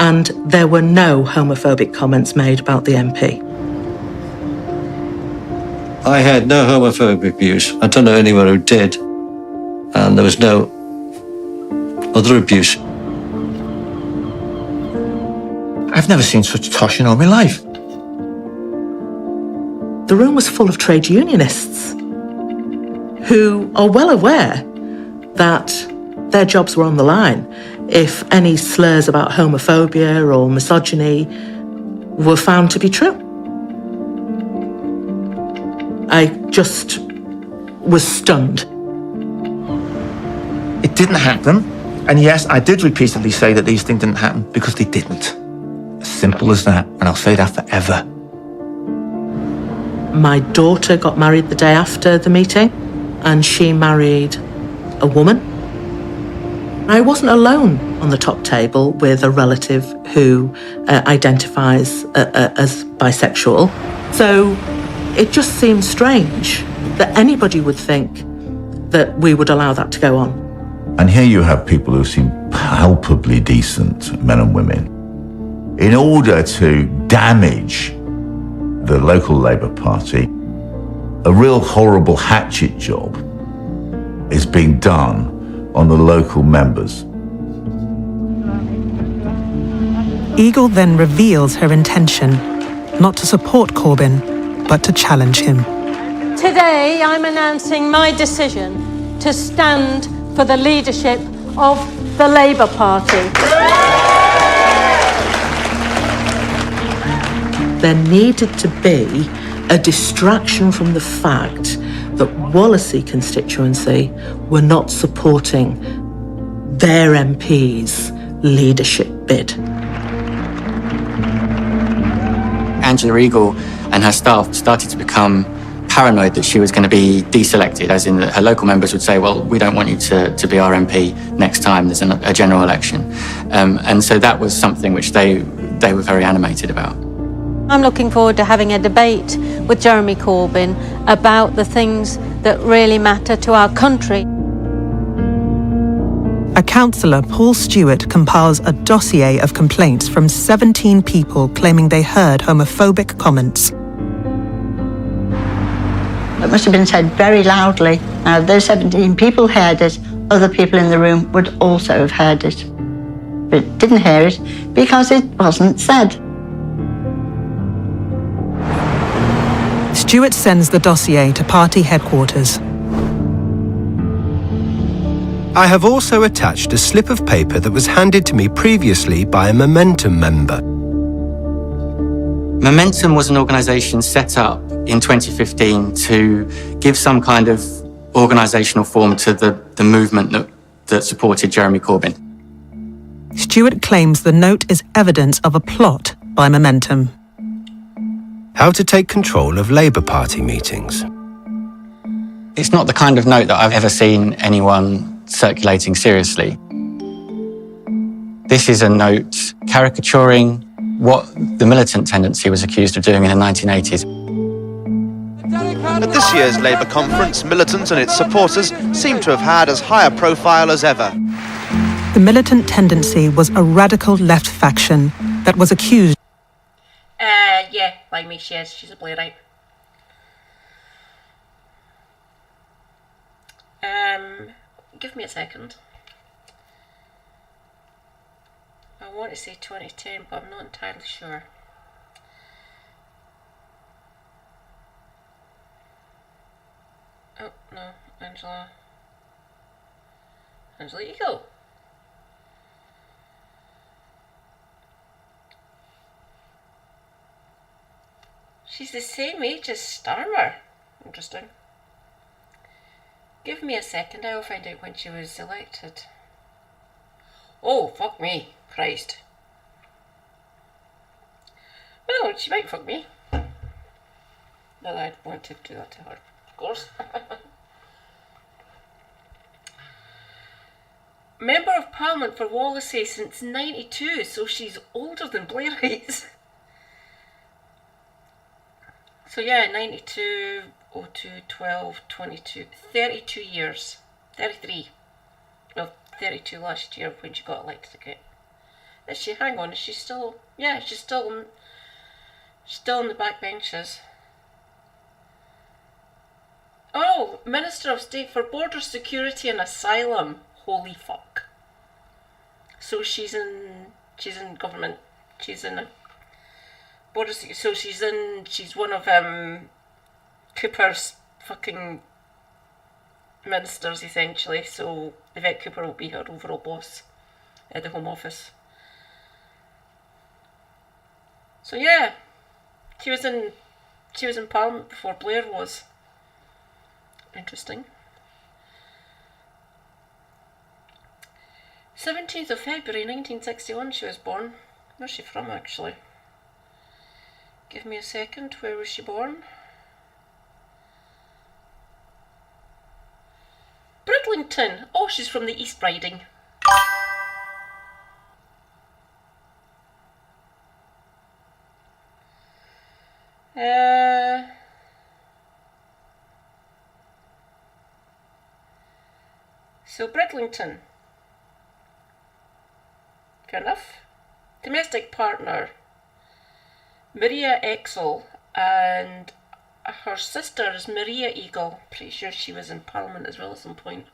and there were no homophobic comments made about the MP. I had no homophobic abuse. I don't know anyone who did. And there was no other abuse. I've never seen such tosh in all my life. The room was full of trade unionists who are well aware that their jobs were on the line if any slurs about homophobia or misogyny were found to be true. I just was stunned. It didn't happen. And yes, I did repeatedly say that these things didn't happen because they didn't. As simple as that. And I'll say that forever. My daughter got married the day after the meeting, and she married a woman. I wasn't alone on the top table with a relative who identifies as bisexual. So it just seemed strange that anybody would think that we would allow that to go on. And here you have people who seem palpably decent, men and women, in order to damage the local Labour Party. A real horrible hatchet job is being done on the local members. Eagle then reveals her intention, not to support Corbyn, but to challenge him. Today, I'm announcing my decision to stand for the leadership of the Labour Party. There needed to be a distraction from the fact that Wallasey constituency were not supporting their MP's leadership bid. Angela Eagle and her staff started to become paranoid that she was going to be deselected, as in that her local members would say, well, we don't want you to be our MP next time there's a general election. And so that was something which they were very animated about. I'm looking forward to having a debate with Jeremy Corbyn about the things that really matter to our country. A councillor, Paul Stewart, compiles a dossier of complaints from 17 people claiming they heard homophobic comments. It must have been said very loudly. Now, those 17 people heard it, other people in the room would also have heard it. But didn't hear it because it wasn't said. Stewart sends the dossier to party headquarters. I have also attached a slip of paper that was handed to me previously by a Momentum member. Momentum was an organisation set up in 2015 to give some kind of organisational form to the movement that supported Jeremy Corbyn. Stewart claims the note is evidence of a plot by Momentum. How to take control of Labour Party meetings. It's not the kind of note that I've ever seen anyone circulating seriously. This is a note caricaturing what the militant tendency was accused of doing in the 1980s. At this year's Labour conference, militants and its supporters seem to have had as high a profile as ever. The militant tendency was a radical left faction that was accused. Yeah, like me, she is. She's a Blairite. Give me a second. I want to say 2010, but I'm not entirely sure. Oh, no, Angela. Angela, you go. She's the same age as Starmer. Interesting. Give me a second, I will find out when she was elected. Oh, fuck me. Christ. Well, she might fuck me. Not that I'd want to do that to her, of course. Member of Parliament for Wallasey since 92, so she's older than Blairites. So yeah, 92, 02, 12, 22, 32 years. 33. Well, 32 last year when she got elected again. Is she? Hang on, is she still? Yeah, she's still in the back benches. Oh, Minister of State for Border Security and Asylum. Holy fuck. So she's in government. She's in a border. So she's one of Cooper's fucking ministers essentially. So Yvette Cooper will be her overall boss at the Home Office. So yeah, she was in Parliament before Blair was. Interesting. 17th of February 1961 she was born. Where's she from actually? Give me a second, where was she born? Bridlington! Oh, she's from the East Riding. So Bridlington. Fair enough. Domestic partner Maria Exel, and her sister is Maria Eagle. Pretty sure she was in Parliament as well at some point.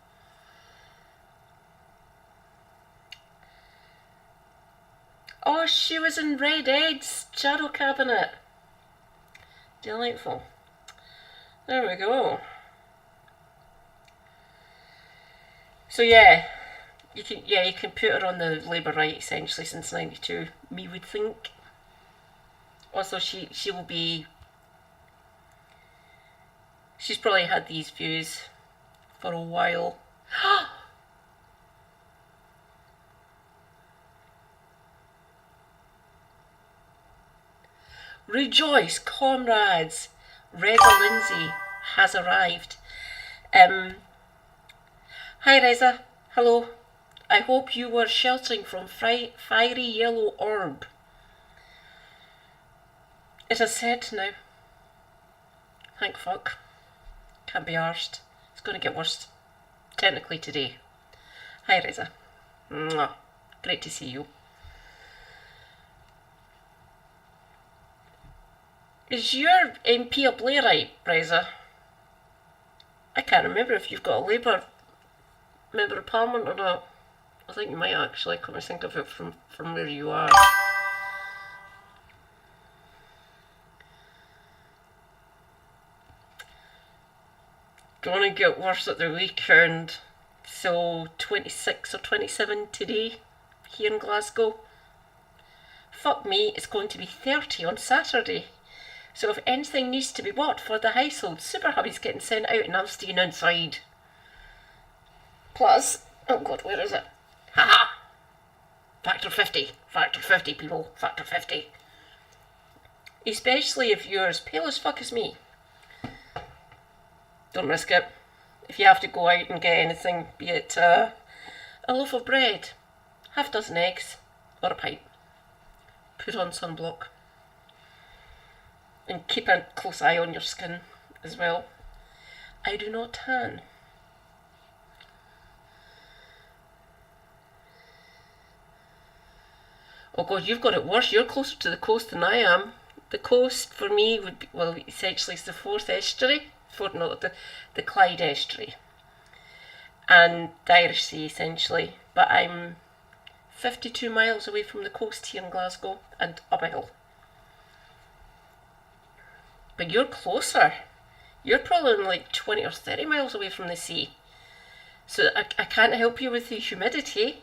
Oh, she was in Red Ed's shadow cabinet. Delightful. There we go. So yeah, you can put her on the Labour right essentially since 92. Me would think. Also, she will be. She's probably had these views for a while. Rejoice, comrades! Reza Lindsay has arrived. Hi Reza, hello. I hope you were sheltering from fiery yellow orb. It is set now. Thank fuck. Can't be arsed. It's going to get worse. Technically today. Hi Reza. Mwah. Great to see you. Is your MP a Blairite, Reza? I can't remember if you've got a Labour Member of Parliament or not. I think you might actually, come to think of it from where you are. Gonna get worse at the weekend. So 26 or 27 today here in Glasgow. Fuck me, it's going to be 30 on Saturday. So if anything needs to be bought for the household, Super Hubby's getting sent out and I'm staying inside. Plus, oh god, where is it? Haha! Factor 50. Factor 50, people. Factor 50. Especially if you're as pale as fuck as me. Don't risk it. If you have to go out and get anything, be it a loaf of bread, half a dozen eggs, or a pint. put on sunblock. And keep a close eye on your skin as well. I do not tan. Oh God, you've got it worse. You're closer to the coast than I am. The coast for me would be, well, essentially it's the Forth estuary, the Clyde estuary, and the Irish Sea essentially. But I'm 52 miles away from the coast here in Glasgow and up a hill. But you're closer. You're probably only like 20 or 30 miles away from the sea. So I can't help you with the humidity.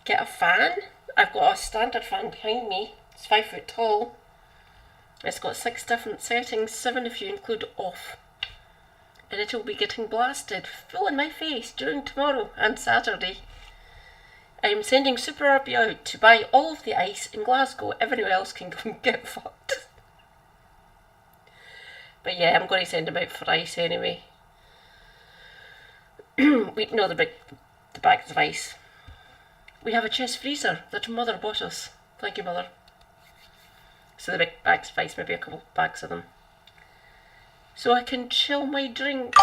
Get a fan. I've got a standard fan behind me. It's 5 foot tall. It's got 6 different settings, 7 if you include off. And it'll be getting blasted full in my face during tomorrow and Saturday. I'm sending Super RB out to buy all of the ice in Glasgow. Everywhere else can go and get fucked. But yeah, I'm going to send him out for ice anyway. We know the bags of ice. We have a chest freezer that Mother bought us. Thank you, Mother. So the big bags of ice, maybe a couple of bags of them. So I can chill my drink.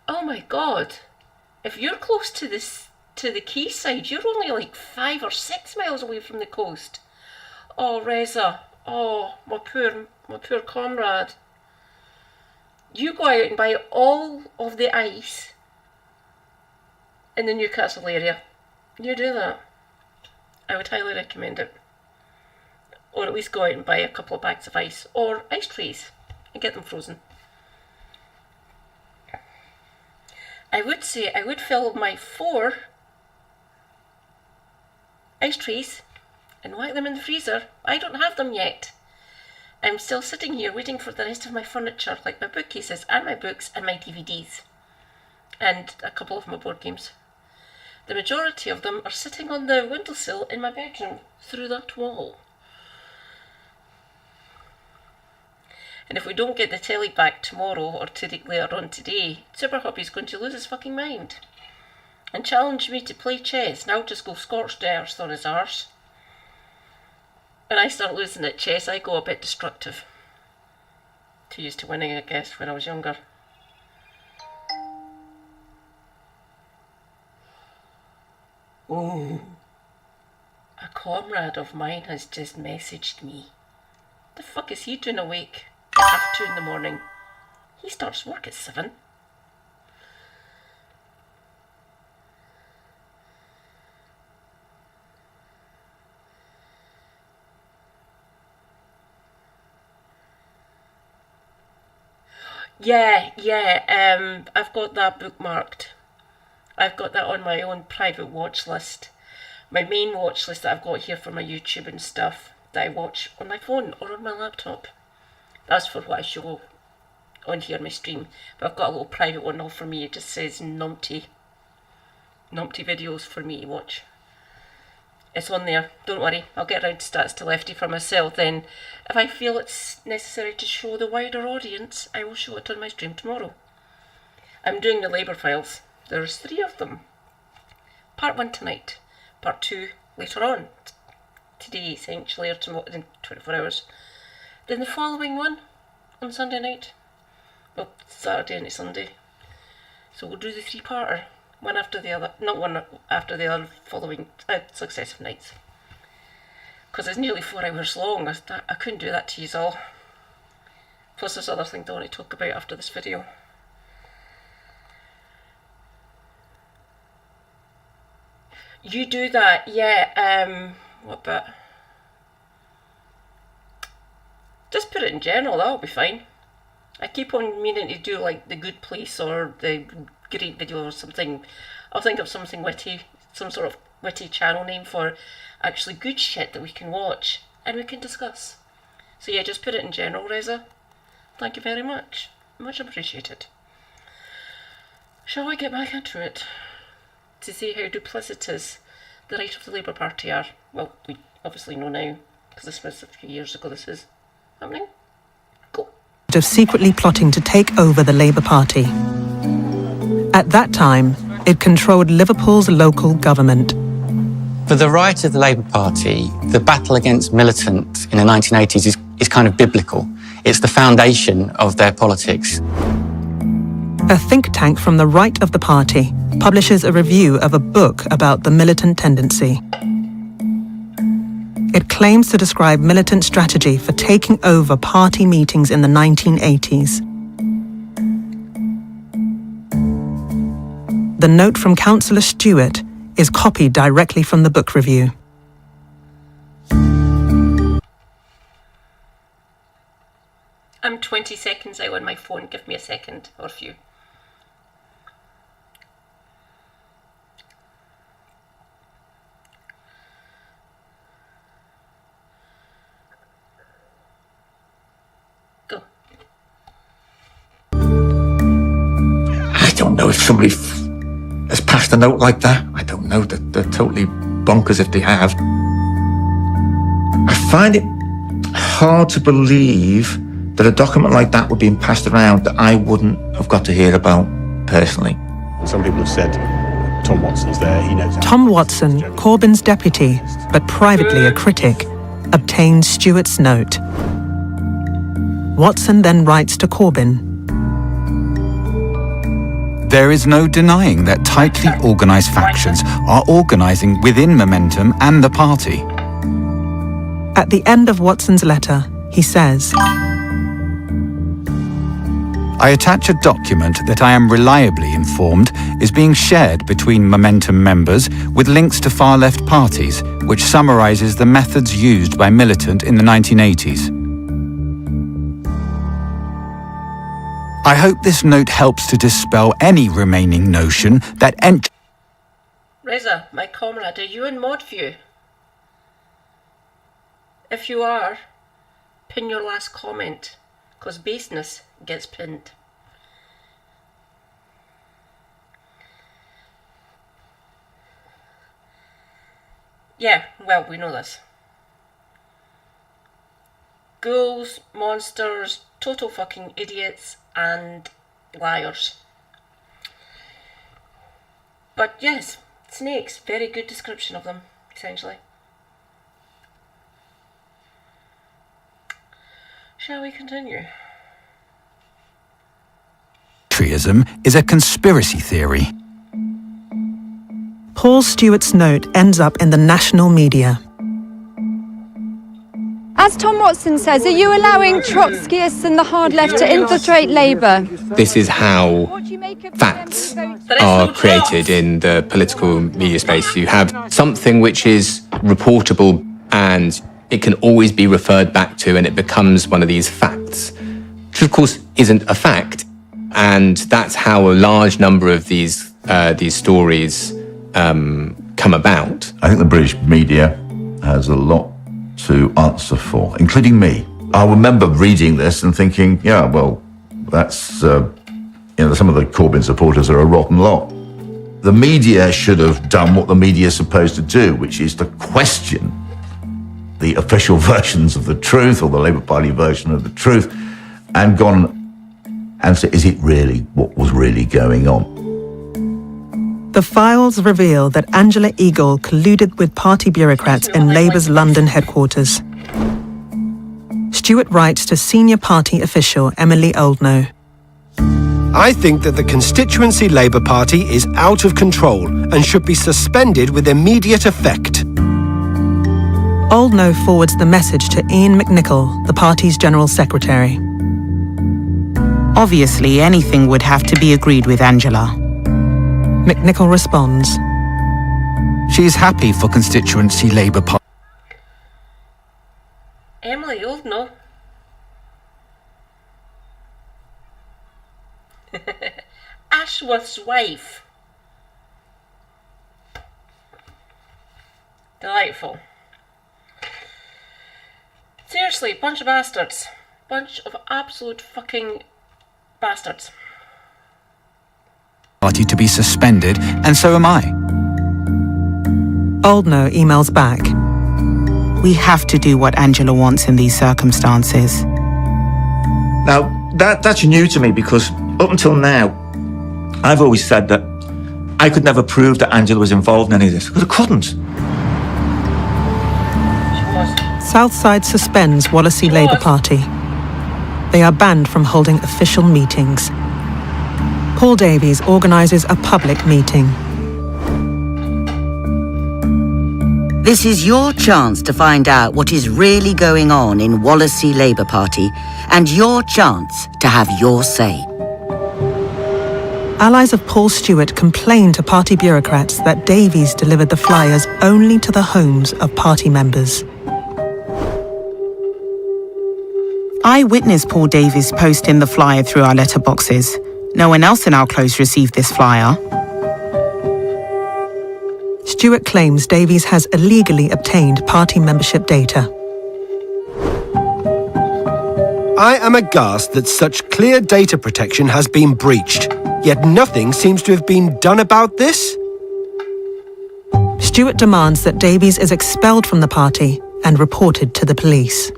Oh my God. If you're close to the quayside, you're only like 5 or 6 miles away from the coast. Oh, Reza. Oh, my poor comrade. You go out and buy all of the ice in the Newcastle area. You do that. I would highly recommend it. Or at least go out and buy a couple of bags of ice or ice trays and get them frozen. I would say I would fill my 4 ice trays and whack them in the freezer. I don't have them yet. I'm still sitting here waiting for the rest of my furniture, like my bookcases and my books and my DVDs. And a couple of my board games. The majority of them are sitting on the windowsill in my bedroom through that wall. And if we don't get the telly back tomorrow or later on today, Super Hobby's going to lose his fucking mind and challenge me to play chess, and I'll just go scorched earth on his arse. When I start losing at chess, I go a bit destructive. Too used to winning, I guess, when I was younger. Oh, a comrade of mine has just messaged me. The fuck is he doing awake at 2:30 in the morning? He starts work at 7. Yeah, I've got that bookmarked. I've got that on my own private watch list. My main watch list that I've got here for my YouTube and stuff that I watch on my phone or on my laptop. That's for what I show on here on my stream. But I've got a little private one all for me. It just says numpty videos for me to watch. It's on there. Don't worry. I'll get around to Stats to Lefty for myself then. If I feel it's necessary to show the wider audience, I will show it on my stream tomorrow. I'm doing the Labour files. There's 3 of them. Part 1 tonight. Part 2 later on. Today, essentially, or tomorrow, in 24 hours. Then the following one on Sunday night. Well, Saturday into Sunday. So we'll do the 3-parter. One after the other. Not one after the other, following successive nights. Because it's nearly 4 hours long. I couldn't do that to you all. Plus there's other things I want to talk about after this video. You do that, yeah. What bit? Just put it in general, that'll be fine. I keep on meaning to do like the Good Place or the Great Video or something. I'll think of something witty, some sort of witty channel name for actually good shit that we can watch and we can discuss. So yeah, just put it in general, Reza. Thank you very much. Much appreciated. Shall we get back into it? To see how duplicitous the right of the Labour Party are. Well, we obviously know now, because this was a few years ago this is happening. Go. of secretly plotting to take over the Labour Party. At that time, it controlled Liverpool's local government. For the right of the Labour Party, the battle against militant in the 1980s is kind of biblical. It's the foundation of their politics. A think tank from the right of the party publishes a review of a book about the militant tendency. It claims to describe militant strategy for taking over party meetings in the 1980s. The note from Councillor Stewart is copied directly from the book review. I'm 20 seconds out on my phone. Give me a second or a few. Go. I don't know if somebody has passed a note like that. I don't know. They're totally bonkers if they have. I find it hard to believe that a document like that would be passed around that I wouldn't have got to hear about personally. Some people have said Tom Watson's there, he knows. Tom Watson, Corbyn's deputy, but privately a critic, obtained Stewart's note. Watson then writes to Corbyn. There is no denying that tightly organised factions are organising within Momentum and the party. At the end of Watson's letter, he says, I attach a document that I am reliably informed is being shared between Momentum members with links to far-left parties, which summarises the methods used by Militant in the 1980s. I hope this note helps to dispel any remaining notion that Reza, my comrade, are you in mod view? If you are, pin your last comment, because baseness gets pinned. Yeah, well, we know this. Ghouls, monsters, total fucking idiots, and liars. But yes, snakes, very good description of them, essentially. Shall we continue? patriotism is a conspiracy theory. Paul Stewart's note ends up in the national media. As Tom Watson says, are you allowing Trotskyists and the hard left to infiltrate Labour? This is how facts are created in the political media space. You have something which is reportable and it can always be referred back to, and it becomes one of these facts, which of course isn't a fact. And that's how a large number of these stories come about. I think the British media has a lot to answer for, including me. I remember reading this and thinking, yeah, well, that's, some of the Corbyn supporters are a rotten lot. The media should have done what the media is supposed to do, which is to question the official versions of the truth, or the Labour Party version of the truth, and gone and say, is it really what was really going on? The files reveal that Angela Eagle colluded with party bureaucrats in Labour's London headquarters. Stewart writes to senior party official Emily Oldknow. I think that the constituency Labour Party is out of control and should be suspended with immediate effect. Oldknow forwards the message to Ian McNicol, the party's general secretary. Obviously, anything would have to be agreed with Angela. McNicol responds. She is happy for constituency Labour Party. Emily Oldknow. Ashworth's wife. Delightful. Seriously, bunch of bastards. Bunch of absolute fucking bastards. Party to be suspended, and so am I. Oldknow emails back. We have to do what Angela wants in these circumstances. Now, That's new to me, because up until now, I've always said that I could never prove that Angela was involved in any of this, because I couldn't. Southside suspends Wallasey Labour Party. They are banned from holding official meetings. Paul Davies organises a public meeting. This is your chance to find out what is really going on in Wallasey Labour Party, and your chance to have your say. Allies of Paul Stewart complain to party bureaucrats that Davies delivered the flyers only to the homes of party members. I witnessed Paul Davies posting the flyer through our letterboxes. No one else in our close received this flyer. Stewart claims Davies has illegally obtained party membership data. I am aghast that such clear data protection has been breached, yet nothing seems to have been done about this. Stewart demands that Davies is expelled from the party and reported to the police.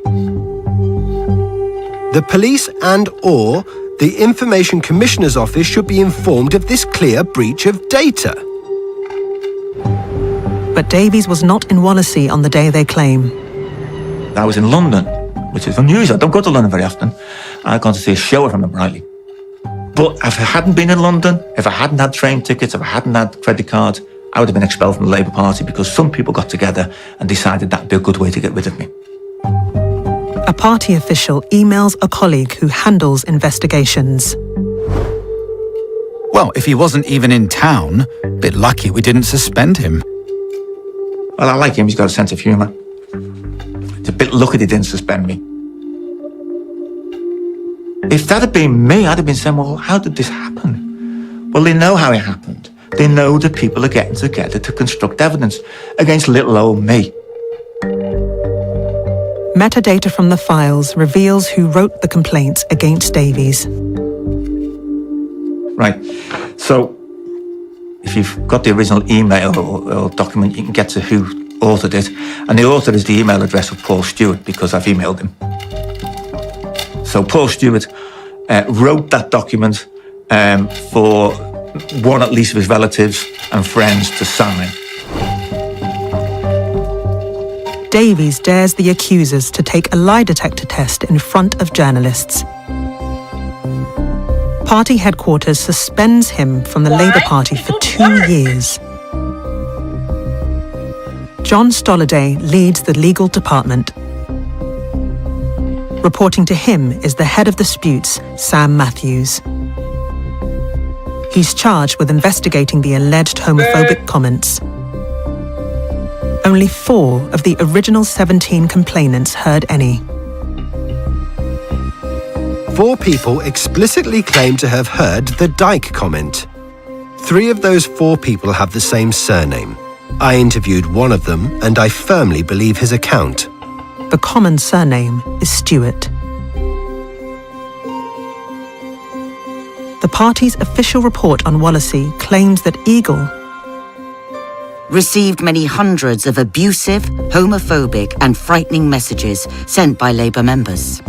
The police and/or the Information Commissioner's Office should be informed of this clear breach of data. But Davies was not in Wallasey on the day they claim. I was in London, which is unusual. I don't go to London very often. I've gone to see a show, if I remember rightly. But if I hadn't been in London, if I hadn't had train tickets, if I hadn't had credit cards, I would have been expelled from the Labour Party, because some people got together and decided that'd be a good way to get rid of me. A party official emails a colleague who handles investigations. Well, if he wasn't even in town, bit lucky we didn't suspend him. Well, I like him. He's got a sense of humour. It's a bit lucky they didn't suspend me. If that had been me, I'd have been saying, well, how did this happen? Well, they know how it happened. They know that people are getting together to construct evidence against little old me. Metadata from the files reveals who wrote the complaints against Davies. Right. So, if you've got the original email or document, you can get to who authored it. And the author is the email address of Paul Stewart, because I've emailed him. So Paul Stewart wrote that document for one at least of his relatives and friends to sign. Davies dares the accusers to take a lie detector test in front of journalists. Party headquarters suspends him from the Labour Party for 2 years. John Stolliday leads the legal department. Reporting to him is the head of disputes, Sam Matthews. He's charged with investigating the alleged homophobic comments. Only 4 of the original 17 complainants heard any. 4 people explicitly claim to have heard the Dyke comment. 3 of those 4 people have the same surname. I interviewed one of them, and I firmly believe his account. The common surname is Stewart. The party's official report on Wallasey claims that Eagle received many hundreds of abusive, homophobic and frightening messages sent by Labour members.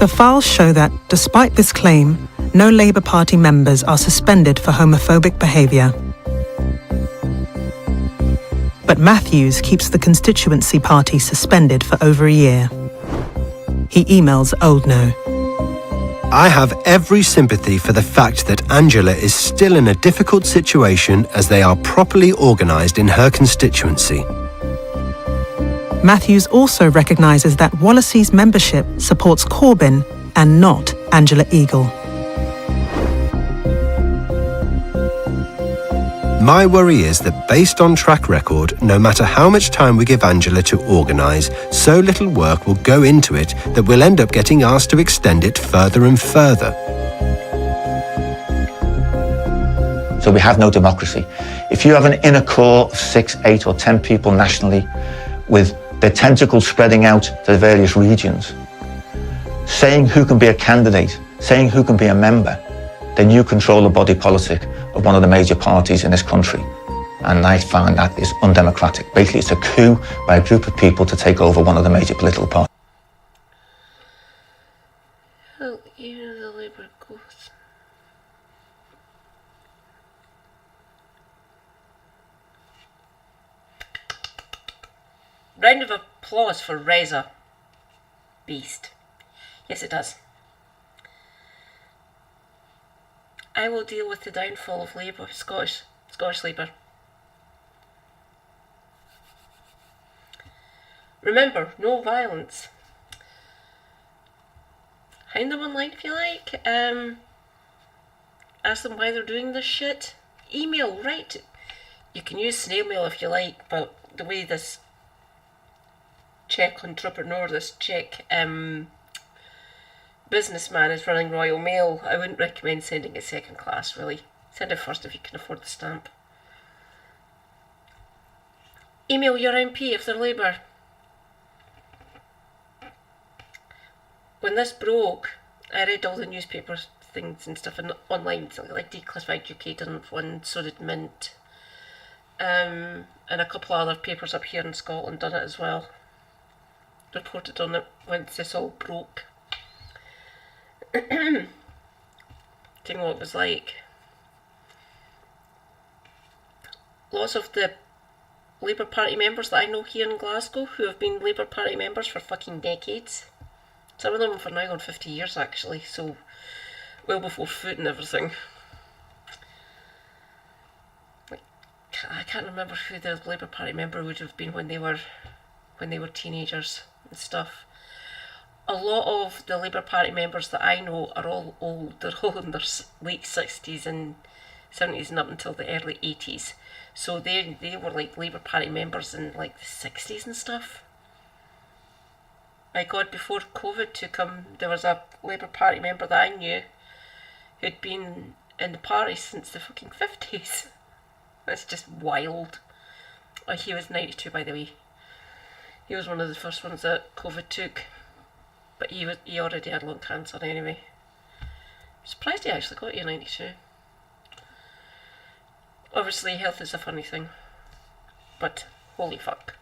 The files show that, despite this claim, no Labour Party members are suspended for homophobic behaviour. But Matthews keeps the constituency party suspended for over a year. He emails Oldknow. I have every sympathy for the fact that Angela is still in a difficult situation as they are properly organised in her constituency. Matthews also recognises that Wallasey's membership supports Corbyn and not Angela Eagle. My worry is that based on track record, no matter how much time we give Angela to organise, so little work will go into it that we'll end up getting asked to extend it further and further. So we have no democracy. If you have an inner core of 6, 8 or 10 people nationally with their tentacles spreading out to the various regions, saying who can be a candidate, saying who can be a member, then you control the body politic of one of the major parties in this country. And I find that is undemocratic. Basically, it's a coup by a group of people to take over one of the major political parties. Round of applause for Reza. Beast. Yes, it does. I will deal with the downfall of Labour, Scottish Labour. Remember, no violence. Hound them online if you like. Ask them why they're doing this shit. Email, right? You can use snail mail if you like, but the way this Czech entrepreneur, this Czech businessman is running Royal Mail, I wouldn't recommend sending it second class, really. Send it first if you can afford the stamp. Email your MP if they're Labour. When this broke, I read all the newspaper things and stuff online, so like Declassified UK done one, so did Mint. And a couple of other papers up here in Scotland done it as well. Reported on it once this all broke. Seeing what it was like. Lots of the Labour Party members that I know here in Glasgow who have been Labour Party members for fucking decades. Some of them for now on 50 years actually, so well before food and everything. I can't remember who the Labour Party member would have been when they were teenagers and stuff. A lot of the Labour Party members that I know are all old. They're all in their late 60s and 70s and up until the early 80s. So they were like Labour Party members in like the 60s and stuff. My God, before COVID took him, there was a Labour Party member that I knew who'd been in the party since the fucking 50s. That's just wild. Oh, he was 92 by the way. He was one of the first ones that COVID took. But he already had lung cancer anyway. I'm surprised he actually got it at 92. Obviously health is a funny thing. But holy fuck.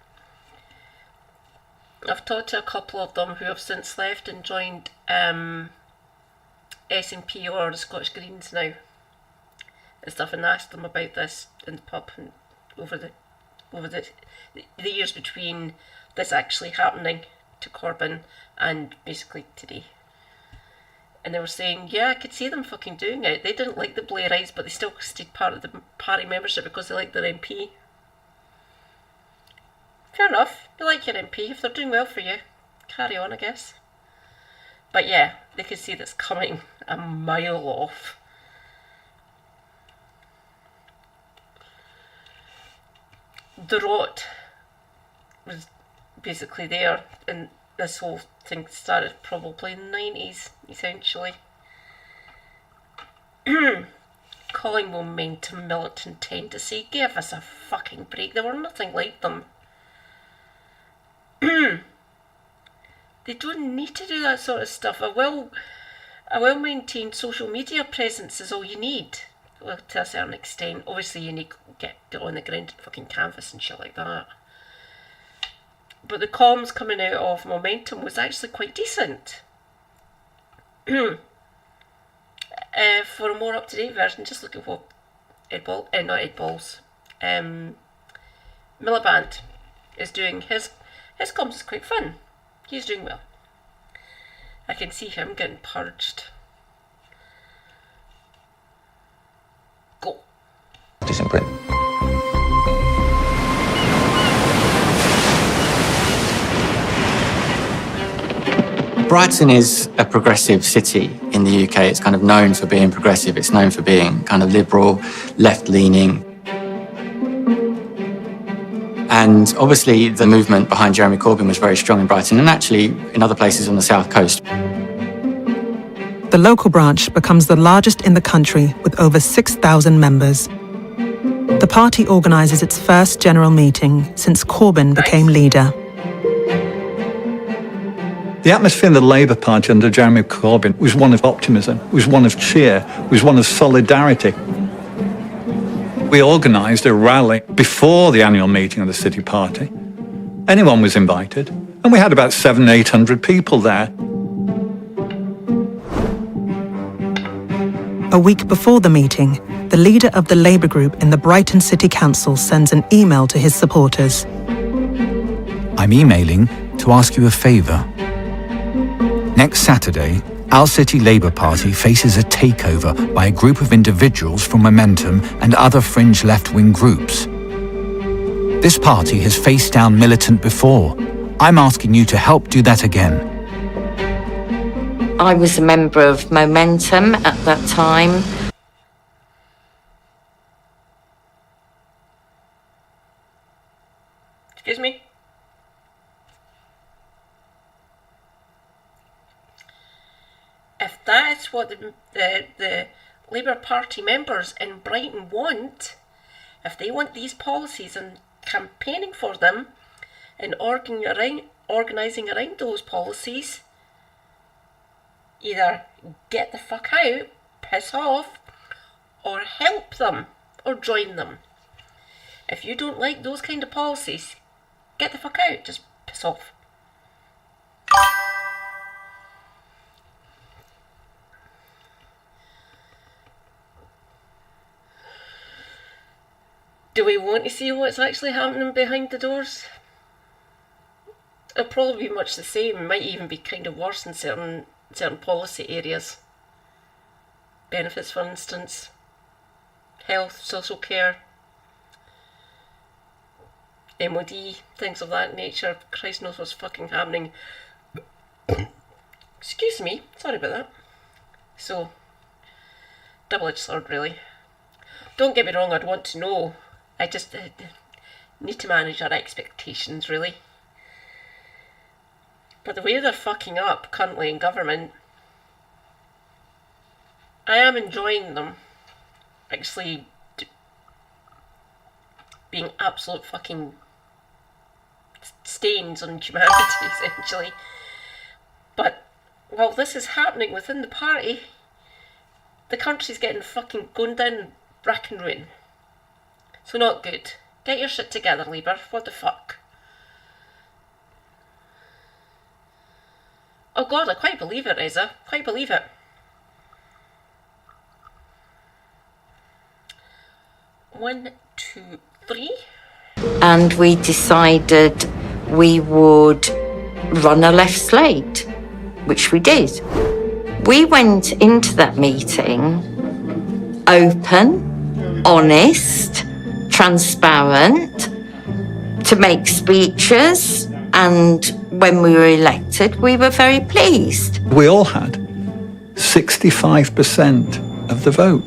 I've talked to a couple of them who have since left and joined SNP or the Scottish Greens now and stuff, and asked them about this in the pub and over the years between this actually happening to Corbyn and basically today. And they were saying, yeah, I could see them fucking doing it. They didn't like the Blairites, but they still stayed part of the party membership because they liked their MP. Fair enough, you like your MP. If they're doing well for you, carry on, I guess. But yeah, they could see this coming a mile off. The rot was basically there, and this whole thing started probably in the 90s, essentially. Calling Momentum militant tendency, give us a fucking break. They were nothing like them. They don't need to do that sort of stuff. A well-maintained social media presence is all you need. Well, to a certain extent. Obviously you need to get on the ground and fucking canvas and shit like that. But the comms coming out of Momentum was actually quite decent. For a more up-to-date version, just look at what Miliband is doing. His comms is quite fun. He's doing well. I can see him getting purged. Go. It's in print. Brighton is a progressive city in the UK. It's kind of known for being progressive. It's known for being kind of liberal, left-leaning. And obviously the movement behind Jeremy Corbyn was very strong in Brighton and actually in other places on the south coast. The local branch becomes the largest in the country with over 6,000 members. The party organises its first general meeting since Corbyn became leader. The atmosphere in the Labour Party under Jeremy Corbyn was one of optimism, was one of cheer, was one of solidarity. We organised a rally before the annual meeting of the City Party. Anyone was invited, and we had about 700-800 people there. A week before the meeting, the leader of the Labour group in the Brighton City Council sends an email to his supporters. I'm emailing to ask you a favour. Next Saturday, our City Labour Party faces a takeover by a group of individuals from Momentum and other fringe left-wing groups. This party has faced down militant before. I'm asking you to help do that again. I was a member of Momentum at that time. Excuse me? If that's what the Labour Party members in Brighton want, if they want these policies and campaigning for them and organising around those policies, either get the fuck out, piss off, or help them, or join them. If you don't like those kind of policies, get the fuck out, just piss off. Do we want to see what's actually happening behind the doors? It'll probably be much the same, it might even be kind of worse in certain policy areas. Benefits, for instance, health, social care, MOD, things of that nature. Christ knows what's fucking happening. Excuse me, sorry about that. So, double-edged sword, really. Don't get me wrong, I'd want to know. I just need to manage our expectations, really. But the way they're fucking up currently in government, I am enjoying them actually being absolute fucking stains on humanity, essentially. But while this is happening within the party, the country's getting fucking going down rack and ruin. So not good. Get your shit together, Labour. What the fuck? Oh god, I quite believe it, Reza. Quite believe it. One, two, three. And we decided we would run a left slate, which we did. We went into that meeting open, honest, transparent, to make speeches, and when we were elected, we were very pleased. We all had 65% of the vote.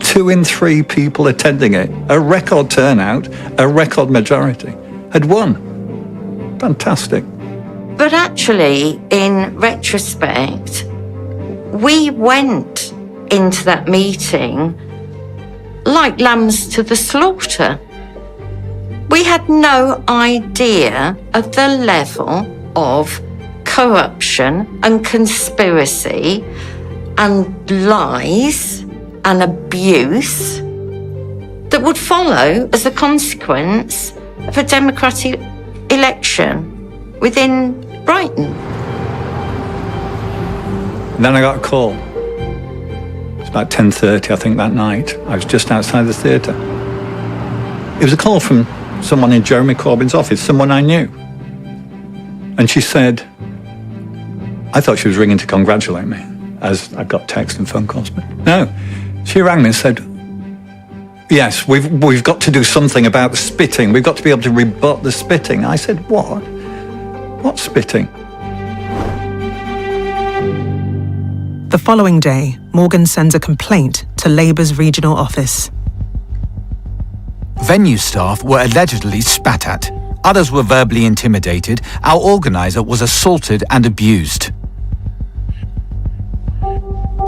2 in 3 people attending it, a record turnout, a record majority, had won. Fantastic. But actually, in retrospect, we went into that meeting like lambs to the slaughter. We had no idea of the level of corruption and conspiracy and lies and abuse that would follow as a consequence of a democratic election within Brighton. Then I got a call. It was about 10:30, I think, that night. I was just outside the theatre. It was a call from someone in Jeremy Corbyn's office, someone I knew. And she said, I thought she was ringing to congratulate me, as I got text and phone calls, but no. She rang me and said, yes, we've got to do something about the spitting. We've got to be able to rebut the spitting. I said, what? What spitting? The following day, Morgan sends a complaint to Labour's regional office. Venue staff were allegedly spat at. Others were verbally intimidated. Our organiser was assaulted and abused.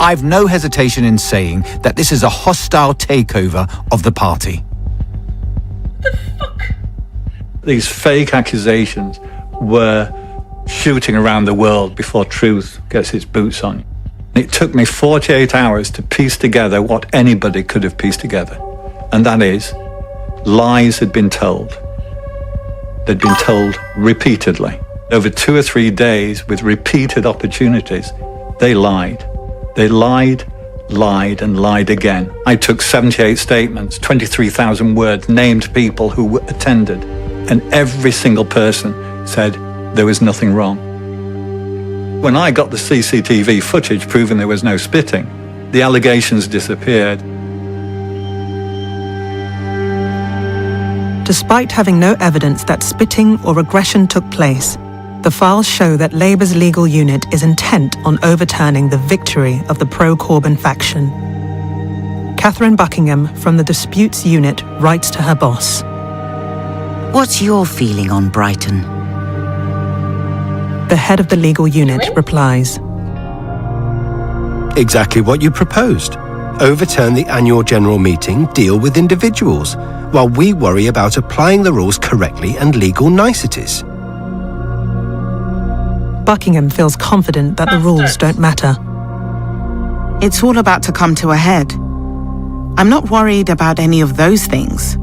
I've no hesitation in saying that this is a hostile takeover of the party. These fake accusations were shooting around the world before truth gets its boots on you. It took me 48 hours to piece together what anybody could have pieced together. And that is, lies had been told. They'd been told repeatedly. Over 2 or 3 days, with repeated opportunities, they lied. They lied, lied, and lied again. I took 78 statements, 23,000 words, named people who attended, and every single person said there was nothing wrong. When I got the CCTV footage proving there was no spitting, the allegations disappeared. Despite having no evidence that spitting or aggression took place, the files show that Labour's legal unit is intent on overturning the victory of the pro-Corbyn faction. Catherine Buckingham from the Disputes Unit writes to her boss. What's your feeling on Brighton? The head of the legal unit replies. Exactly what you proposed. Overturn the annual general meeting, deal with individuals, while we worry about applying the rules correctly and legal niceties. Buckingham feels confident that the rules don't matter. It's all about to come to a head. I'm not worried about any of those things.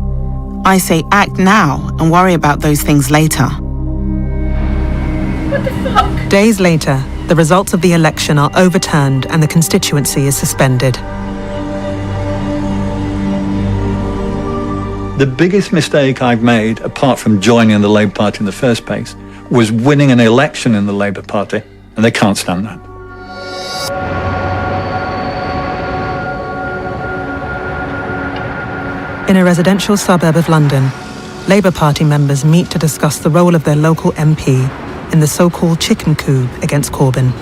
I say act now and worry about those things later. What the fuck? Days later, the results of the election are overturned and the constituency is suspended. The biggest mistake I've made, apart from joining the Labour Party in the first place, was winning an election in the Labour Party, and they can't stand that. In a residential suburb of London, Labour Party members meet to discuss the role of their local MP in the so-called chicken coup against Corbyn.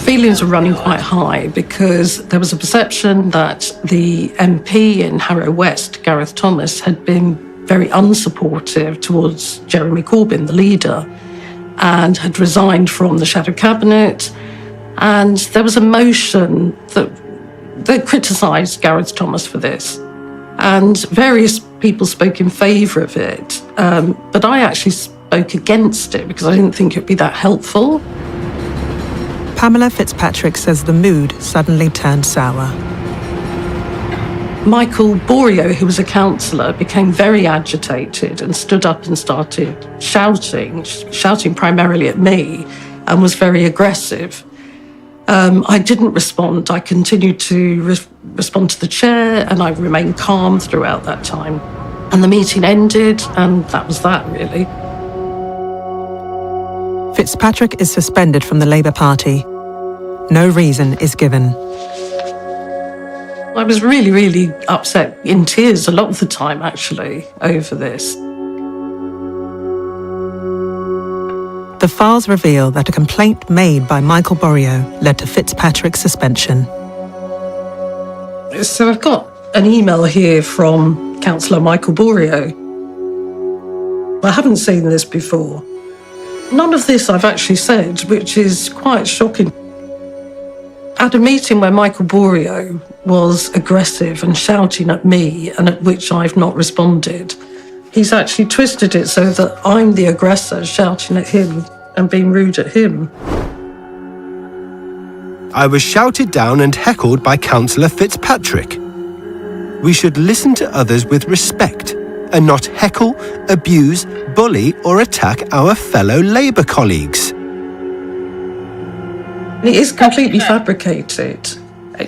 Feelings were running quite high because there was a perception that the MP in Harrow West, Gareth Thomas, had been very unsupportive towards Jeremy Corbyn, the leader, and had resigned from the shadow cabinet. And there was a motion that criticised Gareth Thomas for this. And various people spoke in favour of it, but I actually spoke against it because I didn't think it would be that helpful. Pamela Fitzpatrick says the mood suddenly turned sour. Michael Borio, who was a councillor, became very agitated and stood up and started shouting primarily at me, and was very aggressive. I didn't respond. I continued to respond to the chair, and I remained calm throughout that time. And the meeting ended, and that was that, really. Fitzpatrick is suspended from the Labour Party. No reason is given. I was really, really upset, in tears a lot of the time, actually, over this. The files reveal that a complaint made by Michael Borio led to Fitzpatrick's suspension. So I've got an email here from Councillor Michael Borio. I haven't seen this before. None of this I've actually said, which is quite shocking. At a meeting where Michael Borio was aggressive and shouting at me, and at which I've not responded, he's actually twisted it so that I'm the aggressor shouting at him and being rude at him. I was shouted down and heckled by Councillor Fitzpatrick. We should listen to others with respect and not heckle, abuse, bully or attack our fellow Labour colleagues. It is completely fabricated.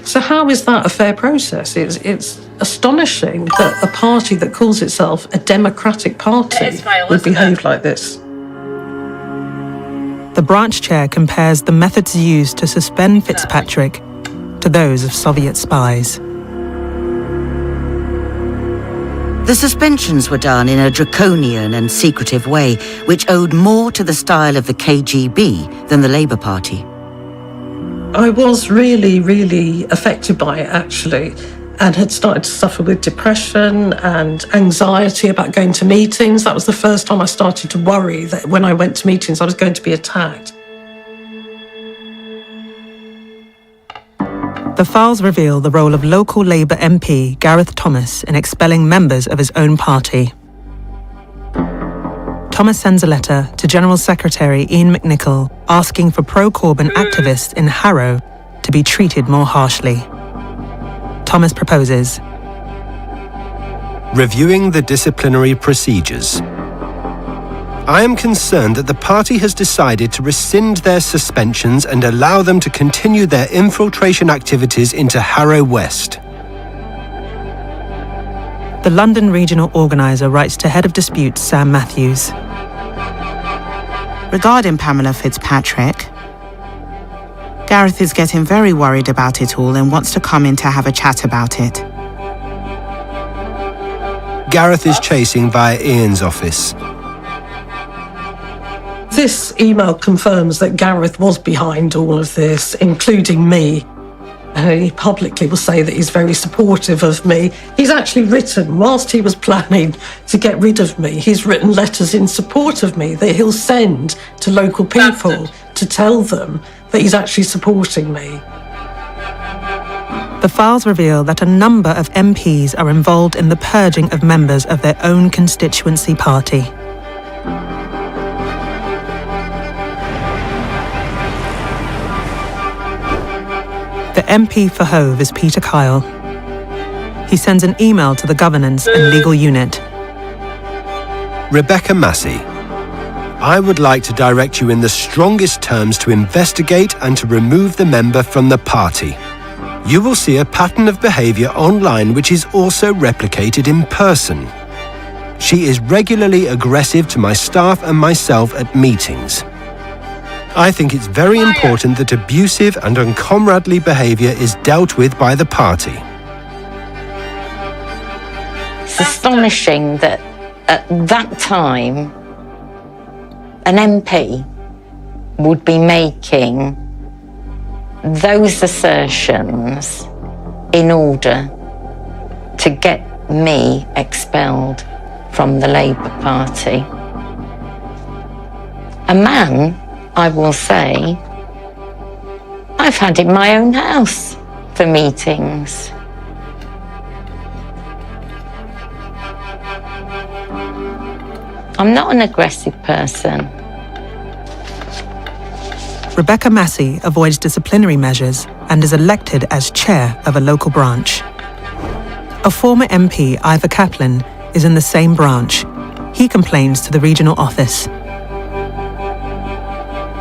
So how is that a fair process? It's astonishing that a party that calls itself a democratic party would behave like this. The branch chair compares the methods used to suspend Fitzpatrick to those of Soviet spies. The suspensions were done in a draconian and secretive way, which owed more to the style of the KGB than the Labour Party. I was really, really affected by it, actually, and had started to suffer with depression and anxiety about going to meetings. That was the first time I started to worry that when I went to meetings, I was going to be attacked. The files reveal the role of local Labour MP Gareth Thomas in expelling members of his own party. Thomas sends a letter to General Secretary Ian McNichol asking for pro-Corbyn activists in Harrow to be treated more harshly. Thomas proposes reviewing the disciplinary procedures. I am concerned that the party has decided to rescind their suspensions and allow them to continue their infiltration activities into Harrow West. The London regional organiser writes to Head of Disputes Sam Matthews. Regarding Pamela Fitzpatrick, Gareth is getting very worried about it all and wants to come in to have a chat about it. Gareth is chasing via Ian's office. This email confirms that Gareth was behind all of this, including me. He publicly will say that he's very supportive of me. He's actually written, whilst he was planning to get rid of me, he's written letters in support of me that he'll send to local people to tell them that he's actually supporting me. The files reveal that a number of MPs are involved in the purging of members of their own constituency party. The MP for Hove is Peter Kyle. He sends an email to the governance and legal unit. Rebecca Massey, I would like to direct you in the strongest terms to investigate and to remove the member from the party. You will see a pattern of behaviour online which is also replicated in person. She is regularly aggressive to my staff and myself at meetings. I think it's very important that abusive and uncomradely behaviour is dealt with by the party. It's astonishing that at that time, an MP would be making those assertions in order to get me expelled from the Labour Party. A man, I will say, I've had in my own house for meetings. I'm not an aggressive person. Rebecca Massey avoids disciplinary measures and is elected as chair of a local branch. A former MP, Ivor Kaplan, is in the same branch. He complains to the regional office.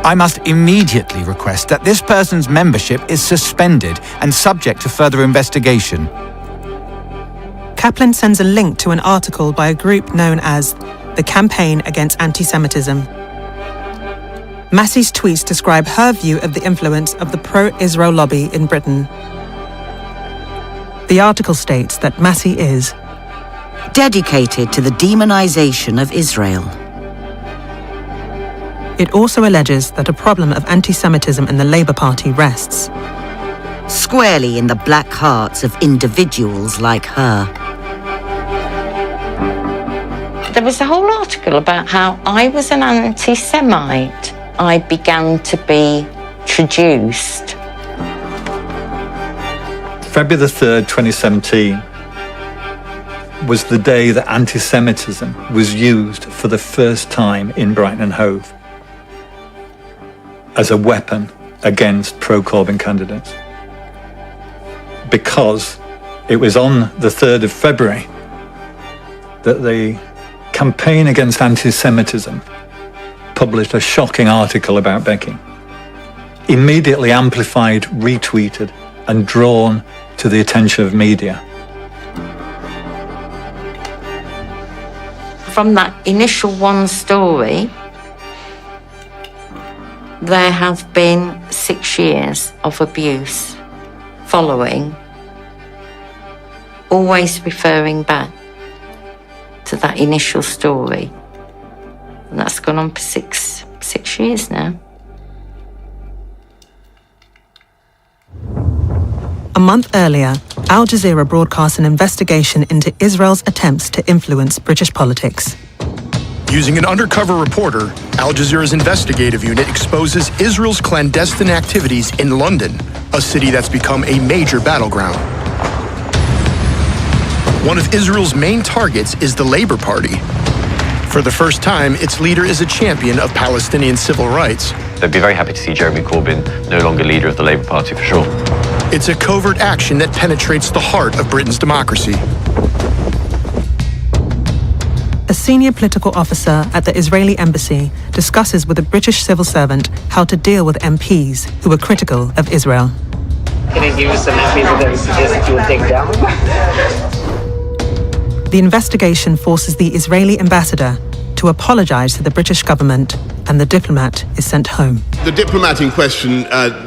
I must immediately request that this person's membership is suspended and subject to further investigation. Kaplan sends a link to an article by a group known as the Campaign Against Anti-Semitism. Massey's tweets describe her view of the influence of the pro-Israel lobby in Britain. The article states that Massey is dedicated to the demonization of Israel. It also alleges that a problem of anti-Semitism in the Labour Party rests squarely in the black hearts of individuals like her. There was a whole article about how I was an anti-Semite. I began to be traduced. February the 3rd, 2017 was the day that anti-Semitism was used for the first time in Brighton and Hove as a weapon against pro-Corbyn candidates. Because it was on the 3rd of February that the Campaign Against Anti-Semitism published a shocking article about Becky, immediately amplified, retweeted, and drawn to the attention of media. From that initial one story, there have been 6 years of abuse following, always referring back to that initial story. And that's gone on for six years now. A month earlier, Al Jazeera broadcast an investigation into Israel's attempts to influence British politics. Using an undercover reporter, Al Jazeera's investigative unit exposes Israel's clandestine activities in London, a city that's become a major battleground. One of Israel's main targets is the Labour Party. For the first time, its leader is a champion of Palestinian civil rights. They'd be very happy to see Jeremy Corbyn no longer leader of the Labour Party, for sure. It's a covert action that penetrates the heart of Britain's democracy. A senior political officer at the Israeli embassy discusses with a British civil servant how to deal with MPs who were critical of Israel. Can you give us some MPs that you suggest that you would take down? The investigation forces the Israeli ambassador to apologise to the British government, and the diplomat is sent home. The diplomat in question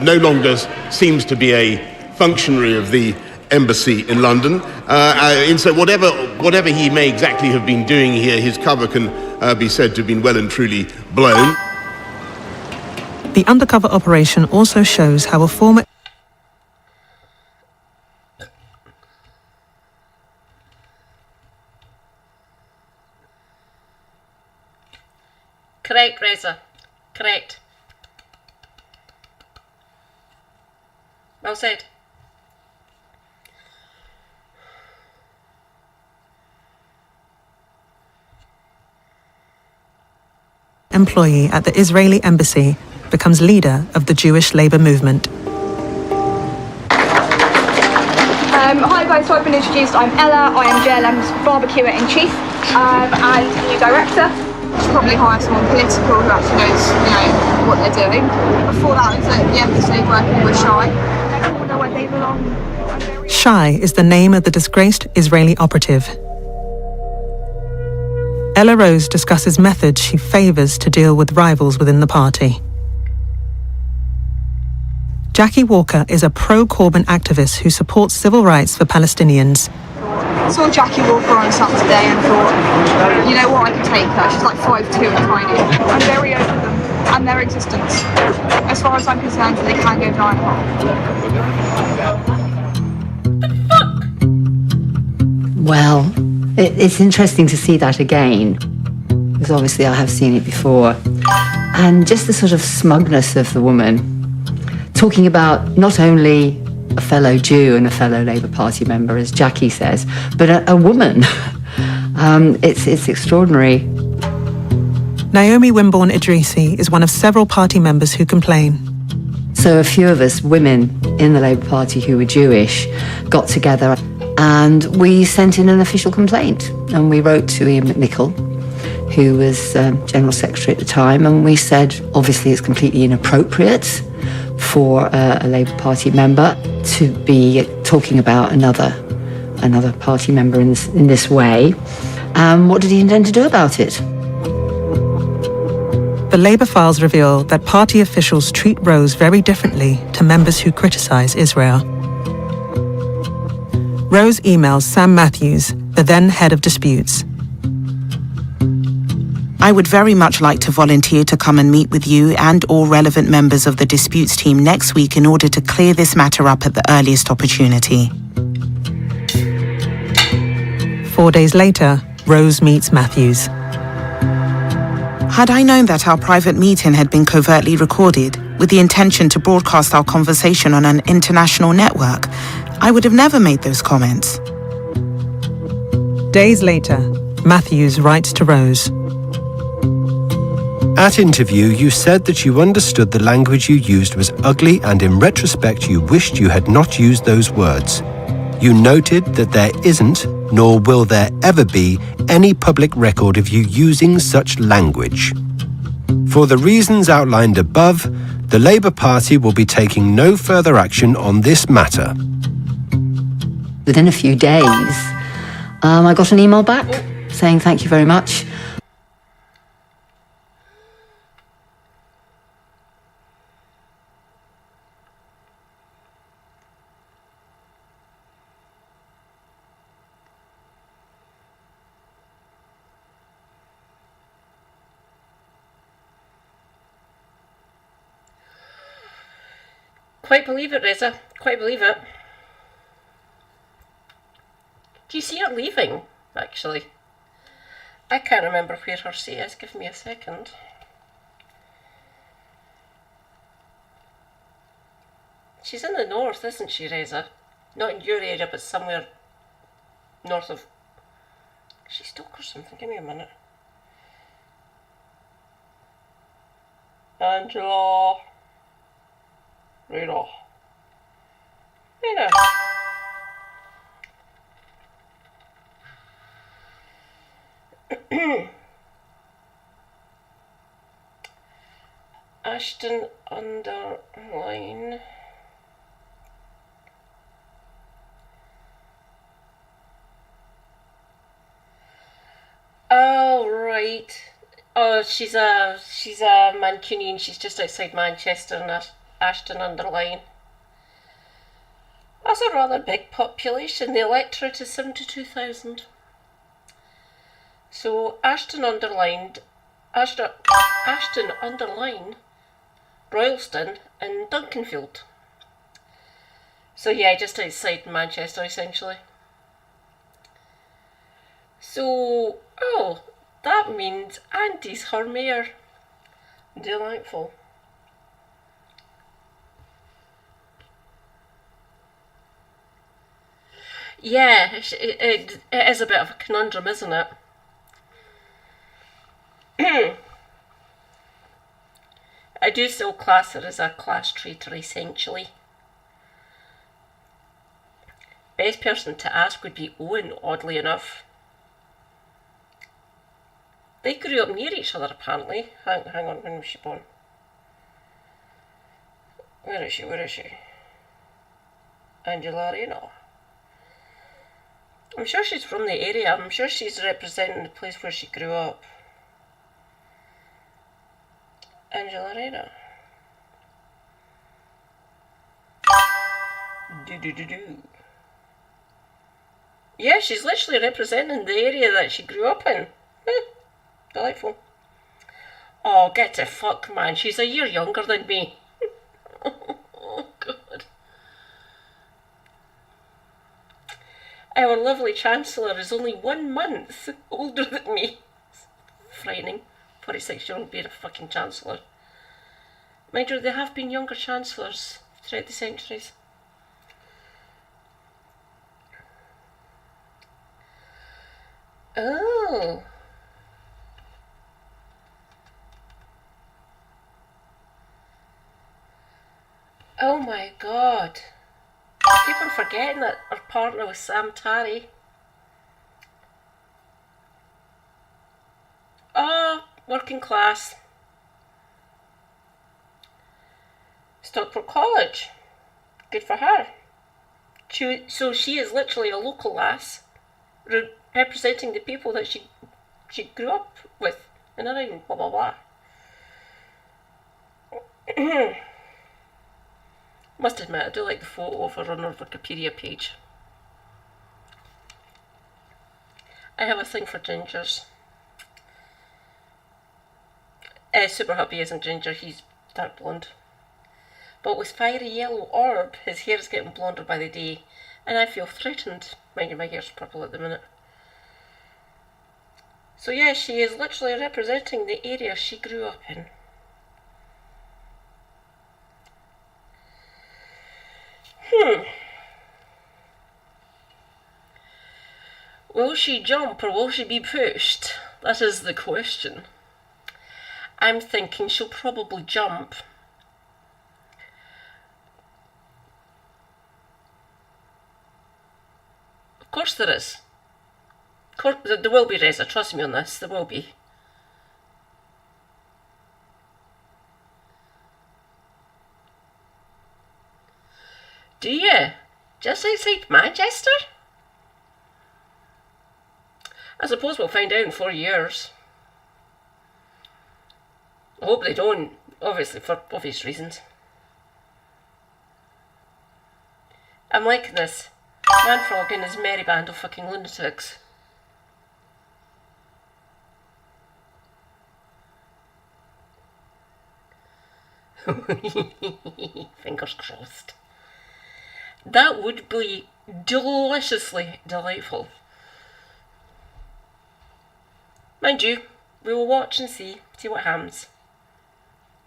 no longer seems to be a functionary of the embassy in London. And so whatever he may exactly have been doing here, his cover can be said to have been well and truly blown. The undercover operation also shows how a former Correct, Reza. Correct. Well said. employee at the Israeli embassy becomes leader of the Jewish labour movement. Hi guys, so I've been introduced. I'm Ella, I am JLM's barbecuer in chief and new director. Should probably hire someone political who actually knows, what they're doing. Before that, I was at the embassy working with Shai. They all know where they belong. Shai is the name of the disgraced Israeli operative. Ella Rose discusses methods she favours to deal with rivals within the party. Jackie Walker is a pro-Corbyn activist who supports civil rights for Palestinians. Saw Jackie Walker on Saturday and thought, you know what, I can take her. She's like 5'2" and tiny. I'm very over them and their existence. As far as I'm concerned, they can go down a hole. Well, it's interesting to see that again, because obviously I have seen it before. And just the sort of smugness of the woman, talking about not only a fellow Jew and a fellow Labour Party member, as Jackie says, but a woman. It's extraordinary. Naomi Wimborne Idrisi is one of several party members who complain. So a few of us women in the Labour Party who were Jewish got together and we sent in an official complaint. And we wrote to Ian McNichol, who was General Secretary at the time, and we said, obviously it's completely inappropriate for a Labour Party member to be talking about another party member in this way. What did he intend to do about it? The Labour files reveal that party officials treat Rose very differently to members who criticise Israel. Rose emails Sam Matthews, the then head of disputes. I would very much like to volunteer to come and meet with you and all relevant members of the disputes team next week in order to clear this matter up at the earliest opportunity. 4 days later, Rose meets Matthews. Had I known that our private meeting had been covertly recorded with the intention to broadcast our conversation on an international network, I would have never made those comments. Days later, Matthews writes to Rose. At interview, you said that you understood the language you used was ugly, and in retrospect you wished you had not used those words. You noted that there isn't, nor will there ever be, any public record of you using such language. For the reasons outlined above, the Labour Party will be taking no further action on this matter. Within a few days, I got an email back saying thank you very much. Quite believe it, Reza. Quite believe it. Do you see her leaving, actually? I can't remember where her seat is. Give me a second. She's in the north, isn't she, Reza? Not in your area, but somewhere north of... Is she Stoke or something? Give me a minute. Angela... Rita. Ashton underline. right. Oh, she's a Mancunian. She's just outside Manchester in Ashton-under-Lyne. That's a rather big population. The electorate is 72,000. So Ashton-under-Lyne, Royalston, and Duncanfield. So yeah, just outside Manchester, essentially. So, oh, that means Auntie's her mayor. Delightful. Yeah, it is a bit of a conundrum, isn't it? I do still class her as a class traitor, essentially. Best person to ask would be Owen, oddly enough. They grew up near each other, apparently. Hang on, when was she born? Where is she? Angela Reno. I'm sure she's from the area. I'm sure she's representing the place where she grew up. Angela Reno. Do. Yeah, she's literally representing the area that she grew up in. Delightful. Oh, get the fuck, man. She's a year younger than me. Oh, God. Our lovely Chancellor is only 1 month older than me. Frightening. 46-year-old being a fucking Chancellor. Mind you, there have been younger Chancellors throughout the centuries. Oh. Oh my God. I keep on forgetting that her partner was Sam Tarry. Oh, working class. Stockport College. Good for her. So she is literally a local lass, representing the people that she grew up with, and everything, blah blah blah. Must admit, I do like the photo of her on her Wikipedia page. I have a thing for gingers. Super Hubby isn't ginger, he's dark blonde. But with fiery yellow orb, his hair is getting blonder by the day, and I feel threatened. Mind you, my hair's purple at the minute. So yeah, she is literally representing the area she grew up in. Will she jump or will she be pushed? That is the question. I'm thinking she'll probably jump. Of course there is. Of course, there will be, Reza, trust me on this, there will be. Do you? Just outside Manchester? I suppose we'll find out in 4 years. I hope they don't, obviously, for obvious reasons. I'm liking this. Manfrog and his merry band of fucking lunatics. Fingers crossed. That would be deliciously delightful. Mind you, we will watch and see what happens.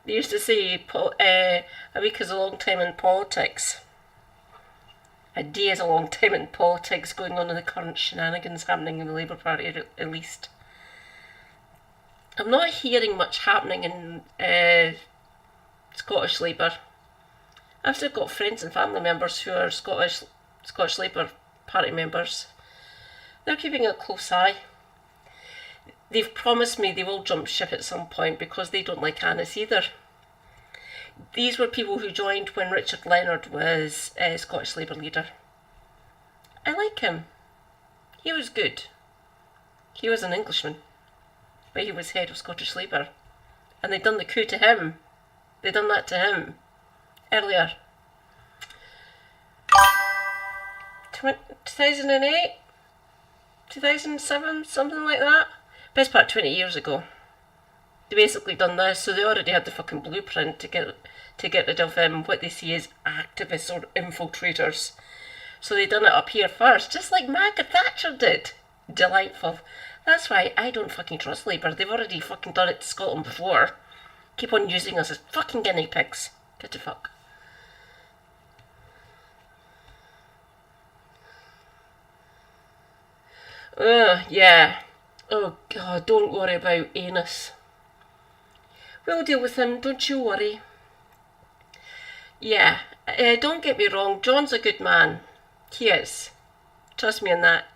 They used to say a week is a long time in politics. A day is a long time in politics, going on in the current shenanigans happening in the Labour Party, at least. I'm not hearing much happening in Scottish Labour. I've still got friends and family members who are Scottish Labour Party members. They're keeping a close eye. They've promised me they will jump ship at some point because they don't like Annis either. These were people who joined when Richard Leonard was Scottish Labour leader. I like him. He was good. He was an Englishman. but he was head of Scottish Labour. And they'd done the coup to him. They'd done that to him earlier. 2008? 2007? Something like that? Best part 20 years ago. They basically done this, so they already had the fucking blueprint to get rid of what they see as activists or infiltrators. So they done it up here first, just like Margaret Thatcher did. Delightful. That's why I don't fucking trust Labour. They've already fucking done it to Scotland before. Keep on using us as fucking guinea pigs. Get the fuck. Yeah. Oh god, don't worry about Anus. We'll deal with him, don't you worry. Yeah, don't get me wrong, John's a good man. He is. Trust me on that.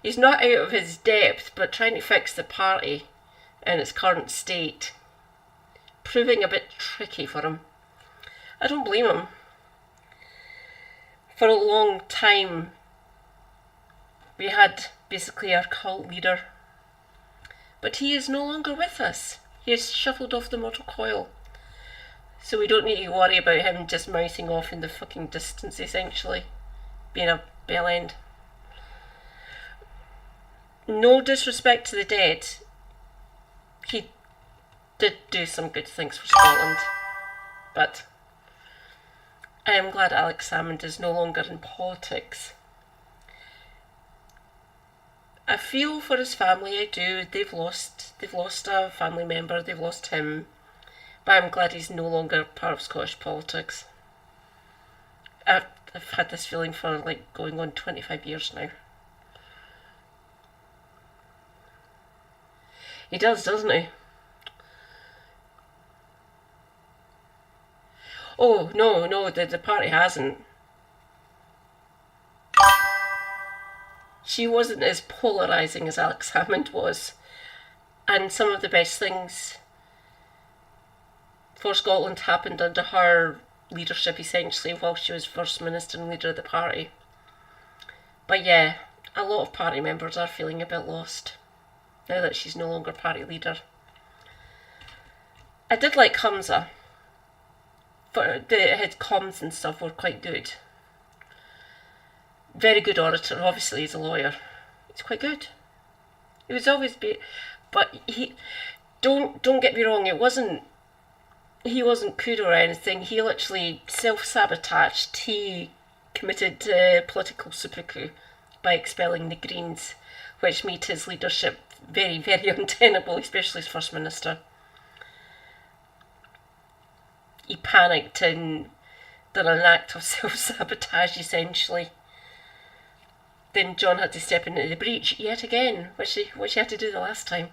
He's not out of his depth, but trying to fix the party in its current state. Proving a bit tricky for him. I don't blame him. For a long time, we had basically our cult leader. But he is no longer with us. He has shuffled off the mortal coil. So we don't need to worry about him just mouthing off in the fucking distance, essentially. Being a bell end. No disrespect to the dead. He did do some good things for Scotland. But I am glad Alex Salmond is no longer in politics. I feel for his family, I do. They've lost a family member, they've lost him. But I'm glad he's no longer part of Scottish politics. I've had this feeling for like going on 25 years now. He does, doesn't he? Oh, no, the party hasn't. She wasn't as polarising as Alex Salmond was. And some of the best things for Scotland happened under her leadership, essentially, while she was First Minister and leader of the party. But yeah, a lot of party members are feeling a bit lost now that she's no longer party leader. I did like Hamza. His comms and stuff were quite good. Very good orator. Obviously, he's a lawyer. He's quite good. He was always but he don't get me wrong. He wasn't coup or anything. He literally self-sabotaged. He committed political seppuku by expelling the Greens, which made his leadership very, very untenable, especially as First Minister. He panicked and done an act of self-sabotage, essentially. Then John had to step into the breach yet again, which he had to do the last time.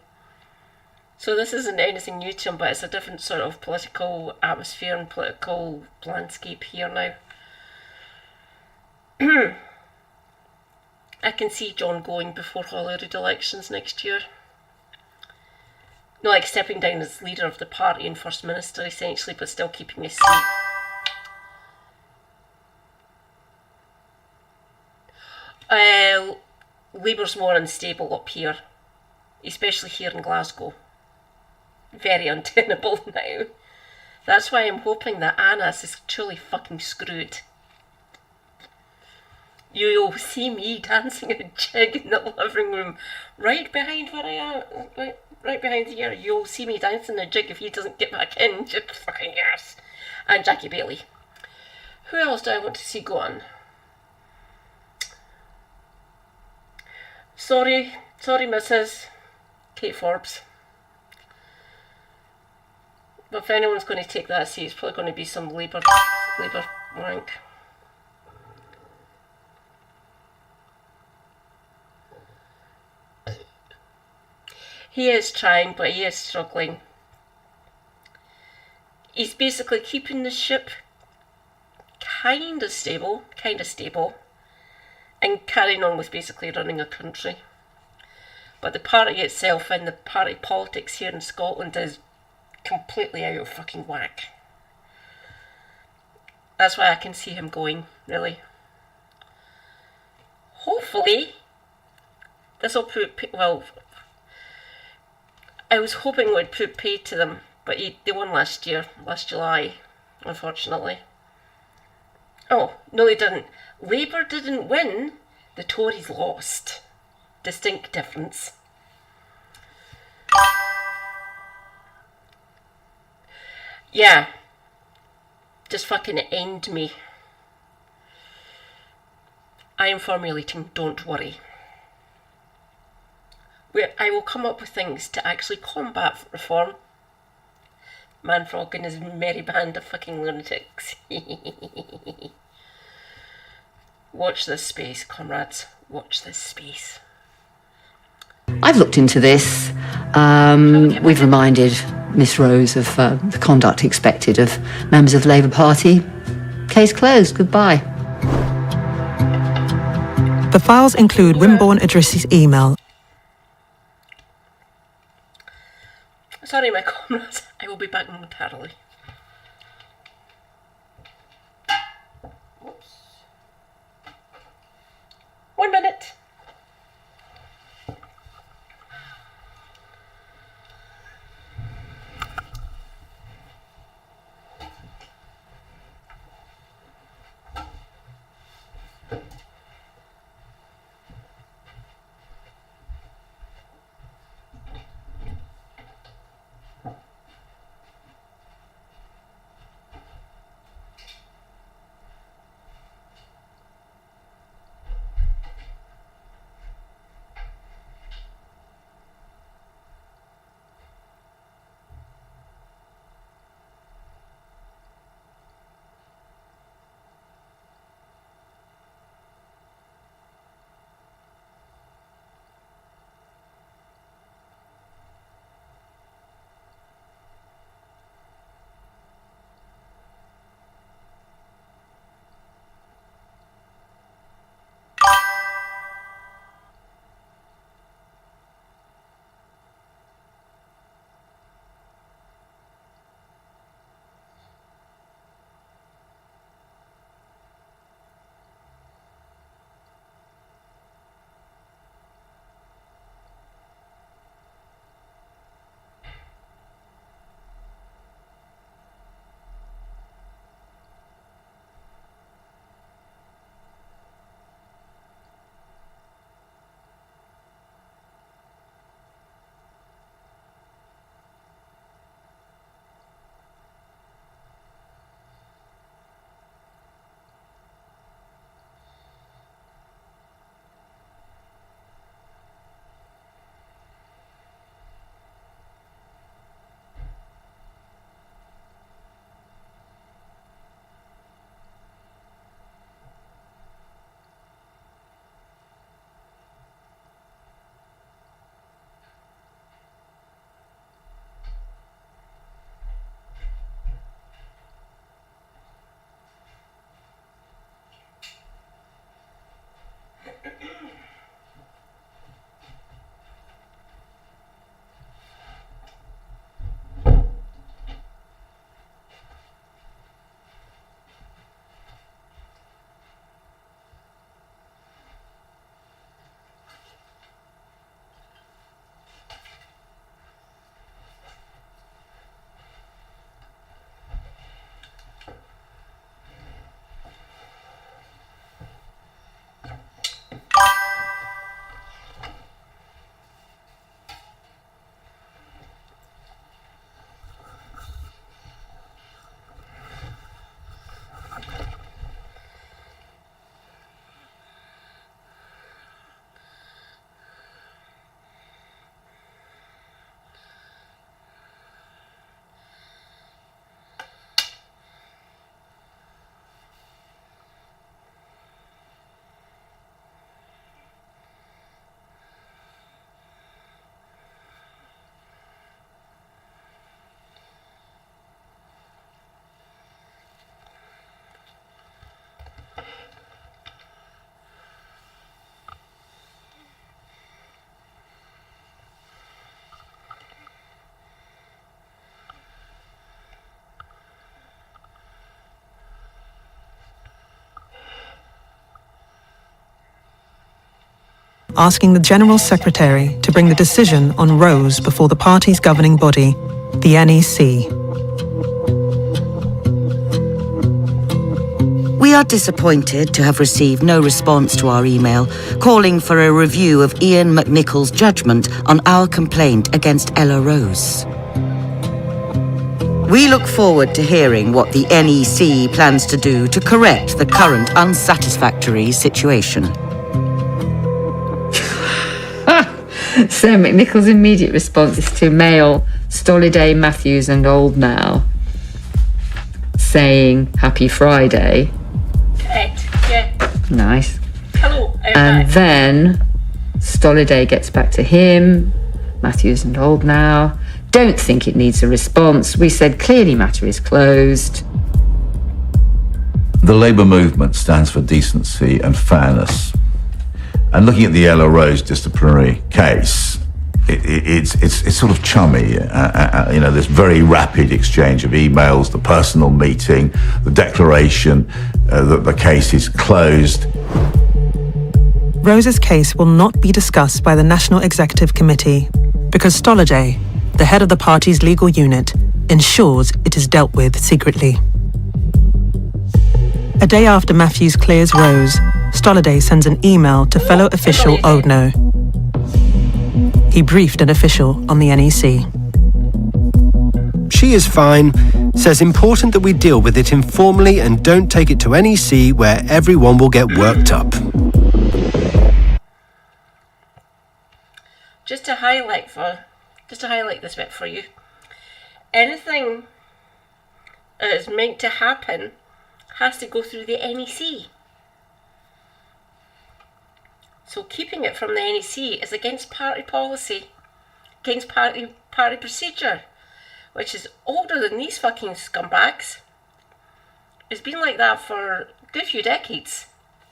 So this isn't anything new to him, but it's a different sort of political atmosphere and political landscape here now. I can see John going before Holyrood elections next year. No, like stepping down as leader of the party and First Minister, essentially, but still keeping his seat. Labour's more unstable up here, especially here in Glasgow. Very untenable now. That's why I'm hoping that Annas is truly fucking screwed. You'll see me dancing a jig in the living room, right behind where I am, right behind here. You'll see me dancing a jig if he doesn't get back in. Just fucking yes. And Jackie Bailey. Who else do I want to see go on? Sorry, Mrs. Kate Forbes. But if anyone's going to take that seat, it's probably going to be some Labour rank. He is trying, but he is struggling. He's basically keeping the ship kind of stable, and carrying on with basically running a country. But the party itself and the party politics here in Scotland is completely out of fucking whack. That's why I can see him going, really. Hopefully, this will put, well, I was hoping it would put paid to them, but they won last July, unfortunately. Oh, no they didn't. Labour didn't win, the Tories lost. Distinct difference. Yeah. Just fucking end me. I am formulating, don't worry. I will come up with things to actually combat reform. Manfrog and his merry band of fucking lunatics. Watch this space, comrades. Watch this space. I've looked into this. We've reminded Miss Rose of the conduct expected of members of the Labour Party. Case closed. Goodbye. The files include Wimborne Idrisi's email. Sorry, my comrades. I will be back momentarily. Whoops. 1 minute. asking the General Secretary to bring the decision on Rose before the party's governing body, the NEC. We are disappointed to have received no response to our email calling for a review of Ian McNichol's judgment on our complaint against Ella Rose. We look forward to hearing what the NEC plans to do to correct the current unsatisfactory situation. So McNichol's immediate response is to mail Stolliday, Matthews and Oldnow saying Happy Friday. Correct, yeah. Nice. Hello. And then Stolliday gets back to him, Matthews and Oldnow. Don't think it needs a response. We said clearly matter is closed. The Labour movement stands for decency and fairness. And looking at the Ella Rose disciplinary case, it's sort of chummy. This very rapid exchange of emails, the personal meeting, the declaration that the case is closed. Rose's case will not be discussed by the National Executive Committee because Stolliday, the head of the party's legal unit, ensures it is dealt with secretly. A day after Matthews clears Rose, Stolliday sends an email to fellow official Oldnow. He briefed an official on the NEC. She is fine, says important that we deal with it informally and don't take it to NEC where everyone will get worked up. Just to highlight this bit for you, anything that is meant to happen has to go through the NEC. So keeping it from the NEC is against party policy, against party procedure, which is older than these fucking scumbags. It's been like that for a good few decades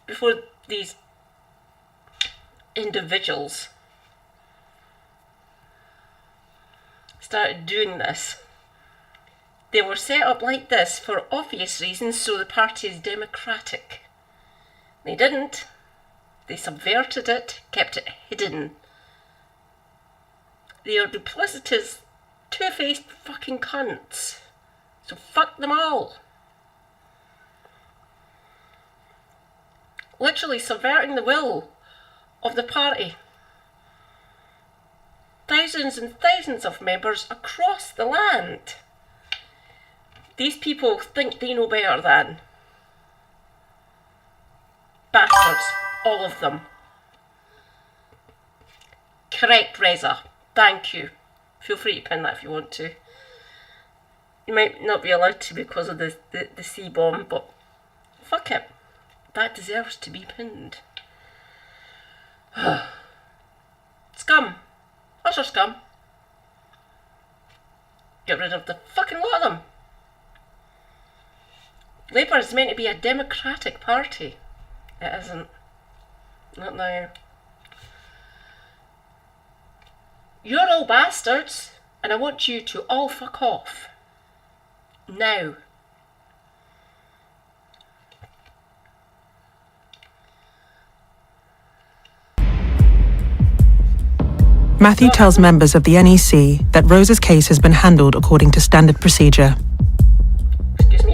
before these individuals started doing this. They were set up like this for obvious reasons, so the party is democratic. They didn't. They subverted it, kept it hidden. They are duplicitous, two-faced fucking cunts. So fuck them all. Literally subverting the will of the party. Thousands and thousands of members across the land. These people think they know better than. Bastards, all of them. Correct, Reza. Thank you. Feel free to pin that if you want to. You might not be allowed to because of the C-bomb, but fuck it. That deserves to be pinned. Scum. Utter scum. Get rid of the fucking lot of them. Labour is meant to be a democratic party. It isn't. Not now. You're all bastards, and I want you to all fuck off. Now. Matthew tells members of the NEC that Rose's case has been handled according to standard procedure.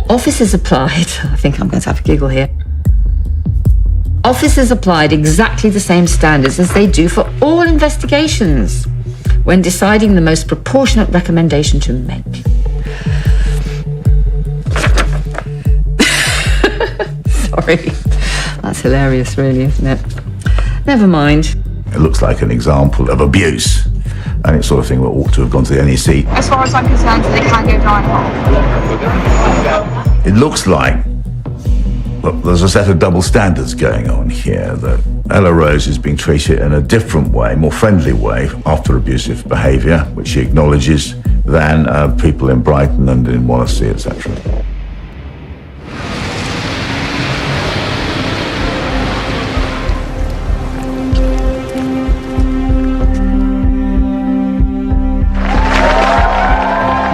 Officers applied, I think I'm going to have a giggle here. Officers applied exactly the same standards as they do for all investigations when deciding the most proportionate recommendation to make. Sorry, that's hilarious really, isn't it? Never mind. It looks like an example of abuse, and it's sort of thing that ought to have gone to the NEC. As far as I'm concerned, they can go blindfold. It looks like there's a set of double standards going on here, that Ella Rose is being treated in a different way, more friendly way, after abusive behaviour, which she acknowledges, than people in Brighton and in Wallasey, etc.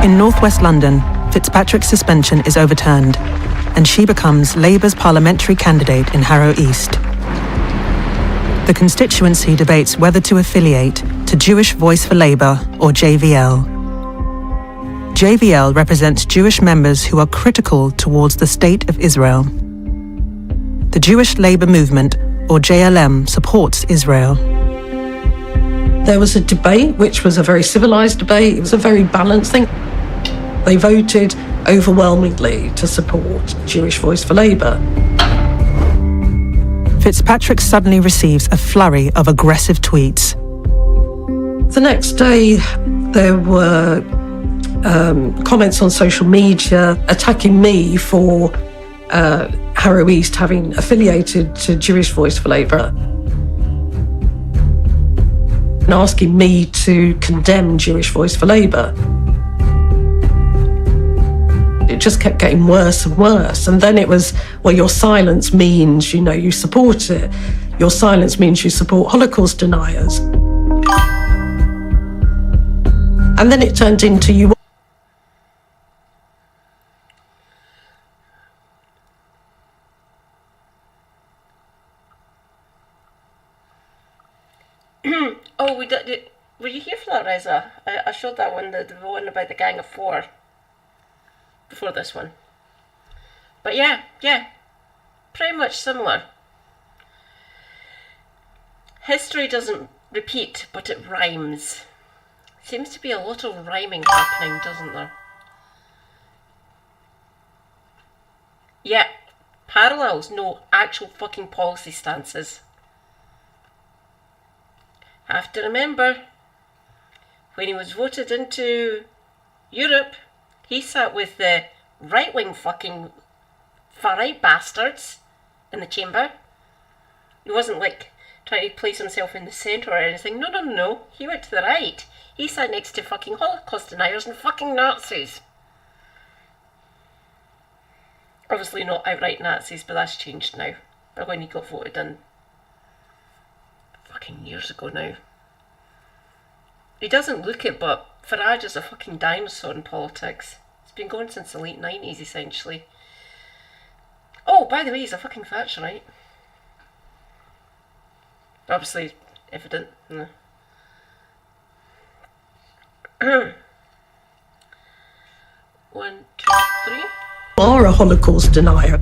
In northwest London, Fitzpatrick's suspension is overturned, and she becomes Labour's parliamentary candidate in Harrow East. The constituency debates whether to affiliate to Jewish Voice for Labour or JVL. JVL represents Jewish members who are critical towards the State of Israel. The Jewish Labour Movement, or JLM, supports Israel. There was a debate, which was a very civilised debate. It was a very balanced thing. They voted overwhelmingly to support Jewish Voice for Labour. Fitzpatrick suddenly receives a flurry of aggressive tweets. The next day, there were comments on social media attacking me for Harrow East having affiliated to Jewish Voice for Labour and asking me to condemn Jewish Voice for Labour. It just kept getting worse and worse. And then it was, well, your silence means, you support it. Your silence means you support Holocaust deniers. And then it turned into you. Oh, were you here for that, Reza? I showed that one, the one about the Gang of Four, before this one. But yeah, pretty much similar. History doesn't repeat, but it rhymes. Seems to be a lot of rhyming happening, doesn't there? Yeah, parallels, no actual fucking policy stances. Have to remember, when he was voted into Europe, he sat with the right-wing fucking far-right bastards in the chamber. He wasn't like trying to place himself in the centre or anything. No. He went to the right. He sat next to fucking Holocaust deniers and fucking Nazis. Obviously not outright Nazis, but that's changed now. But when he got voted in, fucking years ago now. He doesn't look it, but Farage is a fucking dinosaur in politics. He's been going since the late 90s, essentially. Oh, by the way, he's a fucking Thatcherite. Obviously, evident. No. 1, 2, 3. Are a Holocaust denier.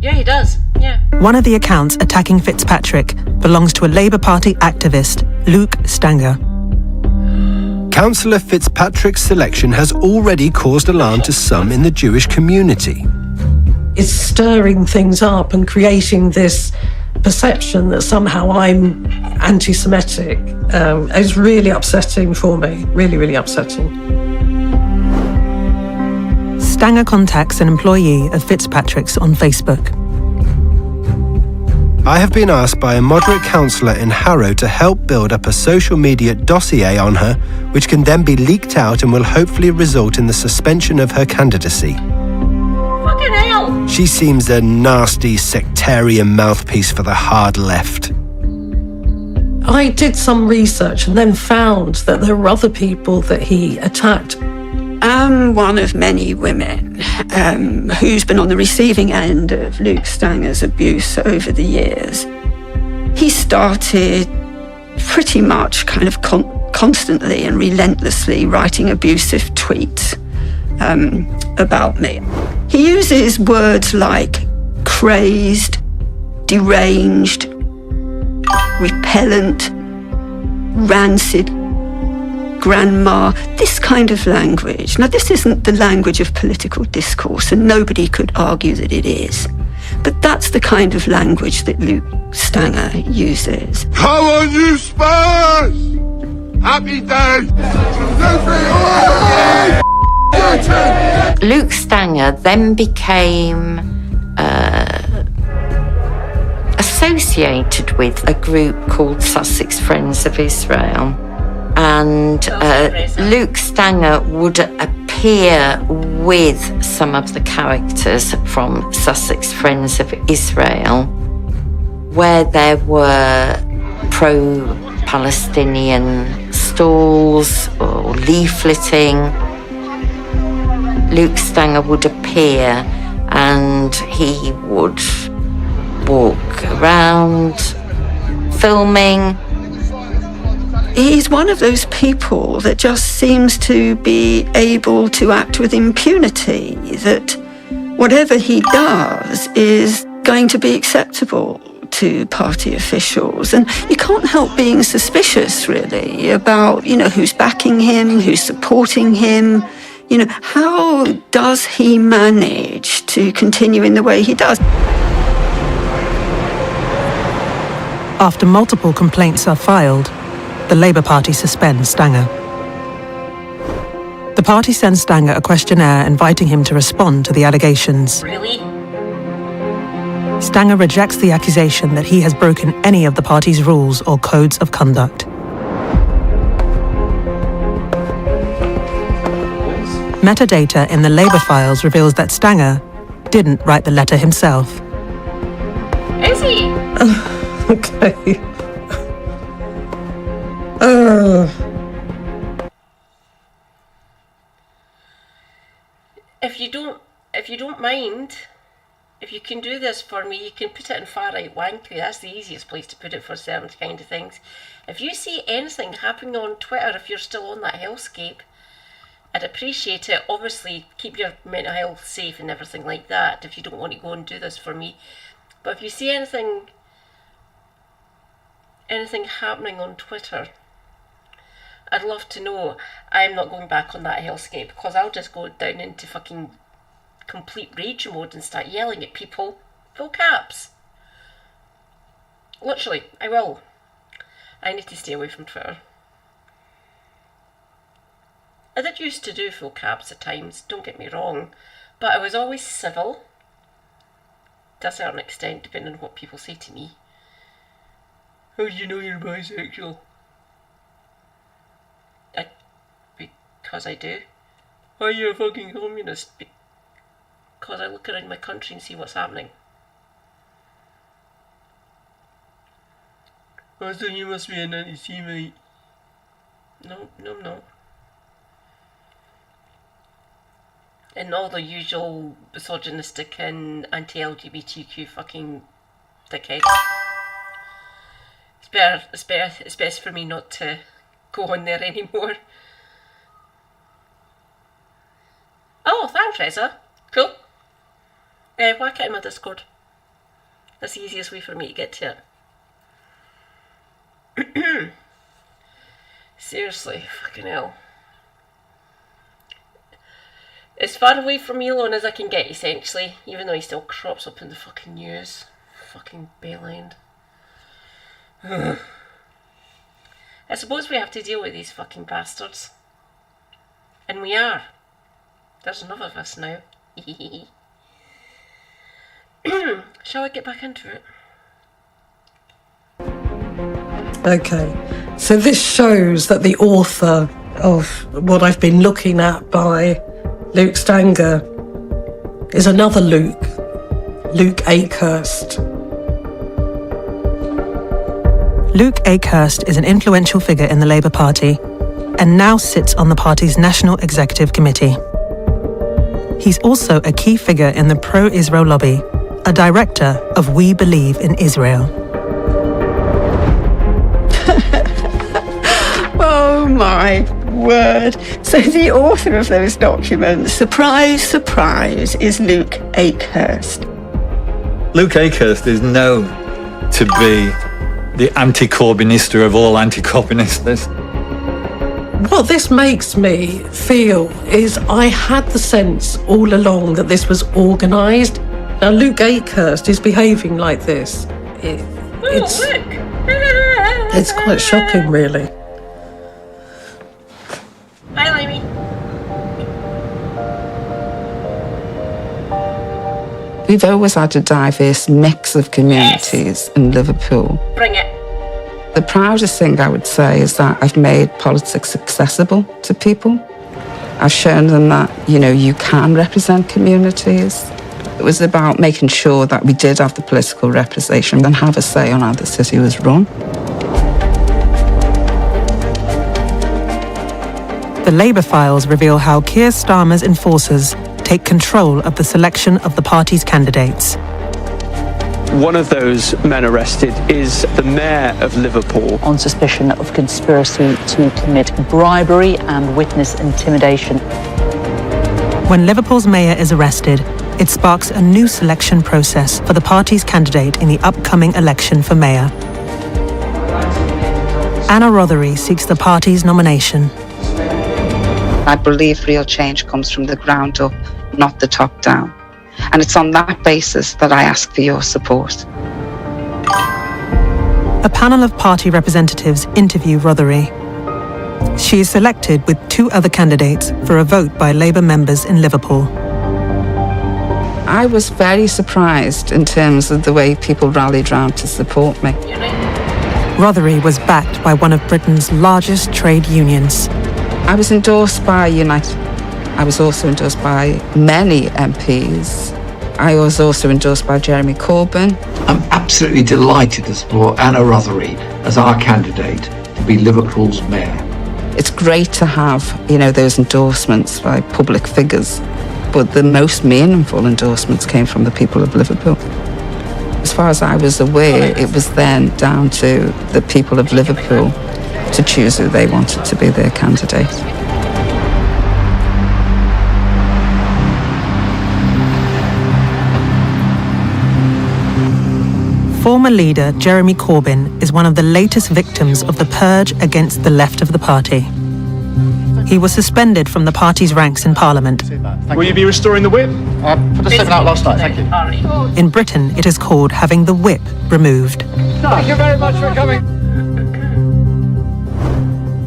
Yeah, he does. Yeah. One of the accounts attacking Fitzpatrick belongs to a Labour Party activist, Luke Stanger. Councillor Fitzpatrick's selection has already caused alarm to some in the Jewish community. It's stirring things up and creating this perception that somehow I'm anti-Semitic. It's really upsetting for me. Really, really upsetting. Stanger contacts an employee of Fitzpatrick's on Facebook. I have been asked by a moderate councillor in Harrow to help build up a social media dossier on her, which can then be leaked out and will hopefully result in the suspension of her candidacy. Fucking hell! She seems a nasty sectarian mouthpiece for the hard left. I did some research and then found that there were other people that he attacked. I'm one of many women who's been on the receiving end of Luke Stanger's abuse over the years. He started pretty much kind of constantly and relentlessly writing abusive tweets about me. He uses words like crazed, deranged, repellent, rancid, grandma, this kind of language. Now, this isn't the language of political discourse, and nobody could argue that it is. But that's the kind of language that Luke Stanger uses. Come on, you Spurs! Happy day! Luke Stanger then became associated with a group called Sussex Friends of Israel. And Luke Stanger would appear with some of the characters from Sussex Friends of Israel, where there were pro-Palestinian stalls or leafleting. Luke Stanger would appear and he would walk around filming. He's one of those people that just seems to be able to act with impunity, that whatever he does is going to be acceptable to party officials. And you can't help being suspicious, really, about, who's backing him, who's supporting him. How does he manage to continue in the way he does? After multiple complaints are filed, the Labour Party suspends Stanger. The party sends Stanger a questionnaire inviting him to respond to the allegations. Really? Stanger rejects the accusation that he has broken any of the party's rules or codes of conduct. Metadata in the Labour files reveals that Stanger didn't write the letter himself. Is he? Okay. If you don't mind, if you can do this for me, you can put it in far right wanky. That's the easiest place to put it for certain kind of things. If you see anything happening on Twitter, if you're still on that hellscape, I'd appreciate it. Obviously, keep your mental health safe and everything like that if you don't want to go and do this for me. But if you see anything happening on Twitter, I'd love to know. I'm not going back on that hellscape because I'll just go down into fucking complete rage mode and start yelling at people. Full caps. Literally, I will. I need to stay away from Twitter. I did used to do full caps at times, don't get me wrong, but I was always civil to a certain extent, depending on what people say to me. How do you know you're bisexual? Because I do. Are you a fucking communist? Because I look around my country and see what's happening. Oh, so you must be an anti-Semite. No. And all the usual misogynistic and anti-LGBTQ fucking dickheads. It's best for me not to go on there anymore. Oh, thanks, Reza. Cool. Whack it in my Discord. That's the easiest way for me to get to it. Seriously, fucking hell. As far away from Elon as I can get, essentially, even though he still crops up in the fucking news. Fucking Bellend. I suppose we have to deal with these fucking bastards. And we are. There's enough of us now. Shall I get back into it? Okay, so this shows that the author of what I've been looking at by Luke Stanger is another Luke Akehurst. Luke Akehurst is an influential figure in the Labour Party and now sits on the party's National Executive Committee. He's also a key figure in the pro-Israel lobby, a director of We Believe in Israel. Oh my word. So the author of those documents, surprise, surprise, is Luke Akehurst. Luke Akehurst is known to be the anti-Corbynista of all anti-Corbynistas. What this makes me feel is I had the sense all along that this was organised. Now Luke Akehurst is behaving like this. It's quite shocking, really. Hi, Limey. We've always had a diverse mix of communities in Liverpool. Bring it. The proudest thing I would say is that I've made politics accessible to people. I've shown them that, you can represent communities. It was about making sure that we did have the political representation and have a say on how the city was run. The Labour files reveal how Keir Starmer's enforcers take control of the selection of the party's candidates. One of those men arrested is the mayor of Liverpool. On suspicion of conspiracy to commit bribery and witness intimidation. When Liverpool's mayor is arrested, it sparks a new selection process for the party's candidate in the upcoming election for mayor. Anna Rothery seeks the party's nomination. I believe real change comes from the ground up, not the top down. And it's on that basis that I ask for your support. A panel of party representatives interview Rothery. She is selected with 2 other candidates for a vote by Labour members in Liverpool. I was very surprised in terms of the way people rallied round to support me. Rothery was backed by one of Britain's largest trade unions. I was endorsed by United. I was also endorsed by many MPs. I was also endorsed by Jeremy Corbyn. I'm absolutely delighted to support Anna Rothery as our candidate to be Liverpool's mayor. It's great to have, those endorsements by public figures, but the most meaningful endorsements came from the people of Liverpool. As far as I was aware, it was then down to the people of Liverpool to choose who they wanted to be their candidate. Former leader Jeremy Corbyn is one of the latest victims of the purge against the left of the party. He was suspended from the party's ranks in Parliament. Will you be restoring the whip? I put a statement out last night, thank you. In Britain, it is called having the whip removed. Thank you very much for coming.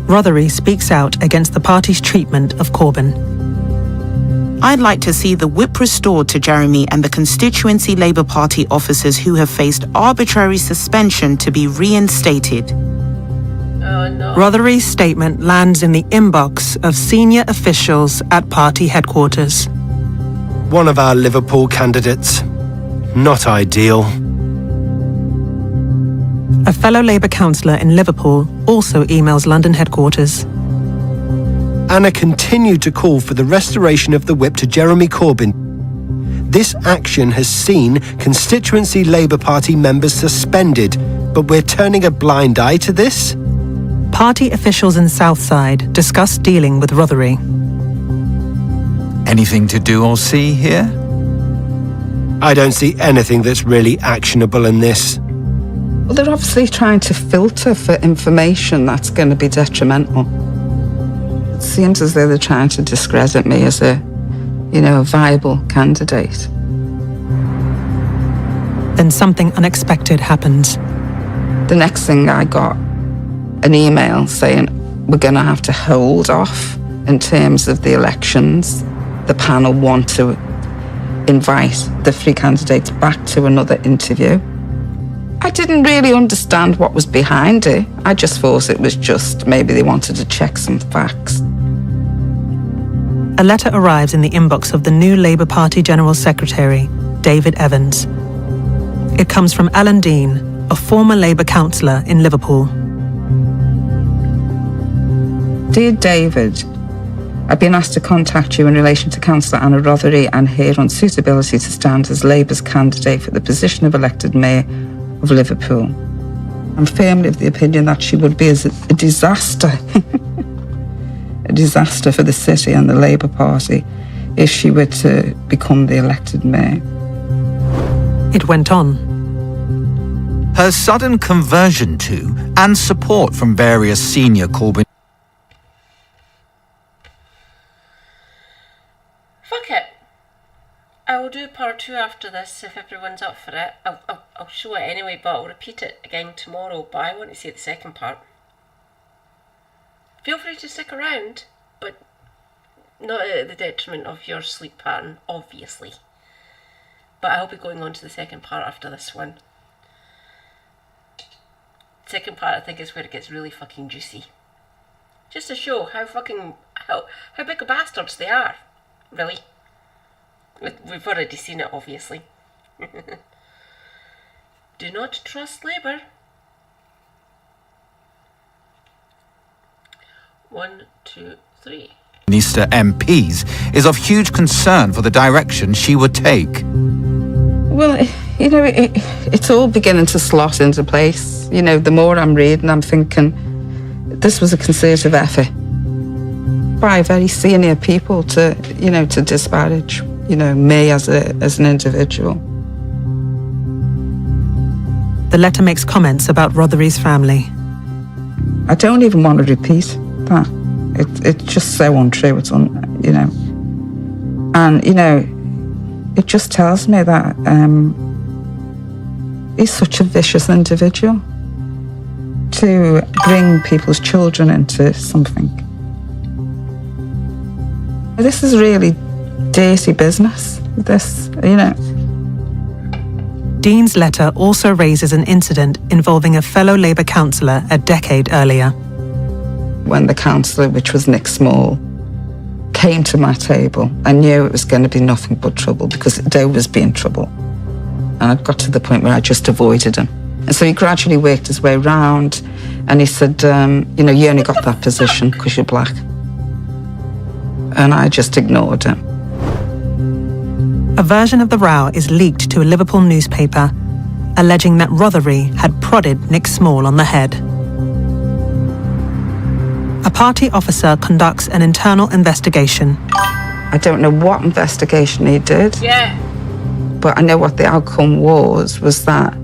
Rothery speaks out against the party's treatment of Corbyn. I'd like to see the whip restored to Jeremy and the constituency Labour Party officers who have faced arbitrary suspension to be reinstated. Rothery's statement lands in the inbox of senior officials at party headquarters. One of our Liverpool candidates. Not ideal. A fellow Labour councillor in Liverpool also emails London headquarters. Anna continued to call for the restoration of the whip to Jeremy Corbyn. This action has seen constituency Labour Party members suspended, but we're turning a blind eye to this? Party officials in Southside discuss dealing with Rothery. Anything to do or see here? I don't see anything that's really actionable in this. Well, they're obviously trying to filter for information that's going to be detrimental. It seems as though they're trying to discredit me as a viable candidate. Then something unexpected happens. The next thing I got, an email saying we're going to have to hold off in terms of the elections. The panel want to invite the 3 candidates back to another interview. I didn't really understand what was behind it. I just thought it was just maybe they wanted to check some facts. A letter arrives in the inbox of the new Labour Party General Secretary, David Evans. It comes from Alan Dean, a former Labour councillor in Liverpool. Dear David, I've been asked to contact you in relation to Councillor Anna Rothery and her unsuitability to stand as Labour's candidate for the position of elected Mayor of Liverpool. I'm firmly of the opinion that she would be a disaster, a disaster for the city and the Labour Party if she were to become the elected Mayor. It went on. Her sudden conversion to and support from various senior Corbyn. Fuck it. I will do part 2 after this if everyone's up for it. I'll show it anyway, but I'll repeat it again tomorrow. But I want to see the second part. Feel free to stick around, but not at the detriment of your sleep pattern, obviously. But I'll be going on to the second part after this one. Second part, I think, is where it gets really fucking juicy. Just to show how big of bastards they are. Really. We've already seen it, obviously. Do not trust Labour. 1, 2, 3. Minister MPs is of huge concern for the direction she would take. Well, you know, it's all beginning to slot into place. You know, the more I'm reading, I'm thinking this was a concerted effort by very senior people to, you know, to disparage, you know, me as an individual. The letter makes comments about Rothery's family. I don't even want to repeat that. It's just so untrue. It's you know, and you know, it just tells me that he's such a vicious individual to bring people's children into something. This is really dirty business. This, you know. Dean's letter also raises an incident involving a fellow Labour councillor a decade earlier. When the councillor, which was Nick Small, came to my table, I knew it was going to be nothing but trouble because Doe was being trouble. And I'd got to the point where I just avoided him. And so he gradually worked his way round and he said, you know, you only got that position because you're black. And I just ignored him. A version of the row is leaked to a Liverpool newspaper, alleging that Rothery had prodded Nick Small on the head. A party officer conducts an internal investigation. I don't know what investigation he did. Yeah. But I know what the outcome was that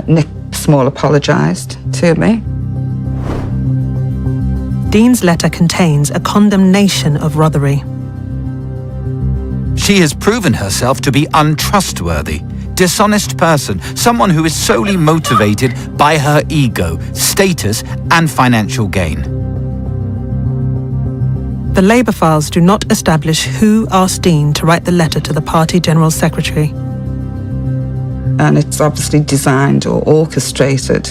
Nick Small apologised to me. Dean's letter contains a condemnation of Rothery. She has proven herself to be untrustworthy, dishonest person, someone who is solely motivated by her ego, status and financial gain. The Labour files do not establish who asked Dean to write the letter to the party General Secretary. And it's obviously designed or orchestrated,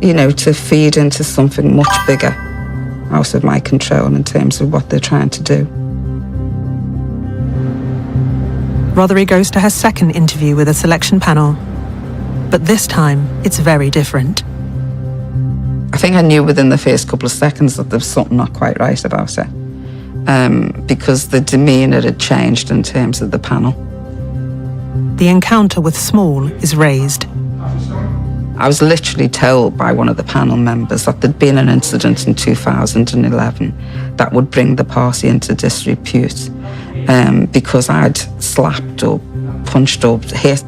you know, to feed into something much bigger out of my control in terms of what they're trying to do. Rothery goes to her second interview with a selection panel. But this time, it's very different. I think I knew within the first couple of seconds that there was something not quite right about it. Because the demeanour had changed in terms of the panel. The encounter with Small is raised. I was literally told by one of the panel members that there'd been an incident in 2011 that would bring the party into disrepute because I'd slapped or punched or hit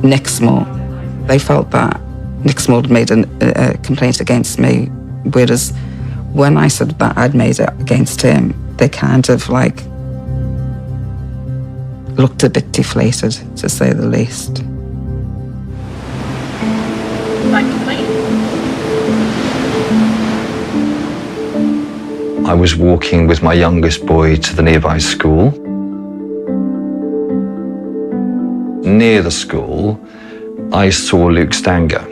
Nick Small. They felt that Nick Small had made a complaint against me, whereas when I said that I'd made it against him, they kind of like looked a bit deflated, to say the least. I was walking with my youngest boy to the nearby school. Near the school, I saw Luke Stanger.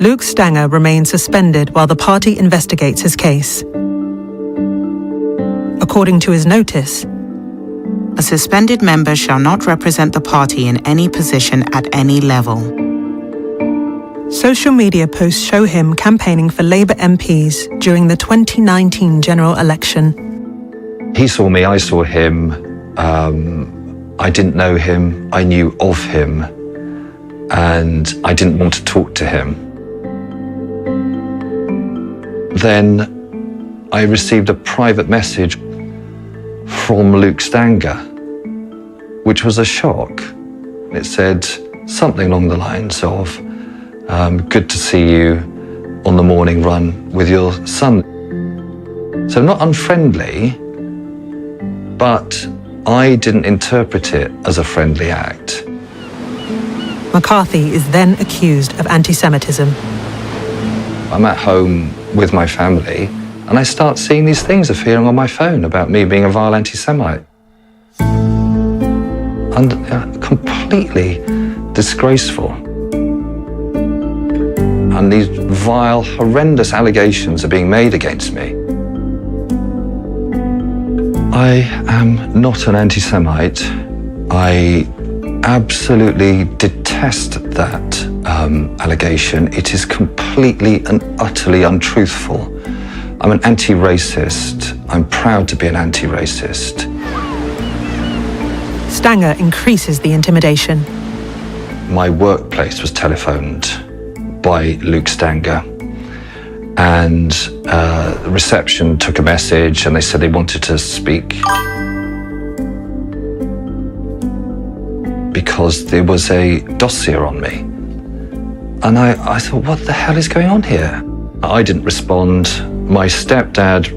Luke Stanger remains suspended while the party investigates his case. According to his notice, a suspended member shall not represent the party in any position at any level. Social media posts show him campaigning for Labour MPs during the 2019 general election. He saw me, I saw him. I didn't know him, I knew of him, and I didn't want to talk to him. Then I received a private message from Luke Stanger, which was a shock. It said something along the lines of, good to see you on the morning run with your son. So not unfriendly, but I didn't interpret it as a friendly act. McCarthy is then accused of anti-Semitism. I'm at home with my family and I start seeing these things appearing on my phone about me being a vile anti-Semite. And completely disgraceful. And these vile, horrendous allegations are being made against me. I am not an anti-Semite. I absolutely detest that allegation. It is completely and utterly untruthful. I'm an anti-racist. I'm proud to be an anti-racist. Stanger increases the intimidation. My workplace was telephoned by Luke Stanger, and the reception took a message and they said they wanted to speak because there was a dossier on me. And I thought, what the hell is going on here? I didn't respond. My stepdad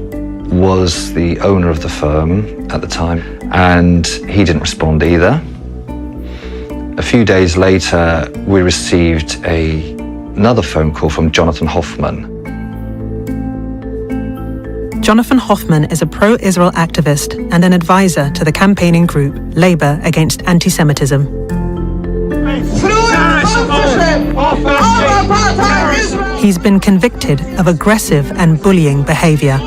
was the owner of the firm at the time, and he didn't respond either. A few days later, we received another phone call from Jonathan Hoffman. Jonathan Hoffman is a pro-Israel activist and an advisor to the campaigning group Labour Against Anti-Semitism. He's been convicted of aggressive and bullying behaviour.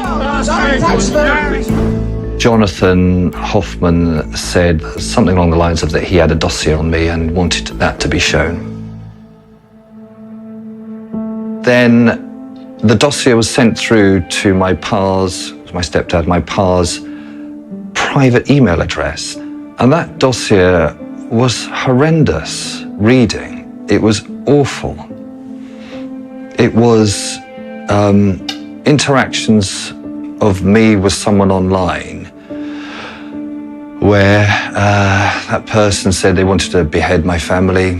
Jonathan Hoffman said something along the lines of that he had a dossier on me and wanted that to be shown. Then the dossier was sent through to my stepdad, my pa's private email address. And that dossier was horrendous reading. It was awful. It was interactions of me with someone online where that person said they wanted to behead my family.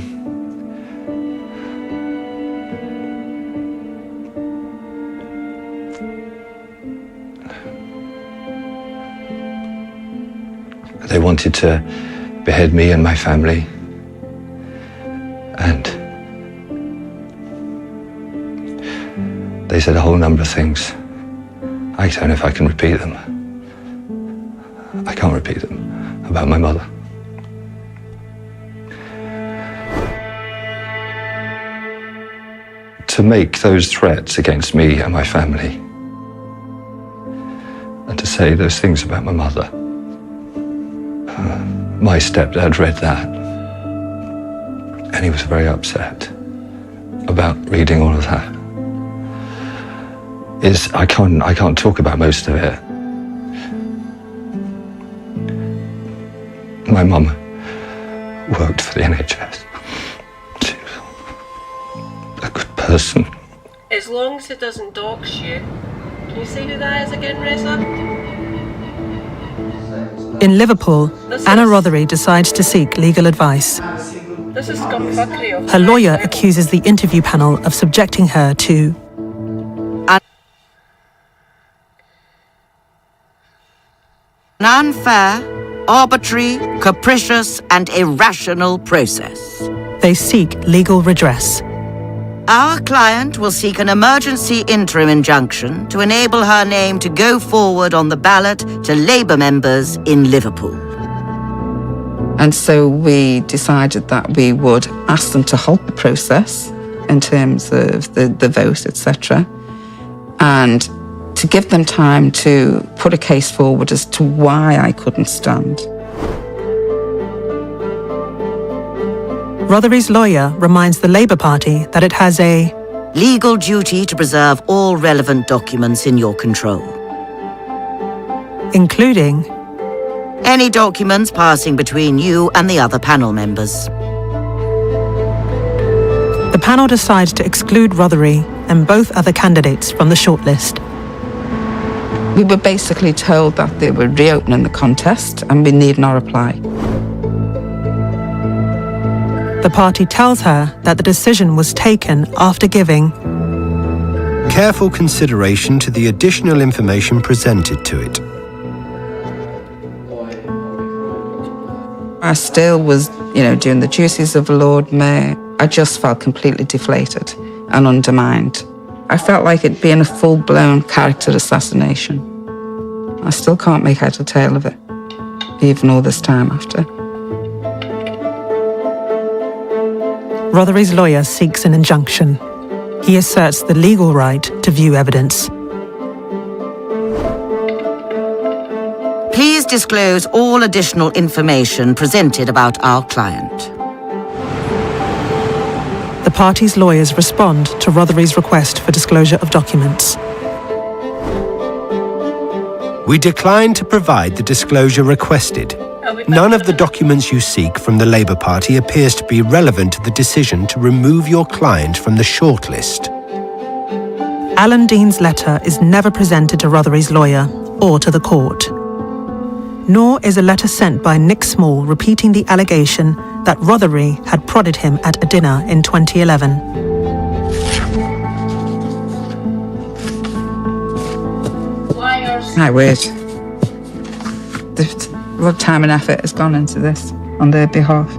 They wanted to behead me and my family. And they said a whole number of things. I don't know if I can repeat them. I can't repeat them about my mother. To make those threats against me and my family, and to say those things about my mother. My stepdad read that, and he was very upset about reading all of that. I can't talk about most of it. My mum worked for the NHS. She was a good person. As long as it doesn't dox you. Can you say who that is again, Reza? In Liverpool, Anna Rothery decides to seek legal advice. This is scumfuckery of Her lawyer accuses the interview panel of subjecting her to an unfair, arbitrary, capricious, and irrational process. They seek legal redress. Our client will seek an emergency interim injunction to enable her name to go forward on the ballot to Labour members in Liverpool. And so we decided that we would ask them to halt the process in terms of the vote, etc., and to give them time to put a case forward as to why I couldn't stand. Rothery's lawyer reminds the Labour Party that it has a legal duty to preserve all relevant documents in your control, including any documents passing between you and the other panel members. The panel decides to exclude Rothery and both other candidates from the shortlist. We were basically told that they were reopening the contest and we need not apply. The party tells her that the decision was taken after giving careful consideration to the additional information presented to it. I still was, doing the duties of Lord Mayor. I just felt completely deflated and undermined. I felt like it'd been a full-blown character assassination. I still can't make head or tail of it, even all this time after. Rothery's lawyer seeks an injunction. He asserts the legal right to view evidence. Please disclose all additional information presented about our client. The party's lawyers respond to Rothery's request for disclosure of documents. We decline to provide the disclosure requested. None of the documents you seek from the Labour Party appears to be relevant to the decision to remove your client from the shortlist. Alan Dean's letter is never presented to Rothery's lawyer or to the court. Nor is a letter sent by Nick Small repeating the allegation that Rothery had prodded him at a dinner in 2011. My word. A lot of time and effort has gone into this on their behalf.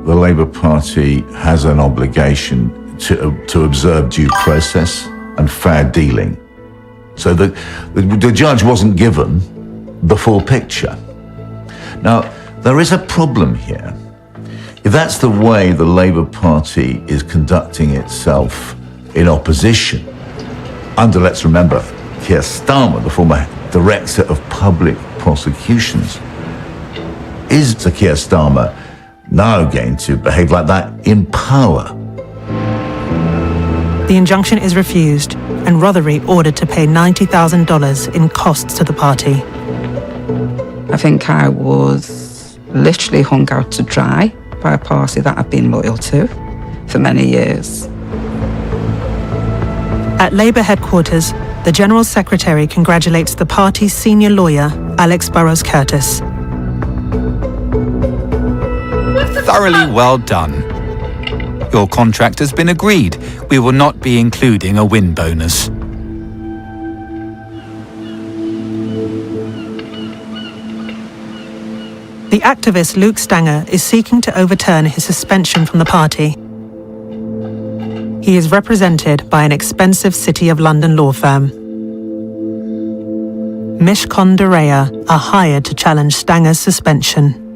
The Labour Party has an obligation to observe due process and fair dealing. So the judge wasn't given the full picture. Now, there is a problem here. If that's the way the Labour Party is conducting itself in opposition, under, let's remember, Keir Starmer, the former Director of Public Prosecutions, is Sir Keir Starmer now going to behave like that in power? The injunction is refused, and Rothery ordered to pay $90,000 in costs to the party. I think I was literally hung out to dry by a party that I've been loyal to for many years. At Labour headquarters, the General Secretary congratulates the party's senior lawyer, Alex Burrows-Curtis. Thoroughly well done. Your contract has been agreed. We will not be including a win bonus. The activist Luke Stanger is seeking to overturn his suspension from the party. He is represented by an expensive City of London law firm. Mishcon de Rea are hired to challenge Stanger's suspension.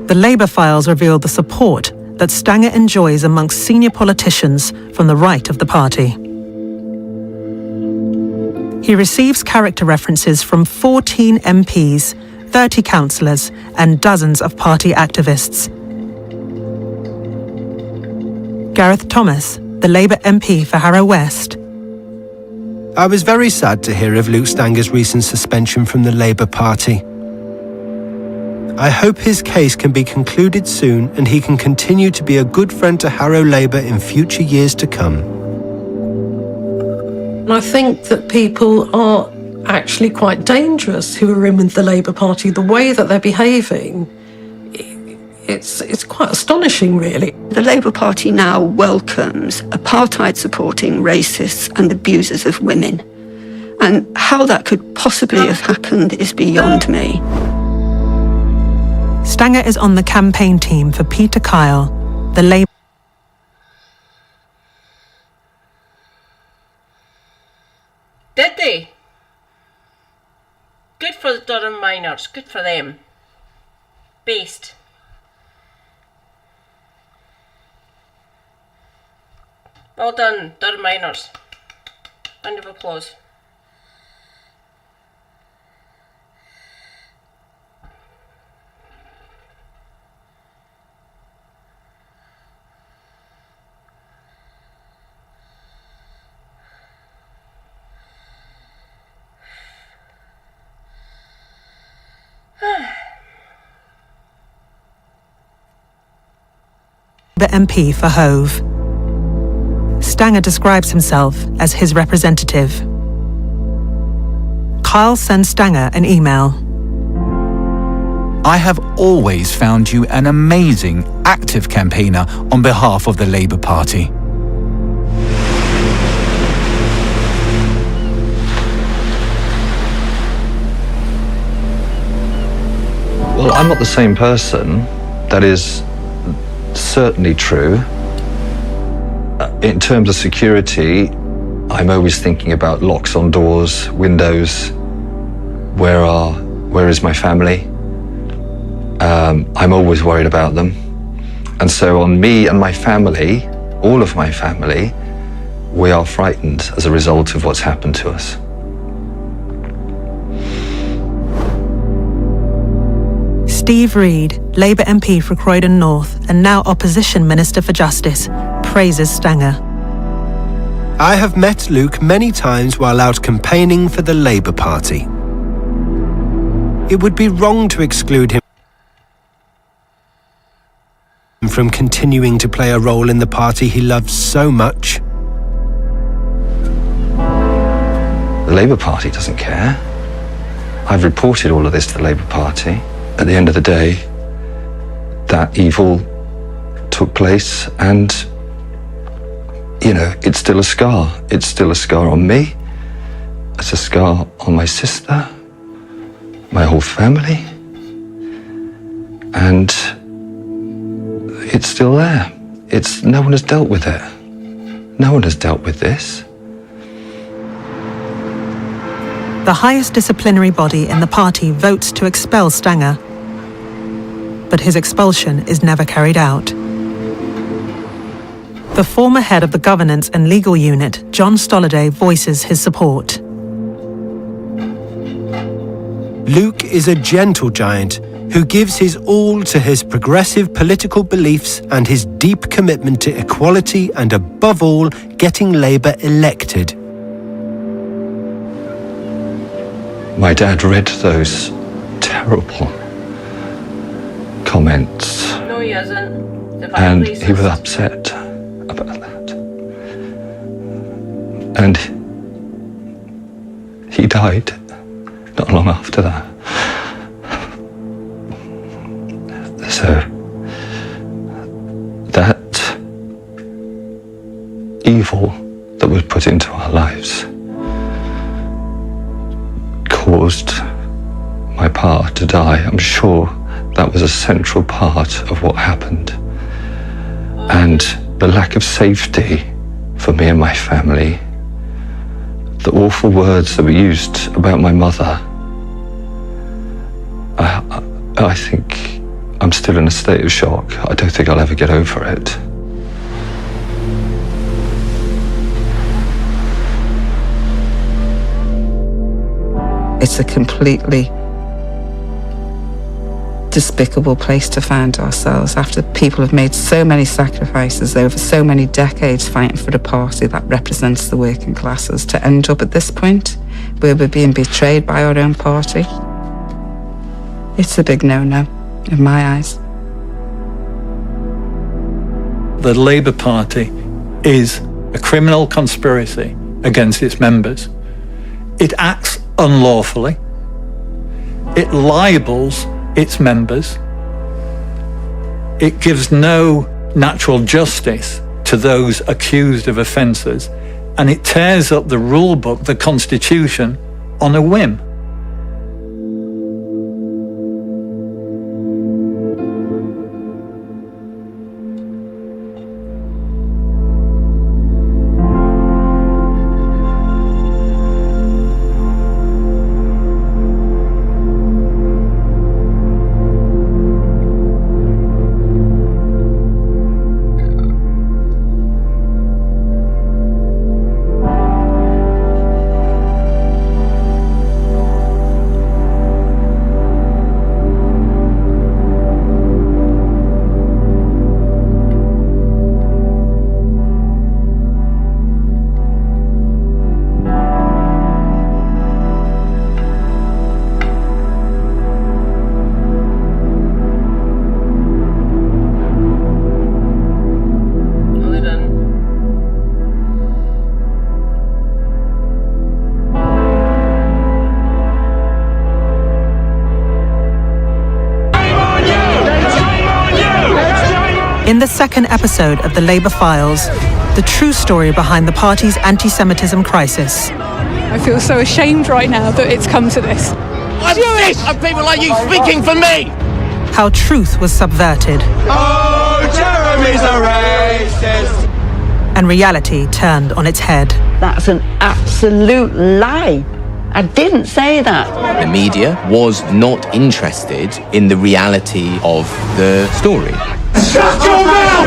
The Labour files reveal the support that Stanger enjoys amongst senior politicians from the right of the party. He receives character references from 14 MPs, 30 councillors, and dozens of party activists. Gareth Thomas, the Labour MP for Harrow West. I was very sad to hear of Luke Stanger's recent suspension from the Labour Party. I hope his case can be concluded soon and he can continue to be a good friend to Harrow Labour in future years to come. I think that people are actually quite dangerous who are in with the Labour Party. The way that they're behaving, it's quite astonishing, really. The Labour Party now welcomes apartheid-supporting racists and abusers of women. And how that could possibly have happened is beyond me. Stanger is on the campaign team for Peter Kyle, the Labour. Did they? Good for the Durham miners, good for them. Based. Well done, Durham miners. Round of applause. The MP for Hove. Stanger describes himself as his representative. Kyle sends Stanger an email. I have always found you an amazing, active campaigner on behalf of the Labour Party. Well, I'm not the same person. That is certainly true. In terms of security, I'm always thinking about locks on doors, windows. Where is my family? I'm always worried about them. And so on me and my family, all of my family, we are frightened as a result of what's happened to us. Steve Reed, Labour MP for Croydon North and now Opposition Minister for Justice, praises Stanger. I have met Luke many times while out campaigning for the Labour Party. it would be wrong to exclude him from continuing to play a role in the party he loves so much. The Labour Party doesn't care. I've reported all of this to the Labour Party. At the end of the day, that evil took place, and, you know, it's still a scar. It's still a scar on me. It's a scar on my sister, my whole family, and it's still there. No one has dealt with it. No one has dealt with this. The highest disciplinary body in the party votes to expel Stanger, but his expulsion is never carried out. The former head of the Governance and Legal Unit, John Stolliday, voices his support. Luke is a gentle giant who gives his all to his progressive political beliefs and his deep commitment to equality and, above all, getting Labour elected. My dad read those terrible comments. No, he hasn't. And he was upset about that. And he died not long after that. So that evil that was put into our lives caused my pa to die. I'm sure that was a central part of what happened. And the lack of safety for me and my family, the awful words that were used about my mother, I think I'm still in a state of shock. I don't think I'll ever get over it. It's a completely despicable place to find ourselves after people have made so many sacrifices over so many decades fighting for a party that represents the working classes, to end up at this point where we're being betrayed by our own party. It's a big no-no in my eyes. The Labour Party is a criminal conspiracy against its members. It acts unlawfully. It libels its members. It gives no natural justice to those accused of offences, and it tears up the rule book, the Constitution, on a whim. In the second episode of the Labour Files, the true story behind the party's anti-Semitism crisis. I feel so ashamed right now that it's come to this. I'm Jewish! Of people like you speaking for me! How truth was subverted. Oh, Jeremy's a racist! And reality turned on its head. That's an absolute lie. I didn't say that. The media was not interested in the reality of the story. Shut your mouth!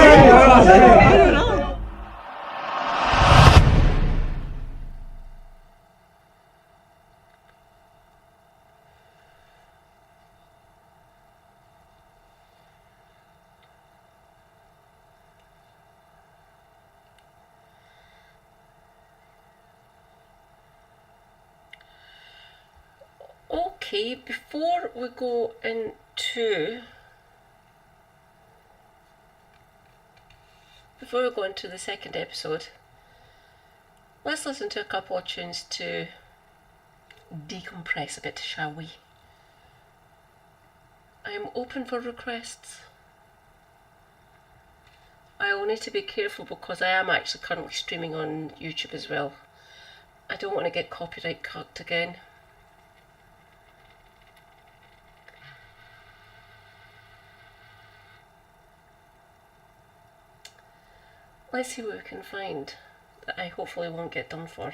Okay, before we go into the second episode, let's listen to a couple of tunes to decompress a bit, shall we? I am open for requests. I will need to be careful because I am actually currently streaming on YouTube as well. I don't want to get copyright cucked again. Let's see what we can find that I hopefully won't get done for.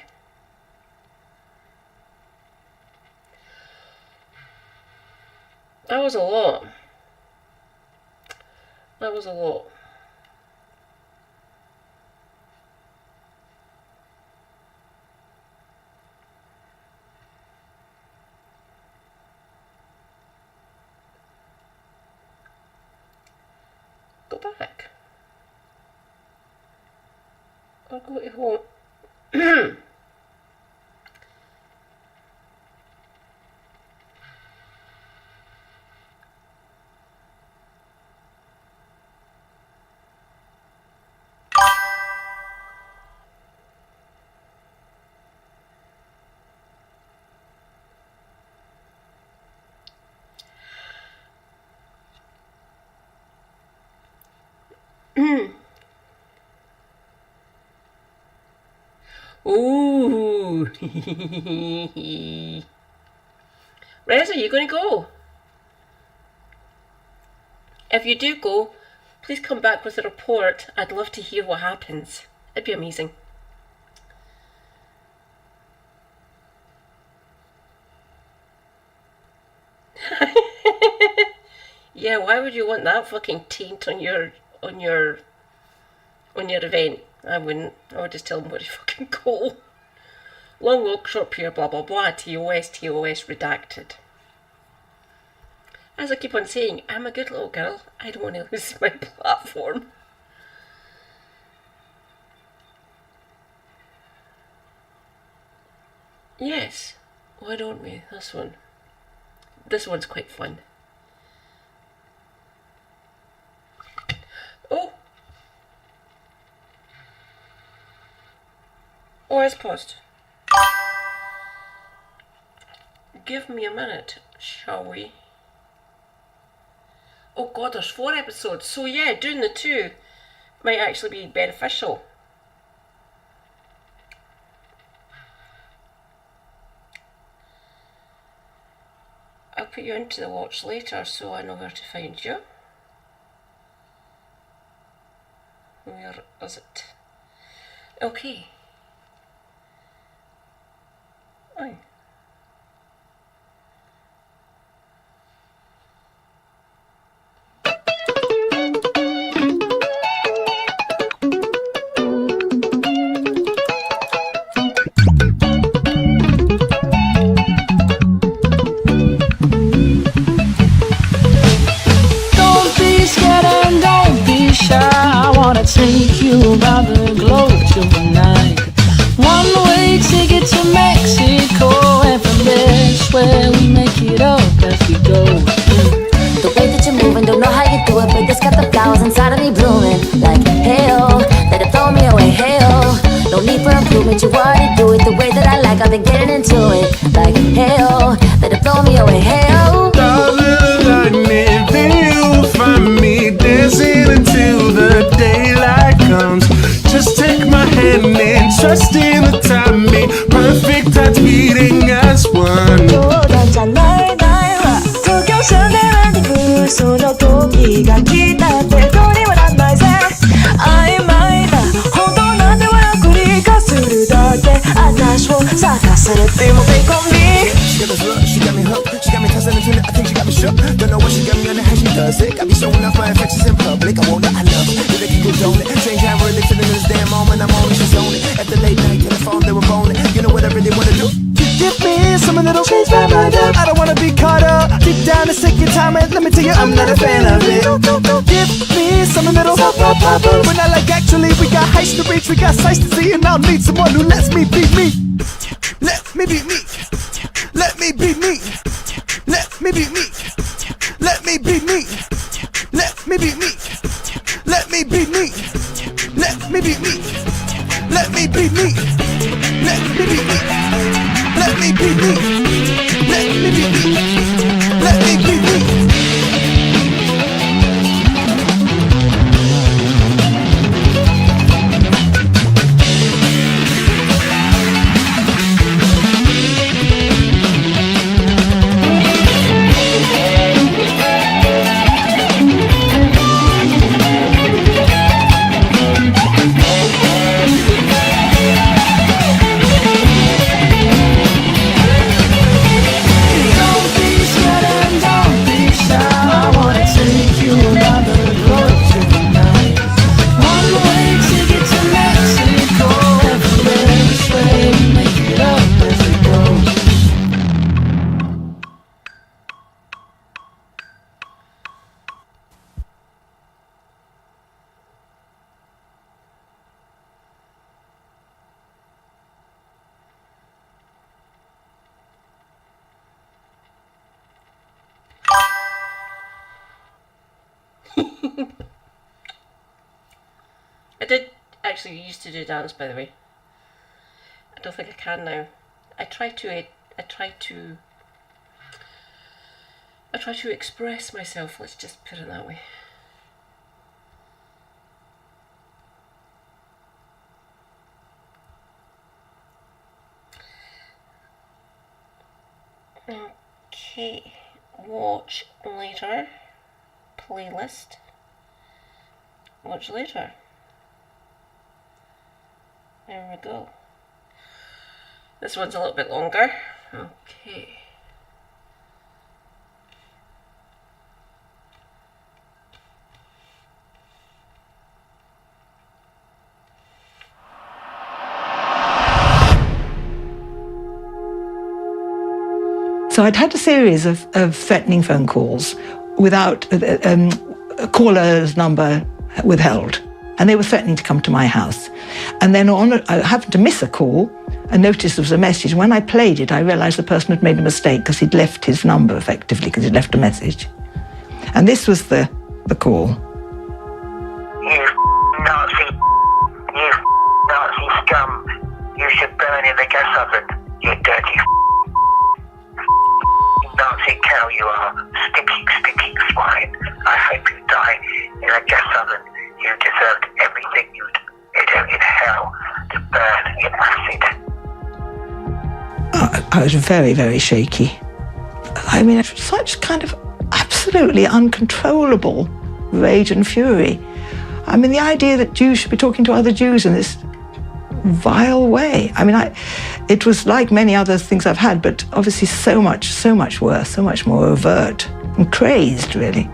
That was a lot. That was a lot. Go back. Or go to home. Ooh. Rez, are you going to go? If you do go, please come back with a report. I'd love to hear what happens. It'd be amazing. Yeah, why would you want that fucking taint on your event? I wouldn't. I would just tell them where to fucking go. Long walk, short pier, blah blah blah, TOS, redacted. As I keep on saying, I'm a good little girl. I don't want to lose my platform. Yes, why don't we? This one. This one's quite fun. Oh! Oh, it's paused. Give me a minute, shall we? Oh god, there's 4 episodes. So yeah, doing the 2 might actually be beneficial. I'll put you into the watch later so I know where to find you. Where is it? Okay. Aye. Take you around the globe tonight. One-way ticket to Mexico, and from there, swear we make it up as we go. The way that you're moving, don't know how you do it, but just got the flowers inside of me blooming. Like, hey-oh, let it blow me away, hey-oh. No need for improvement, you already do it the way that I like, I've been getting into it. Like, hey-oh, let it blow me away, hey-oh. Darling, lightning, then you'll find me dancing until the daylight comes. Just take my hand and trust in the timing. Perfect hearts beating as one. 冗談じゃないないわ東京シャンデランディブその時が来たってどうにもなんないぜ曖昧だ本当なんては繰り返するだけ私を探されてもてこみ She got this look, she got me hooked. She got me tossing and turning, I think she got me shook. Don't know what she got me on and how she does it. Got me showing off my affections in public. I want it, I love it. If they can condone it. Same time really feeling this damn moment. I'm on it, she's on it. At the late night, telephone, they were boning. You know what I really wanna do? Give me something that'll change my mind up. I don't wanna be caught up. Deep down, let's take your time and let me tell you, I'm not a fan of it. Give me something that'll pop. We're not like actually, we got heights to reach, we got sights to see, and I'll need someone who lets me be me. Let me be me. Let me be me. I did actually used to do dance, by the way. I don't think I can now. I try to express myself, let's just put it that way. Okay, watch later, playlist, watch later. There we go. This one's a little bit longer. Okay. So I'd had a series of threatening phone calls without a caller's number withheld. And they were threatening to come to my house. And then I happened to miss a call and noticed there was a message. When I played it, I realised the person had made a mistake because he'd left his number effectively, because he'd left a message. And this was the call. You Nazi, you Nazi scum. You should burn in the gas oven, you dirty Nazi cow you are, stinking swine. I hope you die in a gas oven. You deserved everything you do in hell, to burn in acid. I was very, very shaky. I mean, such kind of absolutely uncontrollable rage and fury. I mean, the idea that Jews should be talking to other Jews in this vile way. I mean, it was like many other things I've had, but obviously so much worse, so much more overt and crazed, really.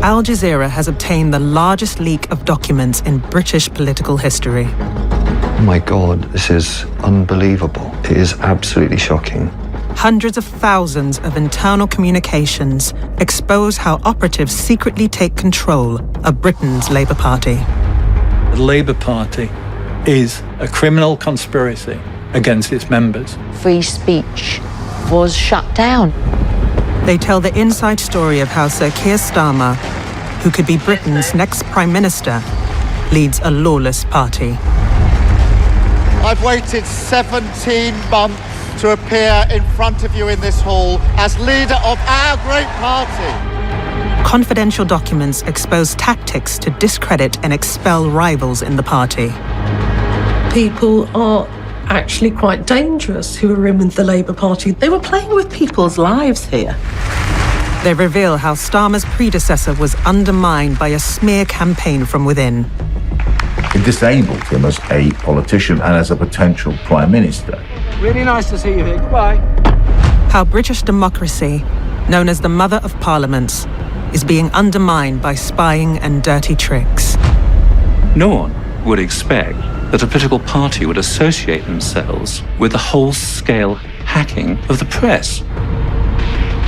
Al Jazeera has obtained the largest leak of documents in British political history. Oh my God, this is unbelievable. It is absolutely shocking. Hundreds of thousands of internal communications expose how operatives secretly take control of Britain's Labour Party. The Labour Party is a criminal conspiracy against its members. Free speech was shut down. They tell the inside story of how Sir Keir Starmer, who could be Britain's next Prime Minister, leads a lawless party. I've waited 17 months to appear in front of you in this hall as leader of our great party. Confidential documents expose tactics to discredit and expel rivals in the party. People are actually quite dangerous who are in with the Labour Party. They were playing with people's lives here. They reveal how Starmer's predecessor was undermined by a smear campaign from within. It disabled him as a politician and as a potential Prime Minister. Really nice to see you here. Goodbye. How British democracy, known as the Mother of Parliaments, is being undermined by spying and dirty tricks. No one would expect that a political party would associate themselves with the whole-scale hacking of the press.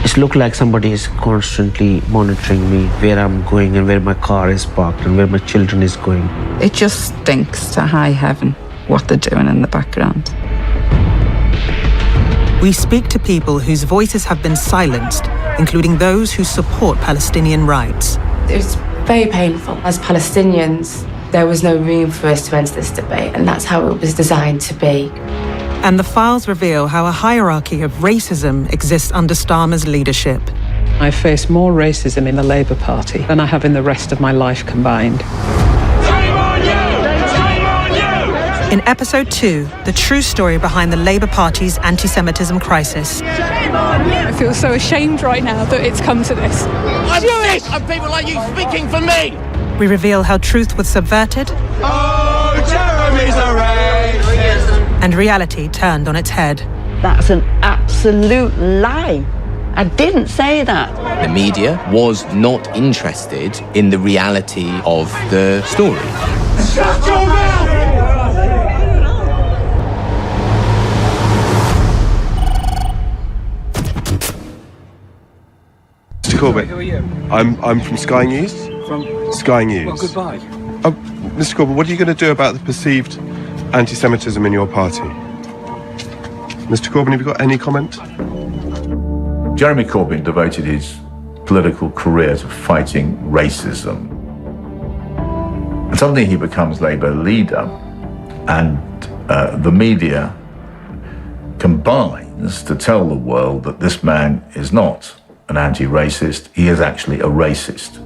It looks like somebody is constantly monitoring me, where I'm going and where my car is parked and where my children is going. It just stinks to high heaven what they're doing in the background. We speak to people whose voices have been silenced, including those who support Palestinian rights. It was very painful. As Palestinians, there was no room for us to enter this debate, and that's how it was designed to be. And the files reveal how a hierarchy of racism exists under Starmer's leadership. I face more racism in the Labour Party than I have in the rest of my life combined. Shame on you! Shame on you! In episode 2, the true story behind the Labour Party's anti-Semitism crisis. Shame on you! I feel so ashamed right now that it's come to this. I'm Jewish! And people like you speaking for me! We reveal how truth was subverted. Oh, Jeremy's a racist! And reality turned on its head. That's an absolute lie. I didn't say that. The media was not interested in the reality of the story. Shut your mouth! Mr. Corbett, who are you? I'm from Sky News. From Sky News. Well, goodbye. Mr. Corbett, what are you going to do about the perceived anti-Semitism in your party? Mr. Corbyn, have you got any comment? Jeremy Corbyn devoted his political career to fighting racism. And suddenly he becomes Labour leader, and the media combines to tell the world that this man is not an anti-racist, he is actually a racist.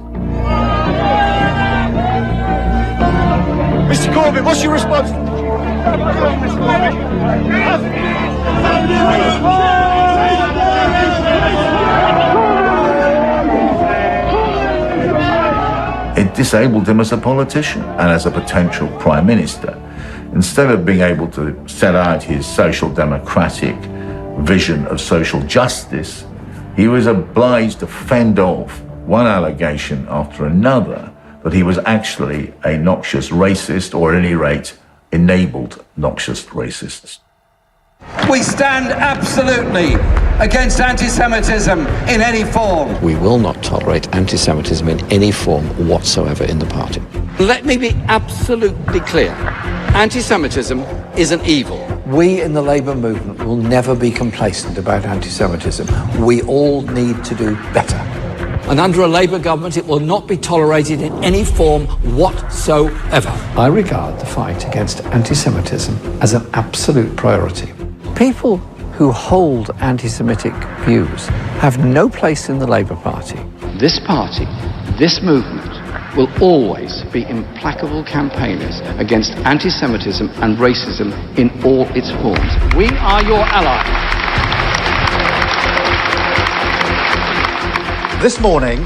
Mr. Corbyn, what's your response? It disabled him as a politician and as a potential prime minister. Instead of being able to set out his social democratic vision of social justice, he was obliged to fend off one allegation after another that he was actually a noxious racist, or at any rate, enabled noxious racists. We stand absolutely against anti-Semitism in any form. We will not tolerate anti-Semitism in any form whatsoever in the party. Let me be absolutely clear. Anti-Semitism is an evil. We in the Labour movement will never be complacent about anti-Semitism. We all need to do better. And under a Labour government, it will not be tolerated in any form whatsoever. I regard the fight against anti-Semitism as an absolute priority. People who hold anti-Semitic views have no place in the Labour Party. This party, this movement, will always be implacable campaigners against anti-Semitism and racism in all its forms. We are your allies. This morning,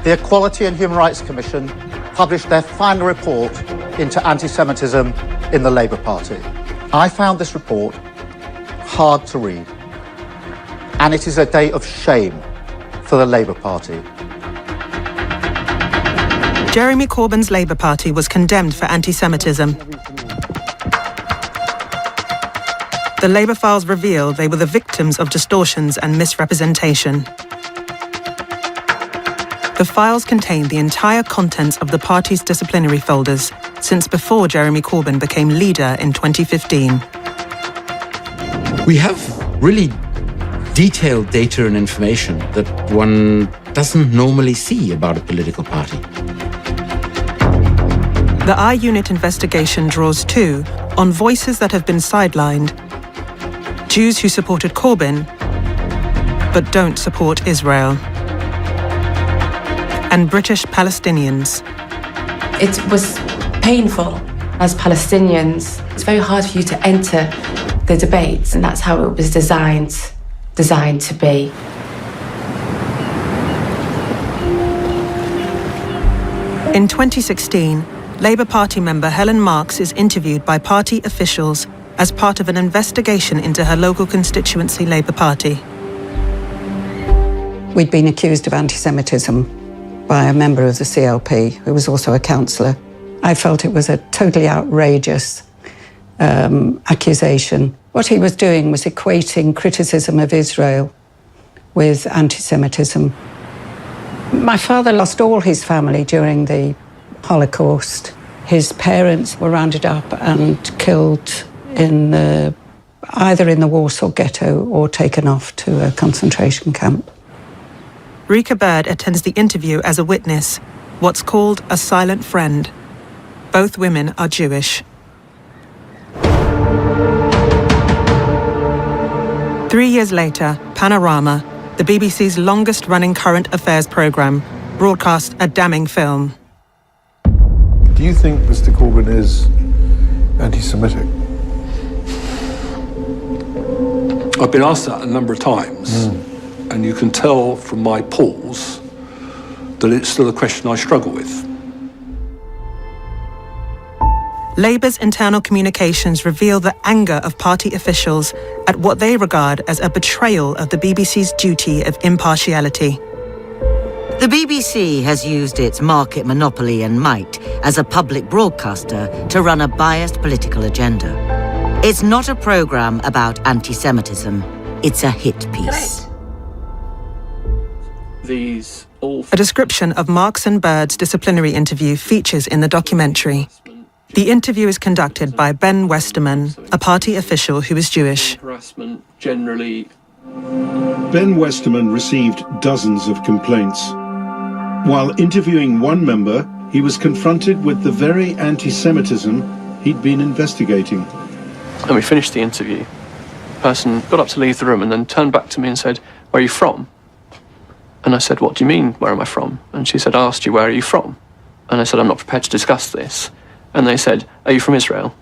the Equality and Human Rights Commission published their final report into anti-Semitism in the Labour Party. I found this report hard to read, and it is a day of shame for the Labour Party. Jeremy Corbyn's Labour Party was condemned for anti-Semitism. The Labour files reveal they were the victims of distortions and misrepresentation. The files contain the entire contents of the party's disciplinary folders since before Jeremy Corbyn became leader in 2015. We have really detailed data and information that one doesn't normally see about a political party. The I-Unit investigation draws too on voices that have been sidelined. Jews who supported Corbyn, but don't support Israel. And British Palestinians. It was painful. As Palestinians, it's very hard for you to enter the debates, and that's how it was designed to be. In 2016, Labour Party member Helen Marks is interviewed by party officials as part of an investigation into her local constituency Labour Party. We'd been accused of anti-Semitism by a member of the CLP, who was also a councillor. I felt it was a totally outrageous accusation. What he was doing was equating criticism of Israel with anti-Semitism. My father lost all his family during the Holocaust. His parents were rounded up and killed either in the Warsaw Ghetto or taken off to a concentration camp. Rika Bird attends the interview as a witness, what's called a silent friend. Both women are Jewish. 3 years later, Panorama, the BBC's longest-running current affairs programme, broadcast a damning film. Do you think Mr. Corbyn is anti-Semitic? I've been asked that a number of times. And you can tell from my pause that it's still a question I struggle with. Labour's internal communications reveal the anger of party officials at what they regard as a betrayal of the BBC's duty of impartiality. The BBC has used its market monopoly and might as a public broadcaster to run a biased political agenda. It's not a programme about anti-Semitism, it's a hit piece. A description of Marks and Bird's disciplinary interview features in the documentary. The interview is conducted by Ben Westerman, a party official who is Jewish. Harassment generally Ben Westerman received dozens of complaints. While interviewing one member, he was confronted with the very anti-Semitism he'd been investigating. And we finished the interview. The person got up to leave the room and then turned back to me and said, "Where are you from?" And I said, "What do you mean, where am I from?" And she said, "I asked you, where are you from?" And I said, "I'm not prepared to discuss this." And they said, "Are you from Israel?"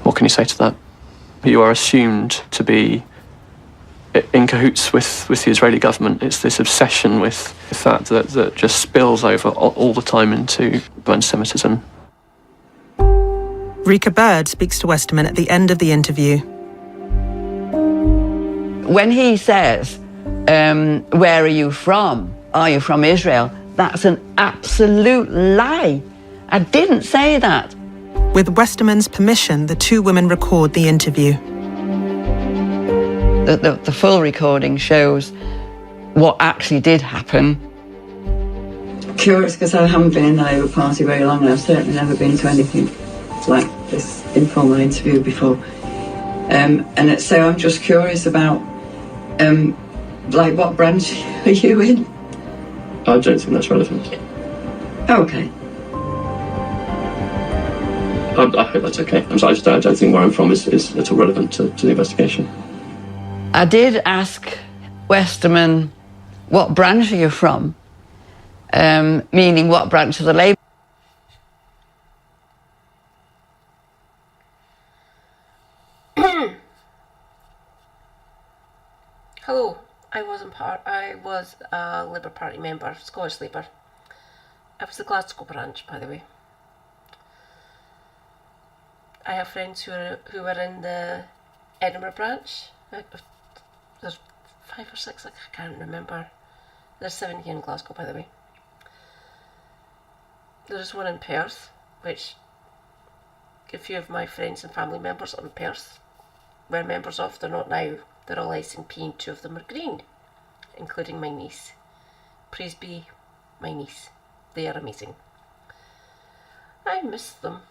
What can you say to that? You are assumed to be in cahoots with the Israeli government. It's this obsession with that just spills over all the time into anti-Semitism. Rika Bird speaks to Westerman at the end of the interview. When he says, where are you from? Are you from Israel? That's an absolute lie. I didn't say that. With Westerman's permission, the two women record the interview. The full recording shows what actually did happen. Curious because I haven't been in the Labour Party very long and I've certainly never been to anything like this informal interview before. So I'm just curious about like what branch are you in? I don't think that's relevant. Okay. I hope that's okay. I'm sorry, I don't think where I'm from is at all relevant to the investigation. I did ask Westerman, what branch are you from? Meaning what branch of the Labour? Hello, I was a Labour Party member, Scottish Labour. I was the Glasgow branch, by the way. I have friends who were in the Edinburgh branch. There's 5 or 6, I can't remember. There's 7 here in Glasgow, by the way. There's one in Perth, which a few of my friends and family members in Perth were members of. They're not now. They're all SNP and 2 of them are Green, including my niece. Praise be my niece. They are amazing. I miss them.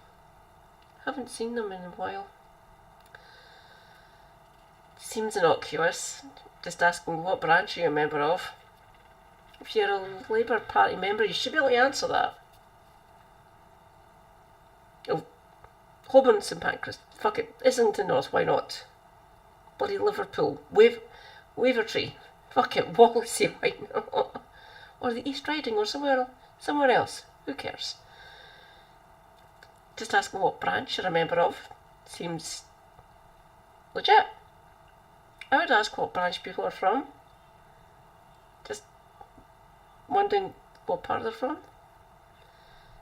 Haven't seen them in a while. Seems innocuous, just asking what branch are you a member of. If you're a Labour Party member, you should be able to answer that. Oh, Holborn St Pancras, fuck it, isn't the North, why not? Bloody Liverpool, Wavertree, fuck it, Wallasey, why not? Or the East Riding or somewhere else, who cares? Just asking what branch you're a member of seems legit. I would ask what branch people are from. Just wondering what part they're from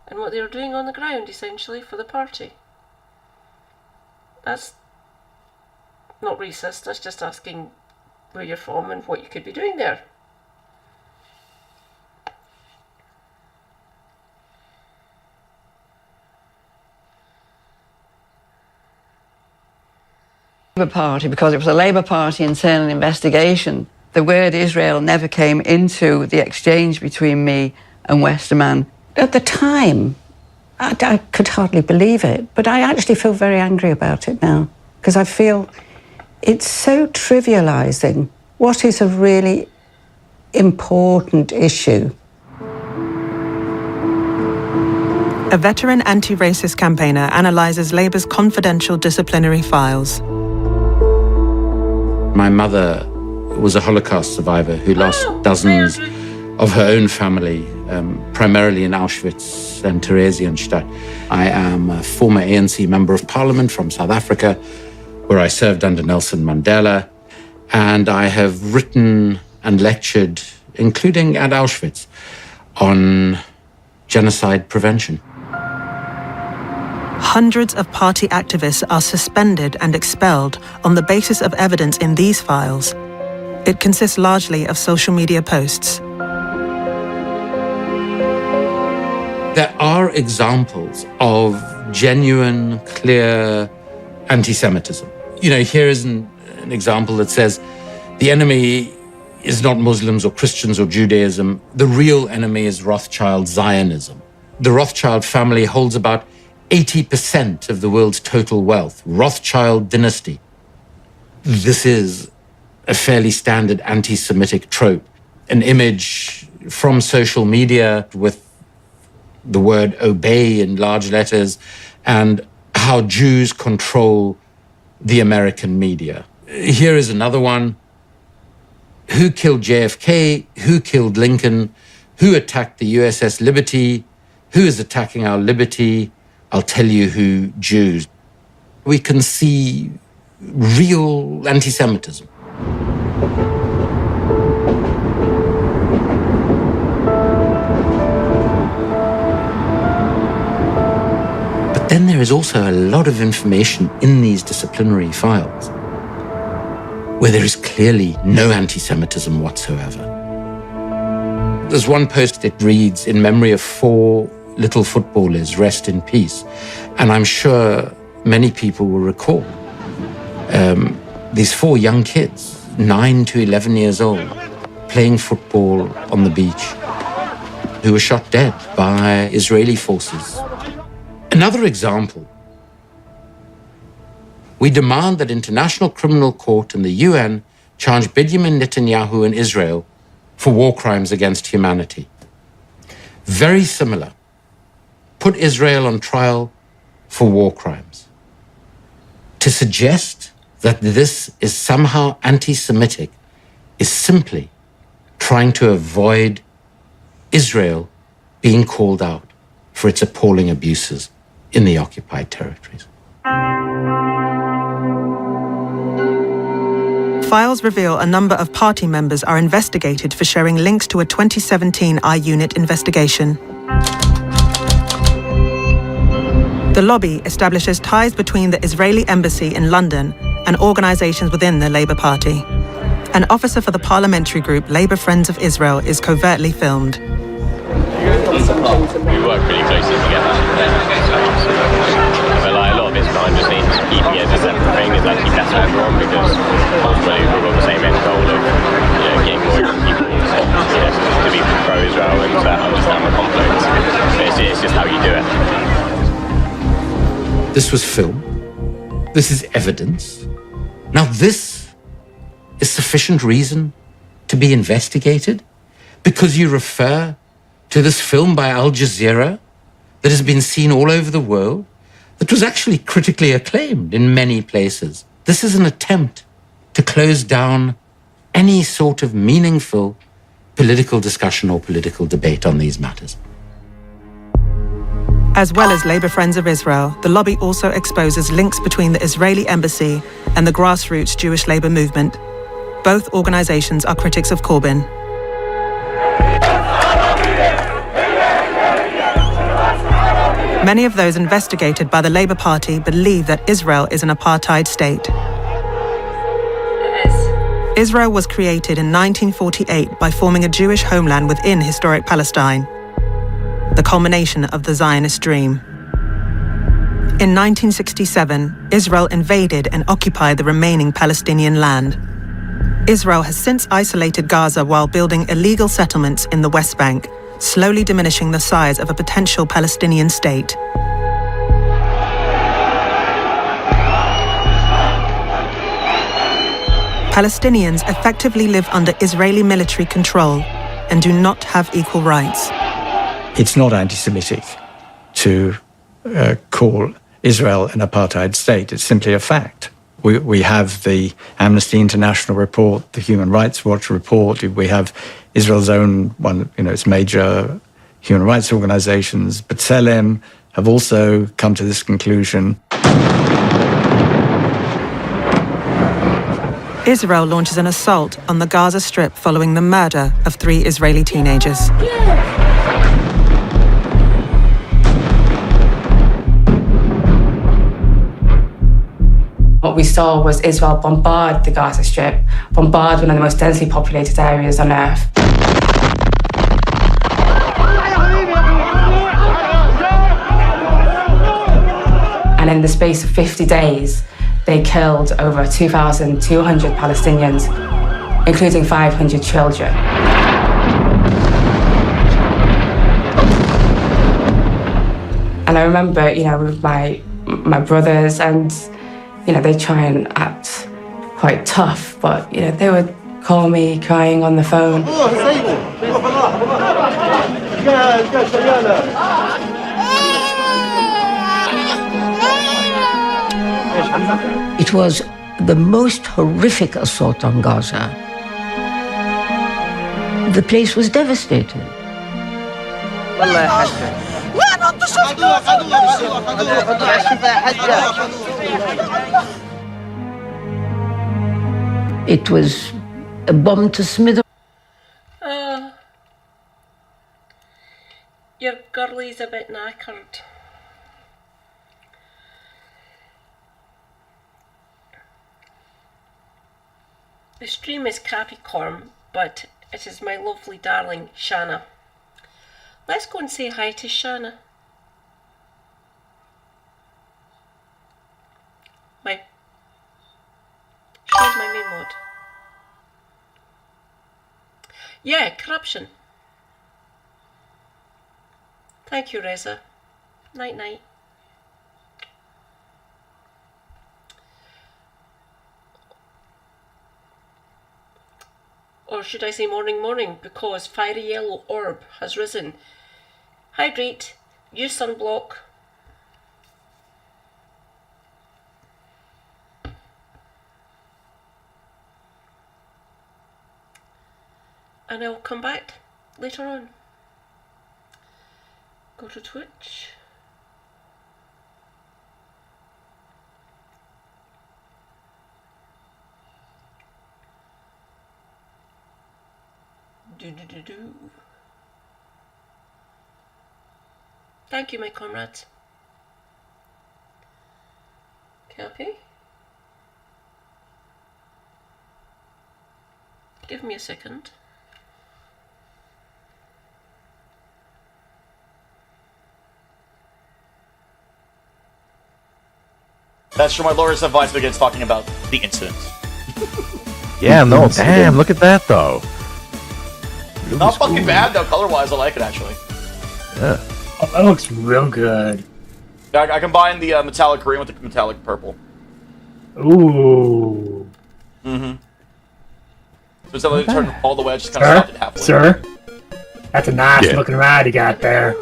and what they're doing on the ground, essentially, for the party. That's not racist, that's just asking where you're from and what you could be doing there. Labour Party, because it was a Labour Party internal investigation. The word Israel never came into the exchange between me and Westerman. At the time, I could hardly believe it, but I actually feel very angry about it now, because I feel it's so trivialising what is a really important issue. A veteran anti-racist campaigner analyses Labour's confidential disciplinary files. My mother was a Holocaust survivor who lost dozens of her own family, primarily in Auschwitz and Theresienstadt. I am a former ANC Member of Parliament from South Africa, where I served under Nelson Mandela, and I have written and lectured, including at Auschwitz, on genocide prevention. Hundreds of party activists are suspended and expelled on the basis of evidence in these files. It consists largely of social media posts. There are examples of genuine, clear anti-Semitism. Here is an example that says the enemy is not Muslims or Christians or Judaism. The real enemy is Rothschild Zionism. The Rothschild family holds about 80% of the world's total wealth, Rothschild dynasty. This is a fairly standard anti-Semitic trope, an image from social media with the word obey in large letters, and how Jews control the American media. Here is another one. Who killed JFK? Who killed Lincoln? Who attacked the USS Liberty? Who is attacking our liberty? I'll tell you who, Jews. We can see real anti-Semitism. But then there is also a lot of information in these disciplinary files where there is clearly no anti-Semitism whatsoever. There's one post that reads, "In memory of 4 little footballers, rest in peace." And I'm sure many people will recall these 4 young kids, 9 to 11 years old, playing football on the beach, who were shot dead by Israeli forces. Another example. We demand that International Criminal Court and the UN charge Benjamin Netanyahu and Israel for war crimes against humanity. Very similar. Put Israel on trial for war crimes. To suggest that this is somehow anti-Semitic is simply trying to avoid Israel being called out for its appalling abuses in the occupied territories. Files reveal a number of party members are investigated for sharing links to a 2017 I-Unit investigation. The lobby establishes ties between the Israeli embassy in London and organisations within the Labour Party. An officer for the parliamentary group Labour Friends of Israel is covertly filmed. We work pretty closely together. But like a lot of it's behind the scenes. Keeping it as a separate thing is actually better for everyone because ultimately we've got the same end goal of getting more people to be pro-Israel and to understand the conflict. But it's just how you do it. This was film. This is evidence. Now this is sufficient reason to be investigated because you refer to this film by Al Jazeera that has been seen all over the world, that was actually critically acclaimed in many places. This is an attempt to close down any sort of meaningful political discussion or political debate on these matters. As well as Labour Friends of Israel, the lobby also exposes links between the Israeli embassy and the grassroots Jewish labour movement. Both organisations are critics of Corbyn. Many of those investigated by the Labour Party believe that Israel is an apartheid state. Israel was created in 1948 by forming a Jewish homeland within historic Palestine, the culmination of the Zionist dream. In 1967, Israel invaded and occupied the remaining Palestinian land. Israel has since isolated Gaza while building illegal settlements in the West Bank, slowly diminishing the size of a potential Palestinian state. Palestinians effectively live under Israeli military control and do not have equal rights. It's not anti-Semitic to call Israel an apartheid state. It's simply a fact. We have the Amnesty International report, the Human Rights Watch report. We have Israel's own one, its major human rights organizations, B'Tselem, have also come to this conclusion. Israel launches an assault on the Gaza Strip following the murder of 3 Israeli teenagers. What we saw was Israel bombard the Gaza Strip, bombard one of the most densely populated areas on earth. And in the space of 50 days, they killed over 2,200 Palestinians, including 500 children. And I remember, you know, with my brothers, and, you know, they try and act quite tough, but, you know, they would call me crying on the phone. It was the most horrific assault on Gaza. The place was devastated. It was a bomb to smithereens. Your girlie's a bit knackered. The stream is Capricorn, but it is my lovely darling Shanna. Let's go and say hi to Shanna. She's my main mod. Yeah, corruption. Thank you, Reza. Night night. Or should I say morning morning, because fiery yellow orb has risen. Hydrate, use sunblock. And I'll come back later on. Go to Twitch. Do. Thank you, my comrades. Copy. Give me a second. That's for my lawyer's advice begins talking about the incident. Yeah, no, damn, look at that though. Really Not fucking bad though, color-wise I like it actually. Yeah. Oh, that looks real good. I combined the metallic green with the metallic purple. Ooh. Mm-hmm. So instead of turning all the way, I just kind of stopped it halfway. Sir? That's a nice looking ride you got there.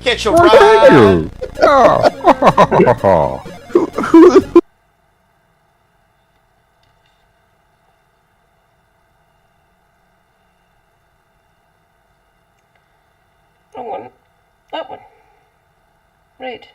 Get your ride! Oh. Wrong one. That one. Right.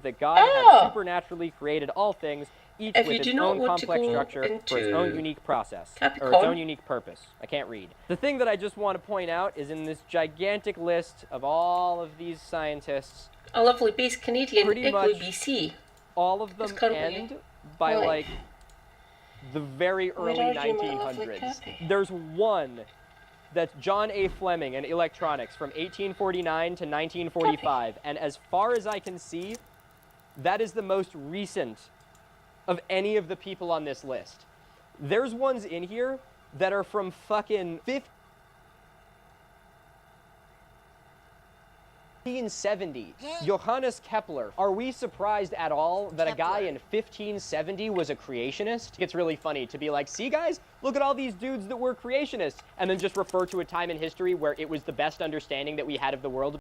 That God has supernaturally created all things, each If with you its do not own want to complex go structure for its own unique process, or its Capricorn. own unique purpose. I can't read. The thing that I just want to point out is in this gigantic list of all of these scientists, A lovely base Canadian, pretty Igloo, much BC. all of them end by Really? like the very early Where are you, my lovely 1900s. Cappy? There's one that's John A. Fleming and electronics from 1849 to 1945, and as far as I can see, that is the most recent of any of the people on this list. There's ones in here that are from fucking 1570. Johannes Kepler. Are we surprised at all that a guy in 1570 was a creationist? It's really funny to be like, see guys, look at all these dudes that were creationists, and then just refer to a time in history where it was the best understanding that we had of the world